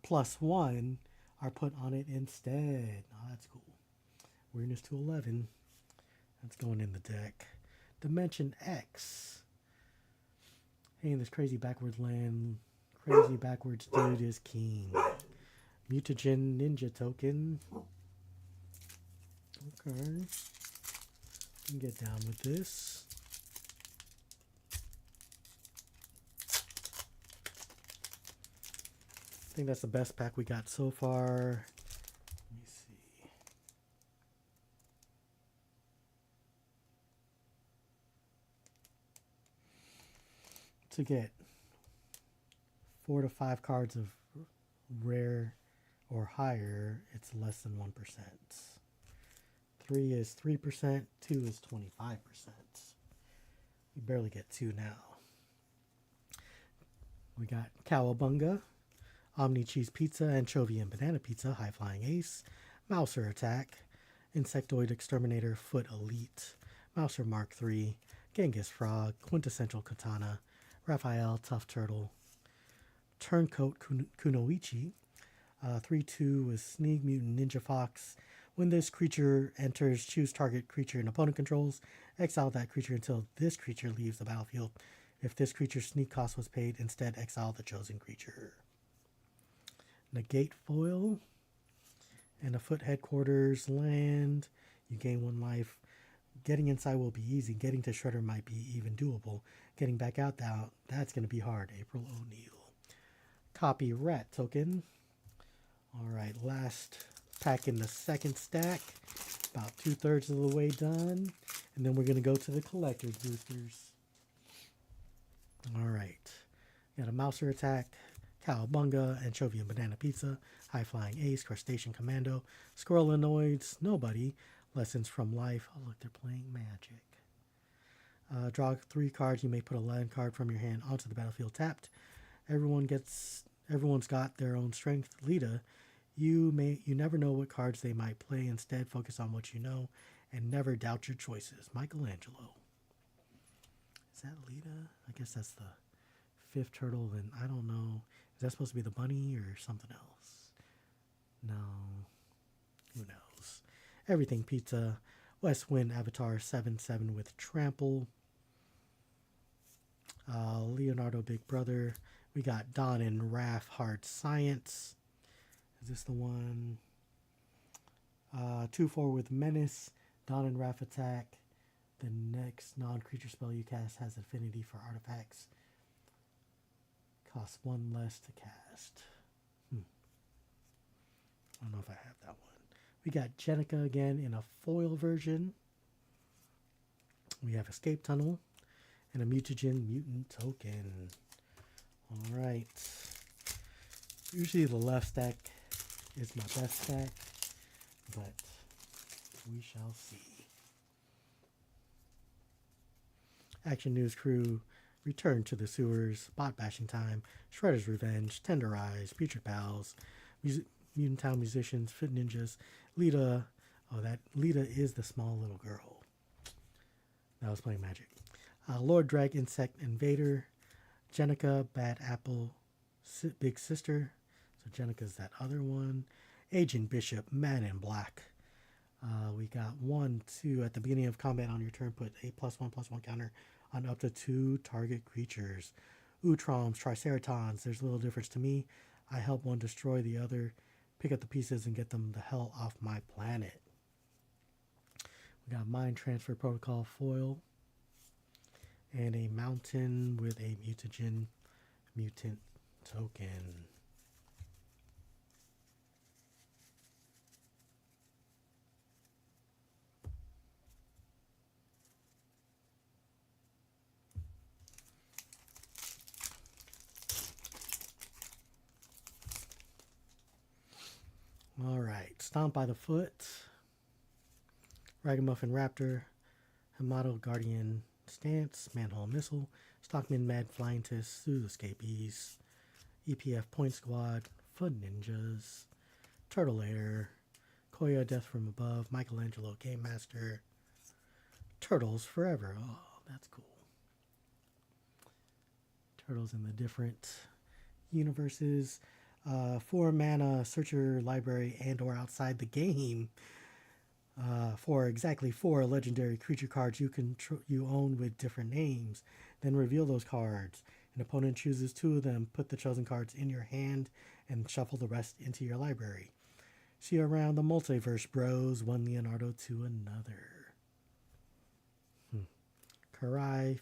+1 are put on it instead. Oh, that's cool. Weirdness to 11. That's going in the deck. Dimension X. Hey, in this crazy backwards land, crazy backwards dude is king. Mutagen Ninja token. Okay. Can get down with this. I think that's the best pack we got so far. Let me see. To get 4 to 5 cards of rare or higher, it's less than 1%. 3 is 3%, 2 is 25%. We barely get 2 now. We got Cowabunga, Omni Cheese Pizza, Anchovy and Banana Pizza, High Flying Ace, Mouser Attack, Insectoid Exterminator, Foot Elite, Mouser Mark III, Genghis Frog, Quintessential Katana, Raphael Tough Turtle, Turncoat Kunoichi, 3/2 with Sneak Mutant Ninja Fox. When this creature enters, choose target creature an opponent controls. Exile that creature until this creature leaves the battlefield. If this creature's sneak cost was paid, instead exile the chosen creature. Negate foil. And a Foot Headquarters land. You gain 1 life. Getting inside will be easy. Getting to Shredder might be even doable. Getting back out, that's going to be hard. April O'Neil. Copy Rat token. Alright, last pack in the second stack. About 2/3 of the way done. And then we're going to go to the collector's boosters. Alright. Got a Mouser Attack, Cowabunga, Anchovy and Banana Pizza, High Flying Ace, Crustacean Commando, Squirrelanoids, Nobody, Lessons from Life. Oh look, they're playing Magic. Draw 3 cards. You may put a land card from your hand onto the battlefield tapped. Everyone's got their own strength. Lita, you never know what cards they might play. Instead, focus on what you know and never doubt your choices. Michelangelo. Is that Lita? I guess that's the 5th turtle, and I don't know. Is that supposed to be the bunny or something else? No. Who knows? Everything Pizza. West Wind Avatar 7/7 with Trample. Leonardo Big Brother. We got Don and Raph Hard Science. Is this the one? 2/4 with Menace. Don and Raph attack. The next non-creature spell you cast has affinity for artifacts. Costs 1 less to cast. I don't know if I have that one. We got Jenica again in a foil version. We have Escape Tunnel and a Mutagen Mutant token. Alright. Usually the left stack is my best stack, but we shall see. Action News Crew, Return to the Sewers, Bot Bashing Time, Shredder's Revenge, Tender Eyes, Putrid Pals, Mutant Town Musicians, Fit Ninjas, Lita. Oh, that Lita is the small little girl that was playing Magic. Lord Drag Insect Invader, Jenica Bad Apple Big Sister. So Jenica's that other one. Agent Bishop Man in Black. We got 1, 2 at the beginning of combat on your turn. Put a +1/+1 counter on up to 2 target creatures. Utroms, Triceratons. There's a little difference to me. I help one destroy the other. Pick up the pieces and get them the hell off my planet. We got Mind Transfer Protocol foil. And a mountain with a Mutagen Mutant token. Alright, Stomp by the Foot, Ragamuffin Raptor, Hamato Guardian Stance, Manhole Missile, Stockman Mad Flyingist, Zoo Escapees, EPF Point Squad, Foot Ninjas, Turtle Air, Koya Death from Above, Michelangelo Game Master, Turtles Forever. Oh, that's cool. Turtles in the different universes. 4 mana, search your library and or outside the game for exactly 4 legendary creature cards you own with different names. Then reveal those cards. An opponent chooses 2 of them. Put the chosen cards in your hand and shuffle the rest into your library. See you around the multiverse, bros. One Leonardo to another. Karai,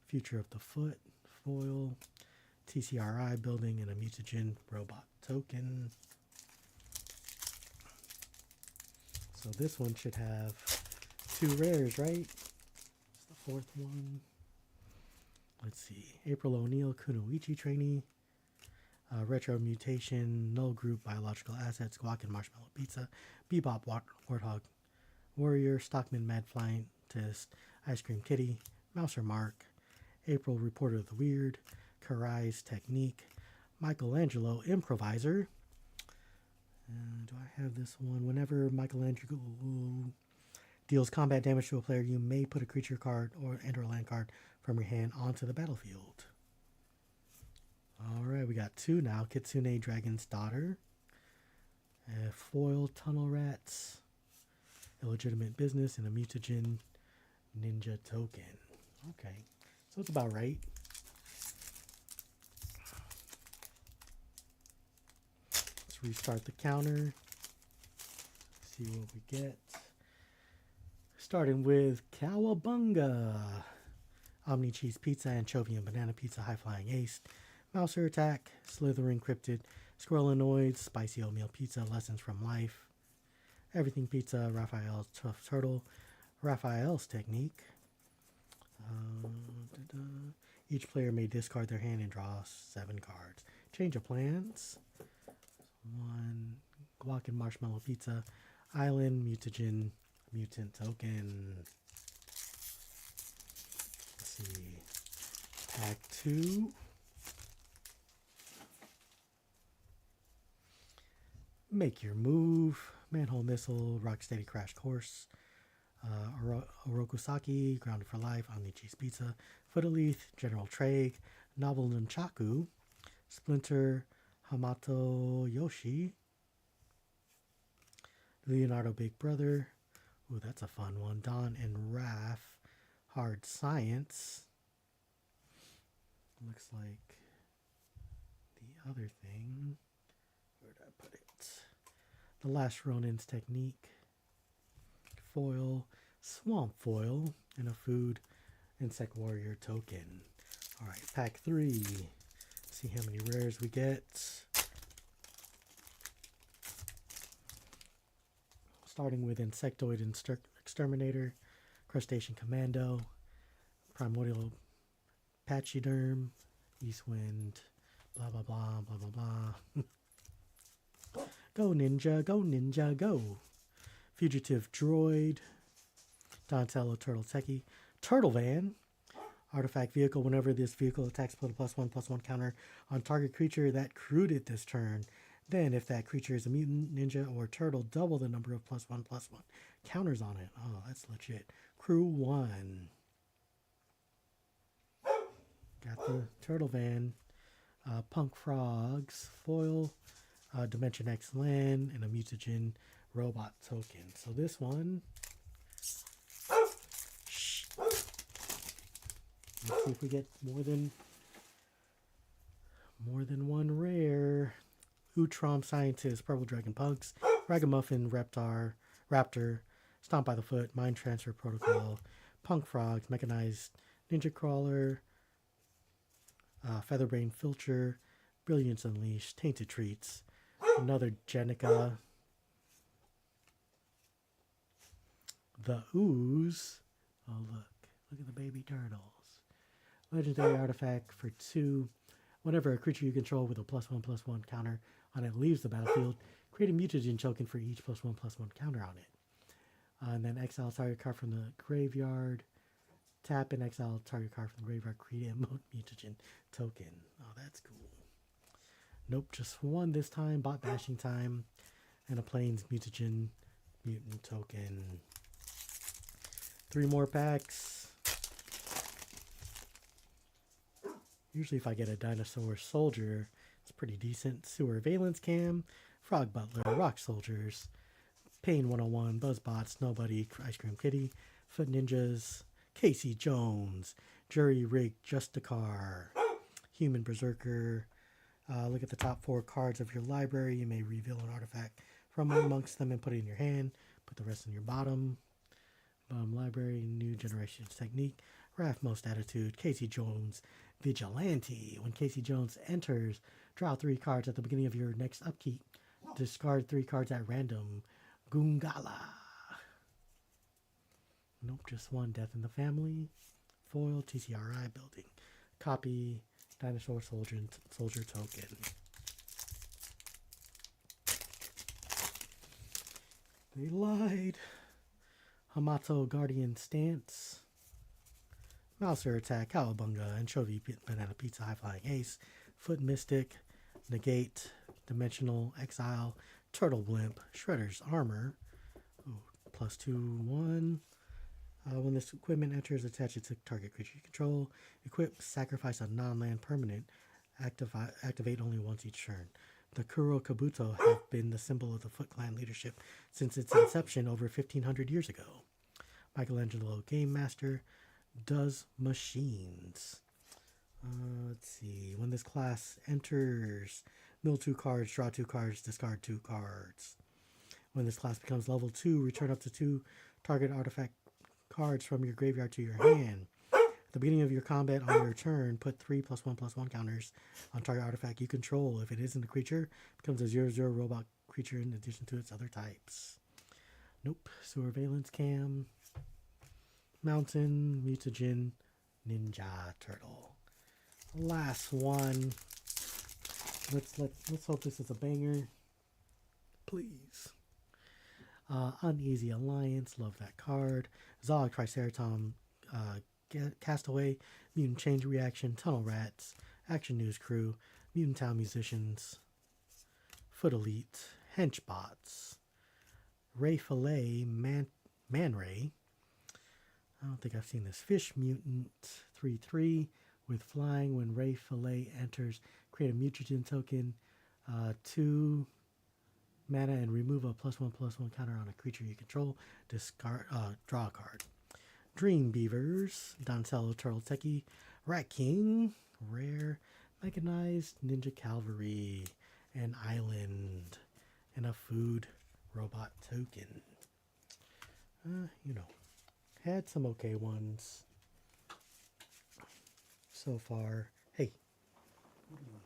Future of the Foot, foil, TCRI building, and a mutagen robot token. So this one should have 2 rares, right? It's the 4th one. Let's see. April O'Neil, Kunoichi trainee. Retro Mutation, Null Group, Biological Assets, Guac and Marshmallow Pizza, Bebop, Warthog, Warrior, Stockman, Mad Scientist, Ice Cream Kitty, Mouser Mark, April, Reporter of the Weird, Karai's Technique, Michelangelo, Improviser. Do I have this one? Whenever Michelangelo deals combat damage to a player, you may put a creature card or a land card from your hand onto the battlefield. Alright, we got 2 now. Kitsune Dragon's Daughter. Foil Tunnel Rats. Illegitimate Business and a Mutagen Ninja Token. Okay, so it's about right. Let's restart the counter. See what we get. Starting with Cowabunga. Omni Cheese Pizza, Anchovy and Banana Pizza, High Flying Ace. Mouser Attack, Slithering Cryptid, Squirrelinoids, Spicy Oatmeal Pizza, Lessons from Life, Everything Pizza, Raphael's Tough Turtle, Raphael's Technique. Each player may discard their hand and draw 7 cards. Change of plans. 1, Guac and Marshmallow Pizza, Island, Mutagen, Mutant Token. Let's see. Pack 2. Make Your Move, Manhole Missile, Rocksteady Crash Course, Orokusaki, Grounded for Life, Omni Cheese Pizza, Footaleath, General Trade, Novel Nunchaku, Splinter, Hamato Yoshi, Leonardo Big Brother, ooh, that's a fun one, Don and Raph, Hard Science, looks like the other thing, where did I put it? The Last Ronin's Technique, foil, Swamp Foil, and a Food Insect Warrior token. Alright, pack 3. See how many rares we get. Starting with Insectoid Exterminator, Crustacean Commando, Primordial Pachyderm, Eastwind, blah blah blah blah blah blah. Go Ninja, go Ninja, go. Fugitive Droid, Donatello Turtle Techie, Turtle Van, Artifact Vehicle. Whenever this vehicle attacks, put a +1/+1 counter on target creature that crewed it this turn. Then, if that creature is a mutant, ninja, or turtle, double the number of +1/+1 counters on it. Oh, that's legit. Crew 1. Got the Turtle Van, Punk Frogs, foil, Dimension X Land, and a Mutagen robot token. So this one, let's see if we get more than one rare. Utrom Scientist, Purple Dragon Punks, Ragamuffin Raptor, Stomp by the Foot, Mind Transfer Protocol, Punk Frogs, Mechanized Ninja Crawler, Featherbrain Filcher, Brilliance Unleashed, Tainted Treats, another Jenica, the Ooze. Oh, look at the baby turtles. Legendary artifact for 2. Whenever a creature you control with a +1/+1 counter on it leaves the battlefield, create a mutagen token for each +1/+1 counter on it. And then exile target card from the graveyard. Tap and exile target card from the graveyard. Create a mutagen token. Oh, that's cool. Nope, just 1 this time. Bot bashing time. And a Plains mutagen mutant token. 3 more packs. Usually if I get a Dinosaur Soldier, it's pretty decent. Sewer Valence Cam, Frog Butler, Rock Soldiers, Pain 101, Buzzbot, Snowbuddy, Ice Cream Kitty, Foot Ninjas, Casey Jones, Jury Rig Justicar, Human Berserker. Look at the top 4 cards of your library. You may reveal an artifact from amongst them and put it in your hand. Put the rest in your bottom. Library, New Generations Technique. Raph Most Attitude. Casey Jones, Vigilante. When Casey Jones enters, draw 3 cards at the beginning of your next upkeep. Discard 3 cards at random. Goongala. Nope, just one. Death in the Family. Foil, TCRI building. Copy, Dinosaur Soldier token. They lied. Hamato Guardian Stance. Mouser Attack, Cowabunga, Anchovy Banana Pizza, High Flying Ace, Foot Mystic, Negate, Dimensional, Exile, Turtle Blimp, Shredder's Armor, +2/1. When this equipment enters, attach it to target creature you control. Equip, sacrifice a non-land permanent. Activate only once each turn. The Kuro Kabuto have been the symbol of the Foot Clan leadership since its inception over 1,500 years ago. Michelangelo, Game Master, does machines. Let's see. When this class enters, mill 2 cards, draw 2 cards, discard 2 cards. When this class becomes level 2, return up to 2 target artifact cards from your graveyard to your hand. At the beginning of your combat on your turn, put 3+1/+1 counters on target artifact you control. If it isn't a creature, it becomes a 0/0 robot creature in addition to its other types. Nope. Surveillance Cam. Mountain, Mutagen, Ninja Turtle. Last one. Let's hope this is a banger. Please. Uneasy Alliance, love that card. Zog, Triceratom, Castaway, Mutant Change Reaction, Tunnel Rats, Action News Crew, Mutant Town Musicians, Foot Elite, Henchbots, Ray Fillet, Man Ray. I don't think I've seen this. Fish Mutant 3/3 with flying. When Ray Fillet enters, create a mutagen token, 2 mana, and remove a +1/+1 counter on a creature you control. Discard, draw a card. Dream Beavers, Doncello Turtle Techie, Rat King, rare, mechanized Ninja Cavalry, an island, and a food robot token. Had some okay ones so far. Hey, what are you eating?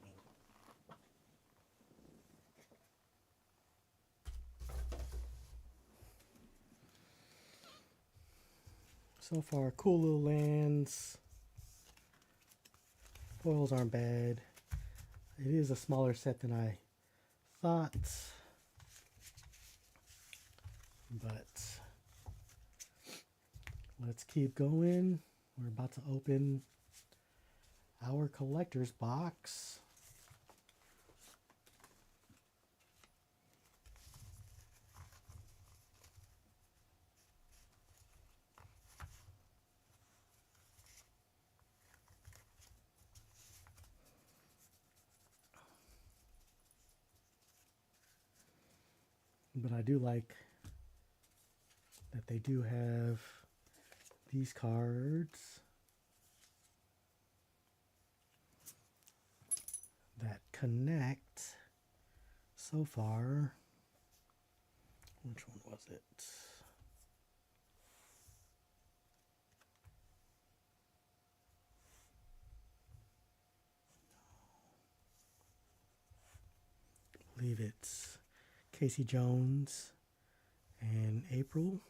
So far, cool little lands. Foils aren't bad. It is a smaller set than I thought, but let's keep going. We're about to open our collector's box. But I do like that they do have these cards that connect so far. Which one was it? I believe it's Casey Jones and April.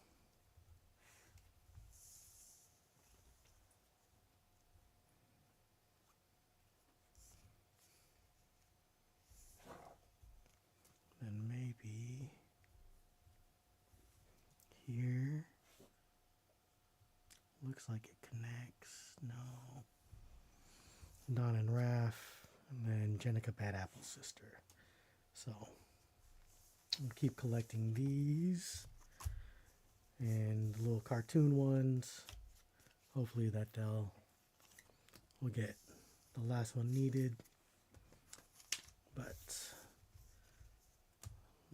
Then maybe here. Looks like it connects. No. Don and Raph, and then Jenica Bad Apple's sister. So I'll keep collecting these and the little cartoon ones. Hopefully that we'll get the last one needed. But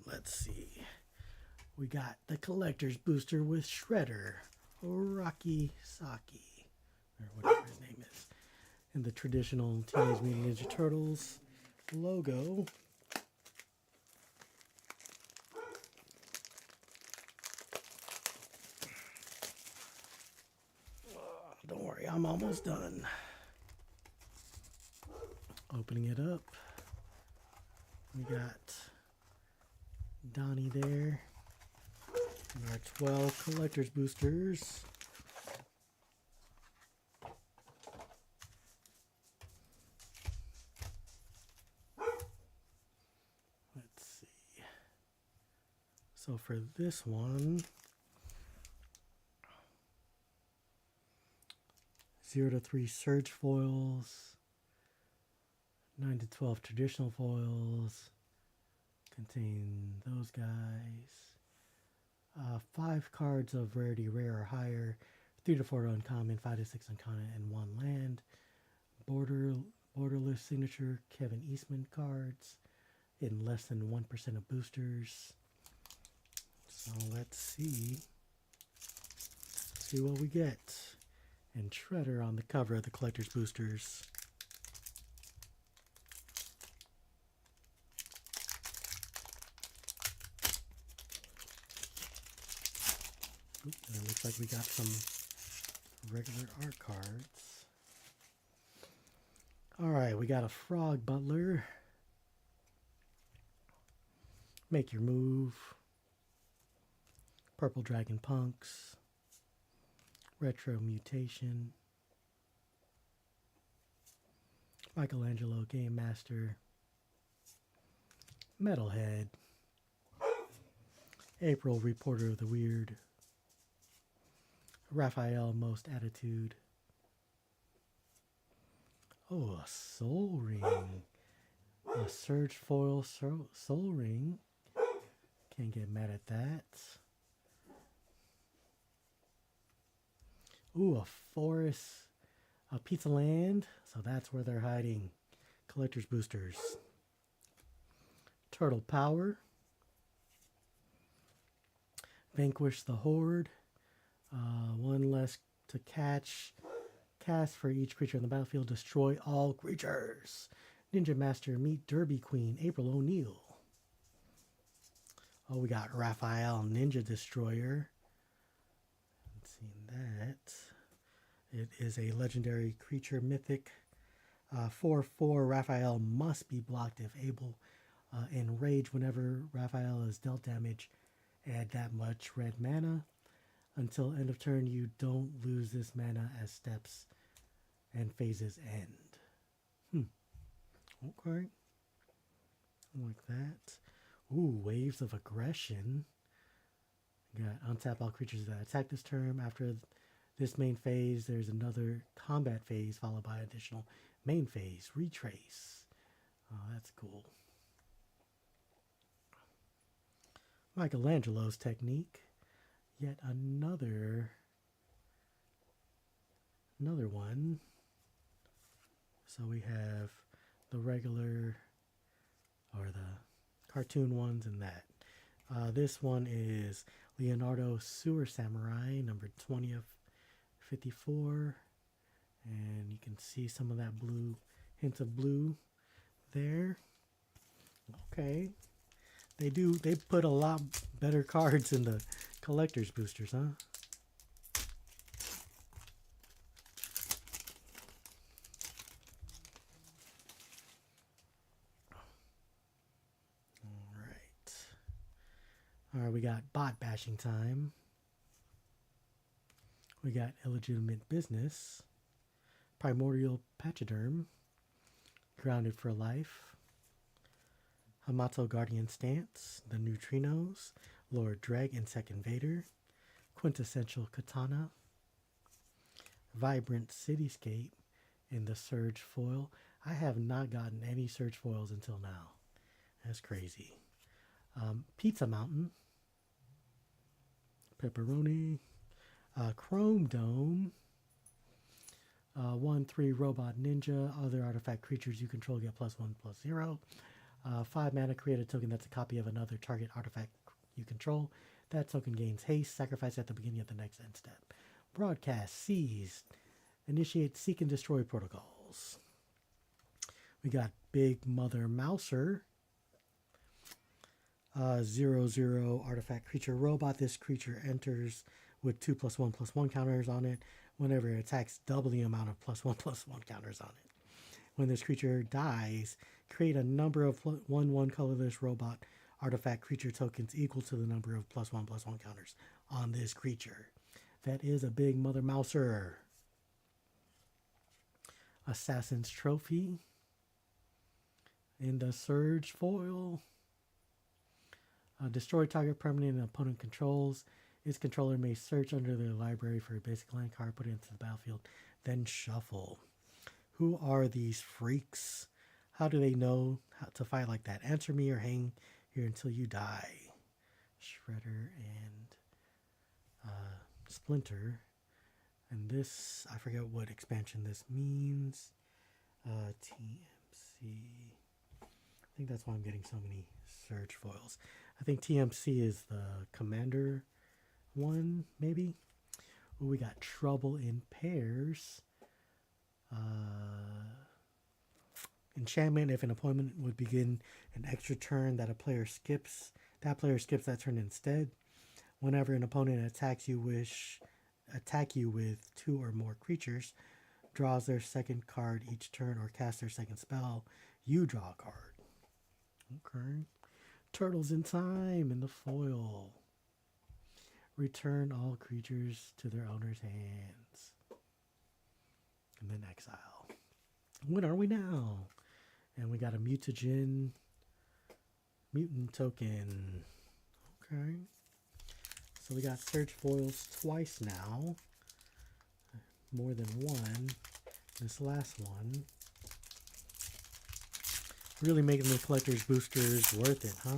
let's see. We got the collector's booster with Shredder, Rocky Saki, or whatever his name is, and the traditional Teenage Mutant Ninja Turtles logo. almost done. Opening it up. We got Donnie there. And our 12 collector's boosters. Let's see. So for this one, 0 to 3 surge foils, 9 to 12 traditional foils, contain those guys. 5 cards of rarity rare or higher, 3 to 4 uncommon, 5 to 6 uncommon, and 1 land. Borderless signature Kevin Eastman cards in less than 1% of boosters. So let's see what we get. And Shredder on the cover of the collector's boosters. Oops, and it looks like we got some regular art cards. Alright, we got a Frog Butler. Make Your Move. Purple Dragon Punks. Retro Mutation. Michelangelo Game Master. Metalhead. April Reporter of the Weird. Raphael Most Attitude. Oh, a Soul Ring. A Surge Foil Soul Ring. Can't get mad at that. Ooh, a Forest, a Pizza Land. So that's where they're hiding. Collector's boosters. Turtle Power. Vanquish the Horde. 1 less to catch. Cast for each creature on the battlefield. Destroy all creatures. Ninja Master meet Derby Queen, April O'Neil. Oh, we got Raphael Ninja Destroyer. Haven't seen that. It is a legendary creature mythic. 4/4 Raphael must be blocked if able. Enrage whenever Raphael is dealt damage. Add that much red mana. Until end of turn, you don't lose this mana as steps and phases end. Okay. Like that. Ooh, Waves of Aggression. You got untap all creatures that attack this turn. After this main phase, there's another combat phase followed by additional main phase. Retrace. Oh, that's cool. Michelangelo's Technique. Yet another one. So we have the regular or the cartoon ones and that. This one is Leonardo Sewer Samurai, number 20 of 54. And you can see some of that blue, hints of blue there. Okay. They put a lot better cards in the collector's boosters, huh? All right, we got bot bashing time. We got illegitimate business. Primordial Pachyderm. Grounded for Life. Hamato Guardian Stance. The Neutrinos. Lord Dreg Insect Invader. Quintessential Katana. Vibrant Cityscape in the Surge Foil. I have not gotten any Surge Foils until now. That's crazy. Pizza Mountain. Pepperoni. Chrome Dome. 1/3 Robot Ninja. Other artifact creatures you control get +1/+0. 5 mana, create a token that's a copy of another target artifact you control. That token gains haste. Sacrifice at the beginning of the next end step. Broadcast. Seize. Initiate Seek and Destroy protocols. We got Big Mother Mouser. 0/0 artifact creature robot. This creature enters with 2+1/+1 counters on it. Whenever it attacks, double the amount of +1/+1 counters on it. When this creature dies, create a number of 1/1 colorless robot artifact creature tokens equal to the number of +1/+1 counters on this creature. That is a big mother mouser. Assassin's Trophy. In the Surge foil. Destroy target permanent and opponent controls. Its controller may search under their library for a basic land card, put it into the battlefield, then shuffle. Who are these freaks? How do they know how to fight like that? Answer me or hang here until you die. Shredder and Splinter. And this, I forget what expansion this means. TMC. I think that's why I'm getting so many Surge foils. I think TMC is the Commander one, maybe. Ooh, we got Trouble in Pairs. Enchantment. If an opponent would begin an extra turn that a player skips, that player skips that turn instead. Whenever an opponent attack you with 2 or more creatures, draws their second card each turn or casts their second spell, you draw a card. Okay. Turtles in Time in the foil. Return all creatures to their owner's hands. And then exile. What are we now? And we got a mutagen mutant token. Okay. So we got Surge foils twice now. More than one. This last one. Really making the collector's boosters worth it, huh?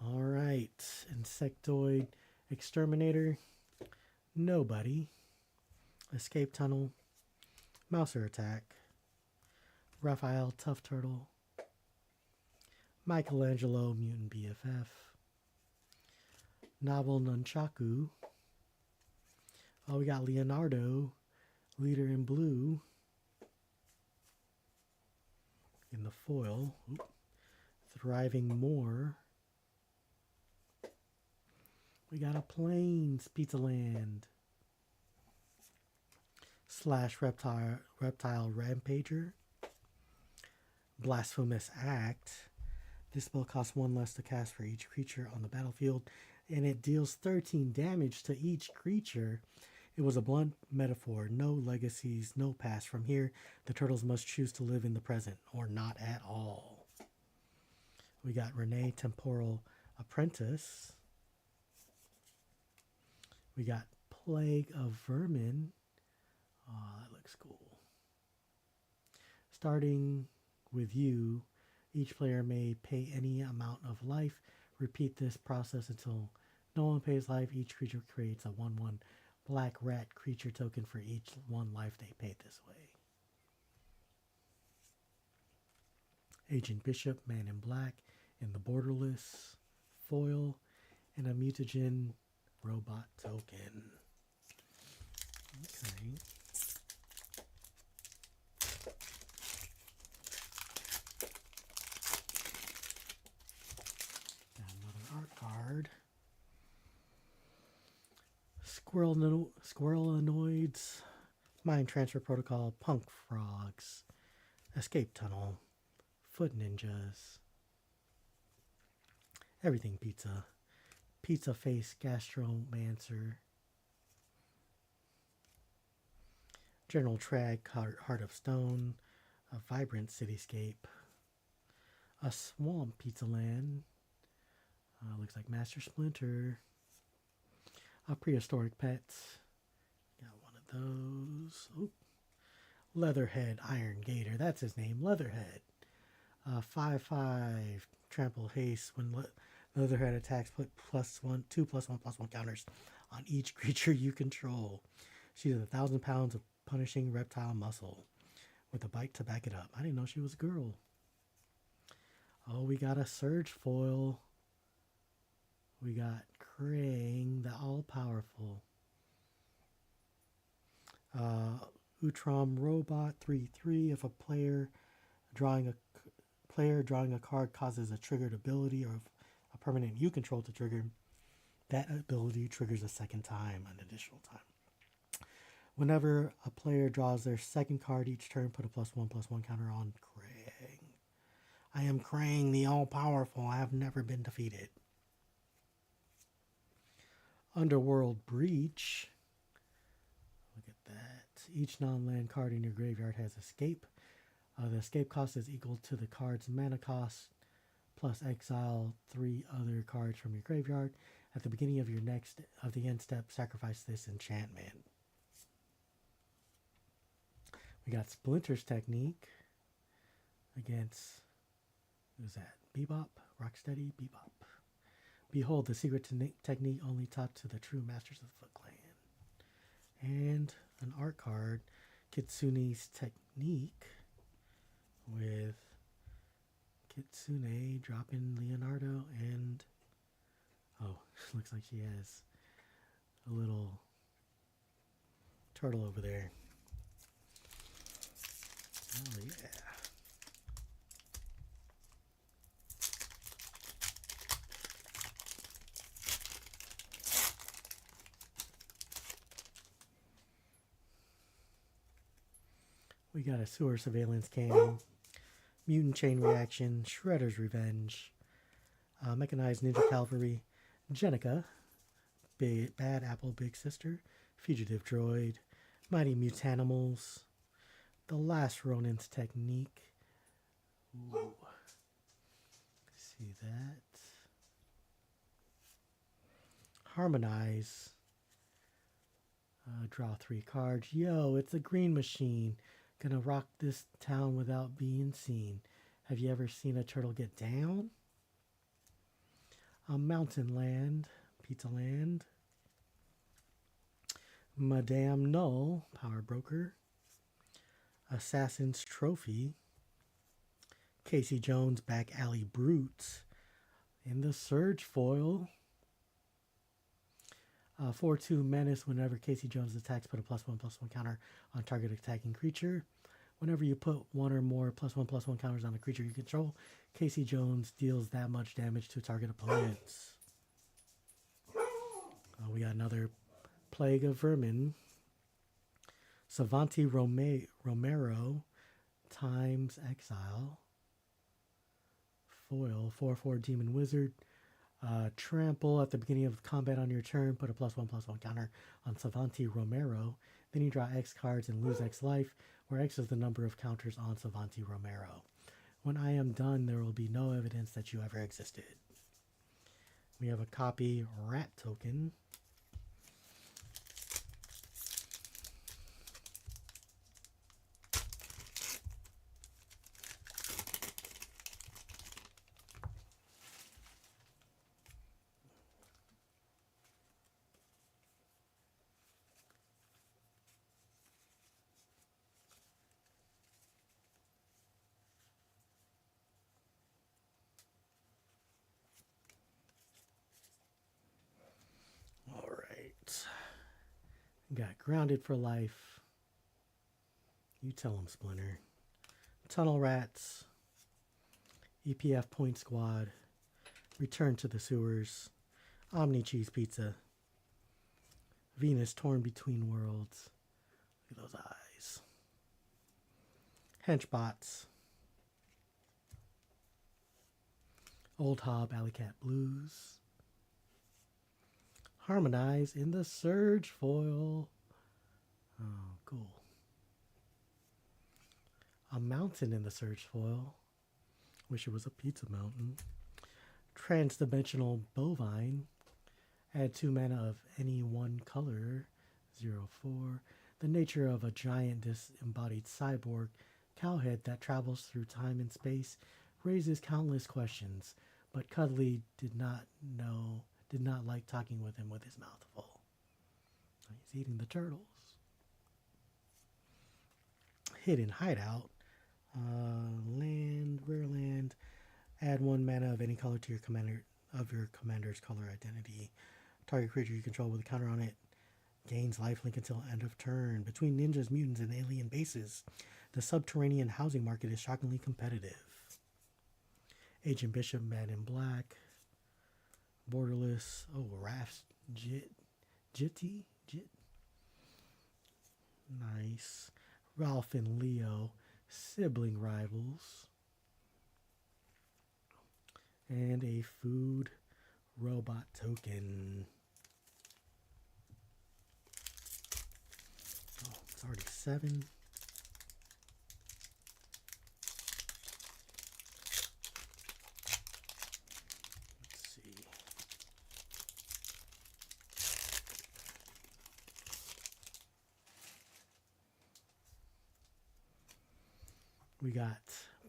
Alright. Insectoid Exterminator. Nobody. Escape Tunnel. Mouser Attack. Raphael Tough Turtle. Michelangelo Mutant BFF. Novel Nunchaku. Oh, we got Leonardo, Leader in Blue, in the foil. Oop. Thriving More. We got a Plains Pizza Land / Reptile Rampager. Blasphemous Act. This spell costs 1 less to cast for each creature on the battlefield, and it deals 13 damage to each creature. It was a blunt metaphor. No legacies, no past. From here, the turtles must choose to live in the present, or not at all. We got Renee Temporal Apprentice. We got Plague of Vermin. Oh, that looks cool. Starting with you, each player may pay any amount of life. Repeat this process until no one pays life. Each creature creates a 1/1 black rat creature token for each 1 life they pay this way. Agent Bishop, Man in Black, in the Borderless foil, and a mutagen robot token. Okay. Got another art card. Squirrelanoids, Mind Transfer Protocol, Punk Frogs, Escape Tunnel, Foot Ninjas, Everything Pizza, Pizza Face Gastromancer, General Trag, Heart of Stone, a Vibrant Cityscape, a Swamp Pizza Land, looks like Master Splinter, a Prehistoric Pets, got one of those. Oop. Leatherhead Iron Gator, that's his name, Leatherhead. 5/5 Trample Haste. When Leatherhead attacks, put +2/+1/+1 counters on each creature you control. She has 1,000 pounds of punishing reptile muscle with a bite to back it up. I didn't know she was a girl. Oh, we got a Surge foil. We got Krang, the all-powerful. Utrom Robot 3/3. If a player drawing a card causes a triggered ability of a permanent you control to trigger, that ability triggers a second time, an additional time. Whenever a player draws their second card each turn, put a +1/+1 counter on Krang. I am Krang, the all-powerful. I have never been defeated. Underworld Breach. Look at that. Each non-land card in your graveyard has escape. The escape cost is equal to the card's mana cost plus exile 3 other cards from your graveyard. At the beginning of the end step, sacrifice this enchantment. We got Splinter's Technique against, who's that? Bebop? Rocksteady? Bebop. Behold, the secret technique only taught to the true masters of the Foot Clan. And an art card, Kitsune's Technique, with Kitsune dropping Leonardo and, oh, looks like she has a little turtle over there. Oh, yeah. We got a Sewer Surveillance Cam, Mutant Chain Reaction, Shredder's Revenge, Mechanized Ninja Cavalry, Jenica, Bad Apple Big Sister, Fugitive Droid, Mighty Mutanimals, The Last Ronin's Technique. Ooh. See that? Harmonize. Draw 3 cards. Yo, it's a green machine. Gonna rock this town without being seen. Have you ever seen a turtle get down? Mountain Land, Pizza Land. Madame Null, Power Broker. Assassin's Trophy. Casey Jones, Back Alley Brutes. In the Surge foil. 4/2 Menace. Whenever Casey Jones attacks, put a +1/+1 counter on target attacking creature. Whenever you put one or more +1/+1 counters on a creature you control, Casey Jones deals that much damage to target opponents. We got another Plague of Vermin. Savanti Romero, Times Exile. Foil, 4/4 Demon Wizard. Trample at the beginning of combat on your turn. Put a +1/+1 counter on Savanti Romero. Then you draw X cards and lose X life, where X is the number of counters on Savanti Romero. When I am done, there will be no evidence that you ever existed. We have a copy Rat Token. Got Grounded for Life. You tell them, Splinter. Tunnel Rats. EPF Point Squad. Return to the Sewers. Omni Cheese Pizza. Venus Torn Between Worlds. Look at those eyes. Henchbots. Old Hob Alley Cat Blues. Harmonize in the Surge foil. Oh, cool. A Mountain in the Surge foil. Wish it was a pizza mountain. Transdimensional Bovine. Add 2 mana of any one color. 0/4. The nature of a giant disembodied cyborg cowhead that travels through time and space raises countless questions, but Cuddly did not like talking with him with his mouth full. He's eating the turtles. Hidden Hideout. Rare land. Add 1 mana of any color to your commander's color identity. Target creature you control with a counter on it gains lifelink until end of turn. Between ninjas, mutants, and alien bases, the subterranean housing market is shockingly competitive. Agent Bishop, Man in Black. Borderless. Oh, Rafts Jitty. Nice. Ralph and Leo, sibling rivals. And a food robot token. Oh, it's already 7. Let's see. We got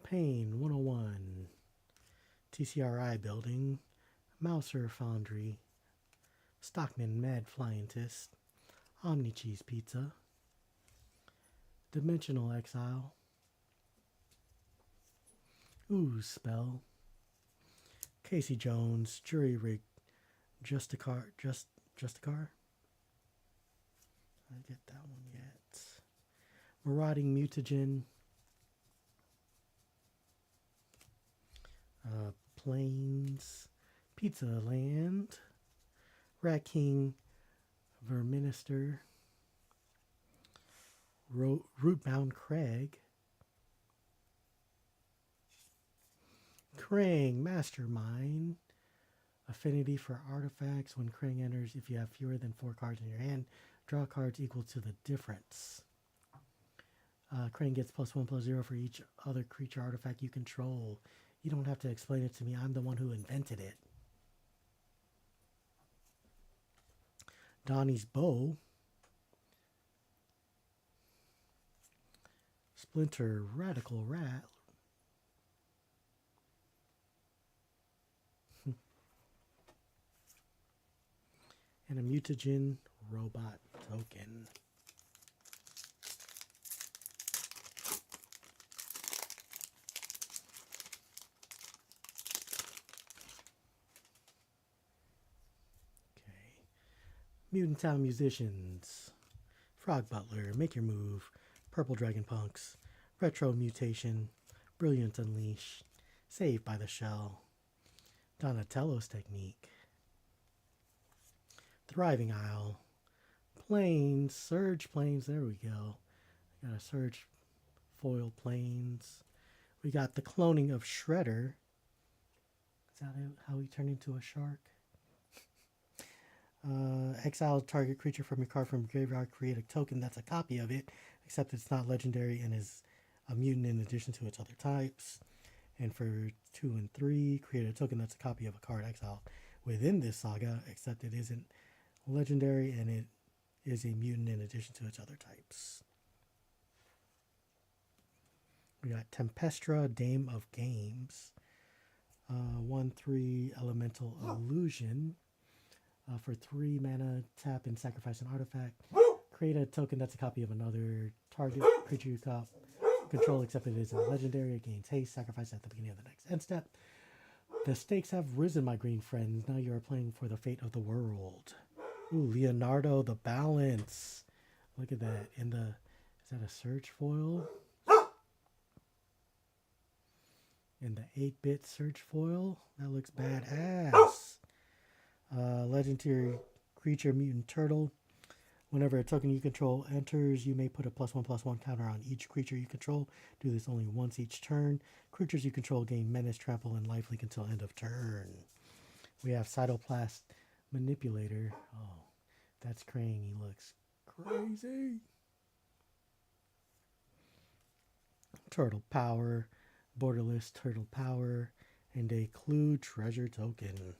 Pain 101, TCRI Building, Mouser Foundry, Stockman Mad Flyintist, Omni Cheese Pizza, Dimensional Exile, Ooze Spell, Casey Jones, Jury Rig, Justicar. I get that one yet. Marauding Mutagen, Plains, Pizza Land, Rat King, Verminister, Rootbound Crag, Krang Mastermind, Affinity for Artifacts. When Krang enters, if you have fewer than 4 cards in your hand, draw cards equal to the difference. Krang gets +1/+0 for each other creature artifact you control. You don't have to explain it to me. I'm the one who invented it. Donnie's Bow. Splinter Radical Rat. And a Mutagen Robot Token. Mutant Town Musicians, Frog Butler, Make Your Move, Purple Dragon Punks, Retro Mutation, Brilliant Unleash, Saved by the Shell, Donatello's Technique, Thriving Isle, Plains, Surge Plains, there we go. Got a Surge Foil Plains. We got the cloning of Shredder. Is that how he turned into a shark? Exile target creature from your card from graveyard, create a token that's a copy of it, except it's not legendary and is a mutant in addition to its other types. And for 2 and 3, create a token that's a copy of a card exiled within this saga, except it isn't legendary and it is a mutant in addition to its other types. We got Tempestra, Dame of Games. 1/3 Elemental Illusion. For 3 mana, tap and sacrifice an artifact. Create a token that's a copy of another target creature you control, except it isn't legendary. It gains haste, sacrifice at the beginning of the next end step. The stakes have risen, my green friends. Now you are playing for the fate of the world. Ooh, Leonardo the Balance. Look at that. Is that a Surge Foil? In the 8-bit Surge Foil? That looks badass. Legendary creature, Mutant Turtle. Whenever a token you control enters, you may put a +1/+1 counter on each creature you control. Do this only once each turn. Creatures you control gain Menace, Trample, and Lifelink until end of turn. We have Cytoplast Manipulator. Oh, that's Krang. He looks crazy. Turtle Power, Borderless Turtle Power, and a Clue Treasure Token.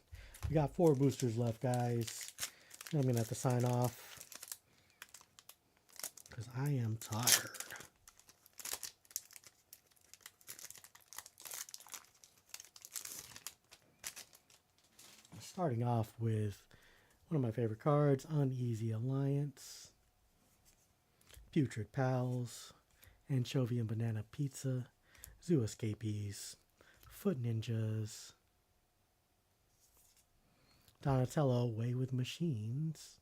We got 4 boosters left, guys. I'm going to have to sign off because I am tired. Starting off with one of my favorite cards, Uneasy Alliance, Putrid Pals, Anchovy and Banana Pizza, Zoo Escapees, Foot Ninjas, Donatello, Way with Machines,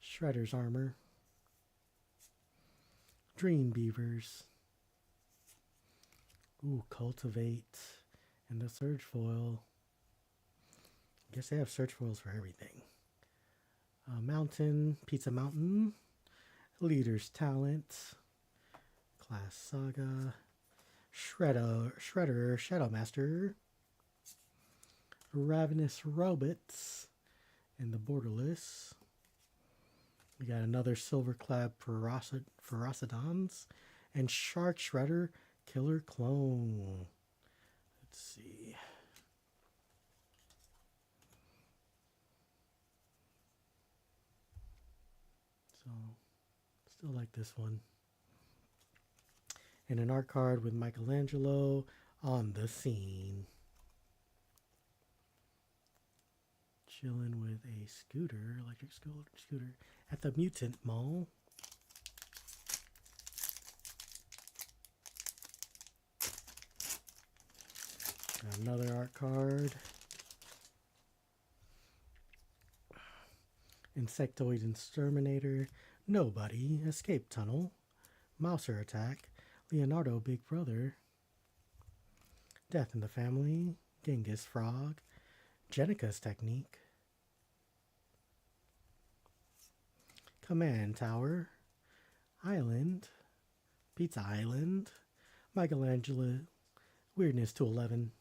Shredder's Armor, Dream Beavers, ooh, Cultivate, and the Surge Foil, Guess they have search foils for everything. Mountain, Pizza Mountain, Leader's Talent, Class Saga, Shredder, Shadow Master, Ravenous Robots, and the Borderless. We got another Silverclad Ferocidons, and Shark Shredder, Killer Clone. Let's see. So, still like this one. And an art card with Michelangelo on the scene. Chilling with a scooter, electric scooter, at the Mutant Mall. Another art card. Insectoid Exterminator, Nobody, Escape Tunnel, Mouser Attack, Leonardo Big Brother, Death in the Family, Genghis Frog, Jenica's Technique, Command Tower, Island, Pizza Island, Michelangelo, Weirdness 211,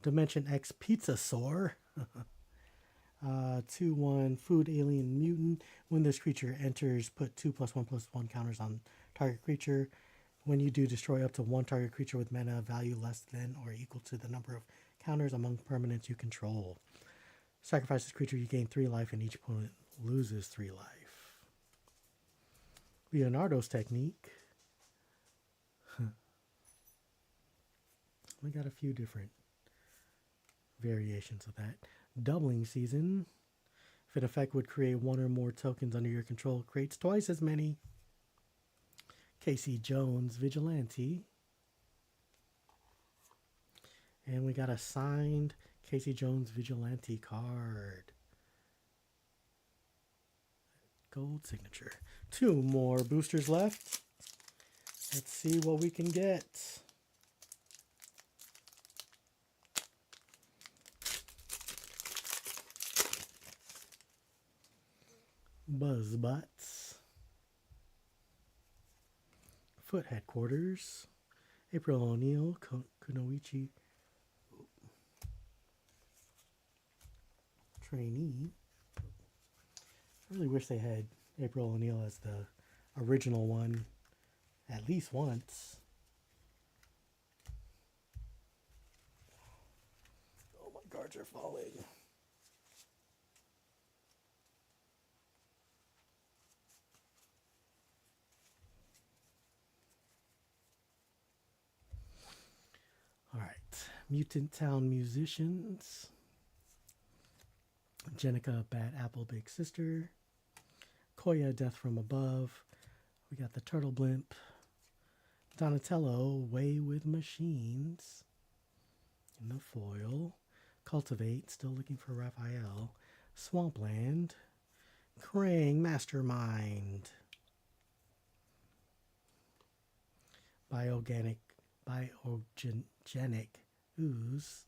Dimension X Pizza Soar, 2/1 Food Alien Mutant. When this creature enters, put 2+1/+1 counters on target creature. When you do, destroy up to one target creature with mana value less than or equal to the number of counters among permanents you control. Sacrifice this creature, you gain 3 life, and each opponent loses 3 life. Leonardo's Technique. We got a few different variations of that. Doubling Season. If an effect would create 1 or more tokens under your control, creates twice as many. Casey Jones, Vigilante. And we got a signed Casey Jones Vigilante card. Gold signature. 2 more boosters left. Let's see what we can get. Buzz Butts, Foot Headquarters, April O'Neil, Kunoichi Trainee. I really wish they had April O'Neil as the original one at least once. Oh, my cards are falling. All right, Mutant Town Musicians, Jenica Bad Apple Big Sister, Koya Death from Above. We got the Turtle Blimp, Donatello Way with Machines in the foil, Cultivate, still looking for Raphael, Swampland, Krang Mastermind, Biogenic Ooze,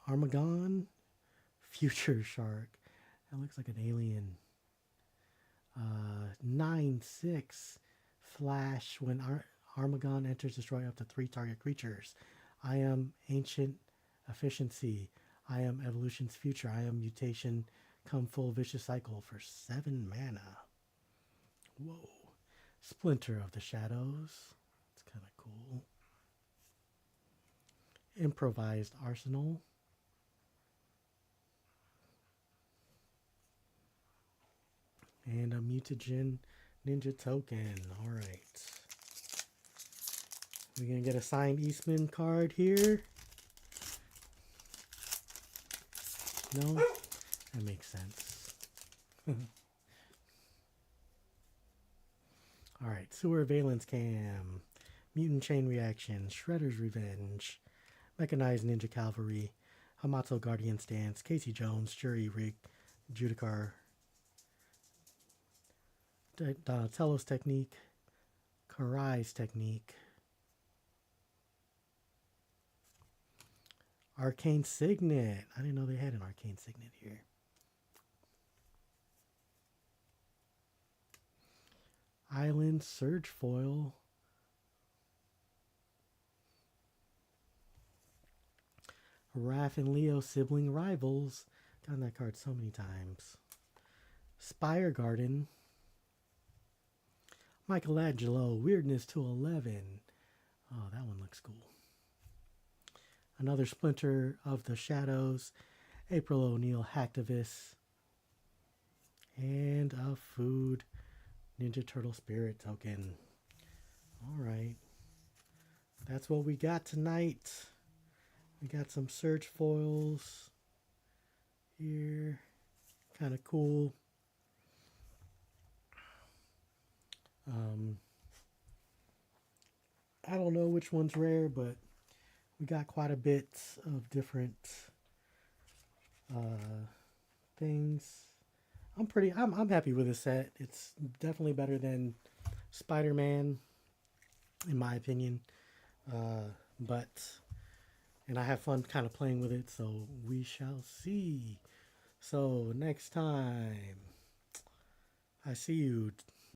Armagon, Future Shark. That looks like an alien. 9/6 Flash. When Armagon enters, destroy up to 3 target creatures. I am Ancient Efficiency. I am Evolution's Future. I am Mutation. Come full Vicious Cycle for 7 mana. Whoa. Splinter of the Shadows. It's kind of cool. Improvised Arsenal. And a Mutagen Ninja Token. Alright. We're going to get a signed Eastman card here. No? That makes sense. Alright, Sewer Valence Cam, Mutant Chain Reaction, Shredder's Revenge, Mechanized Ninja Cavalry, Hamato Guardian Stance, Casey Jones, Jury Rig, Judicar, Donatello's Technique, Karai's Technique, Arcane Signet. I didn't know they had an Arcane Signet here. Island Surge Foil. Raph and Leo Sibling Rivals. Gotten that card so many times. Spire Garden. Michelangelo Weirdness to 11. Oh, that one looks cool. Another Splinter of the Shadows. April O'Neil Hacktivist. And a Food Ninja Turtle Spirit token. Alright. That's what we got tonight. We got some Surge Foils here. Kind of cool. I don't know which one's rare, but we got quite a bit of different things. I'm happy with this set. It's definitely better than Spider-Man, in my opinion. And I have fun kind of playing with it, so we shall see. So next time I see you.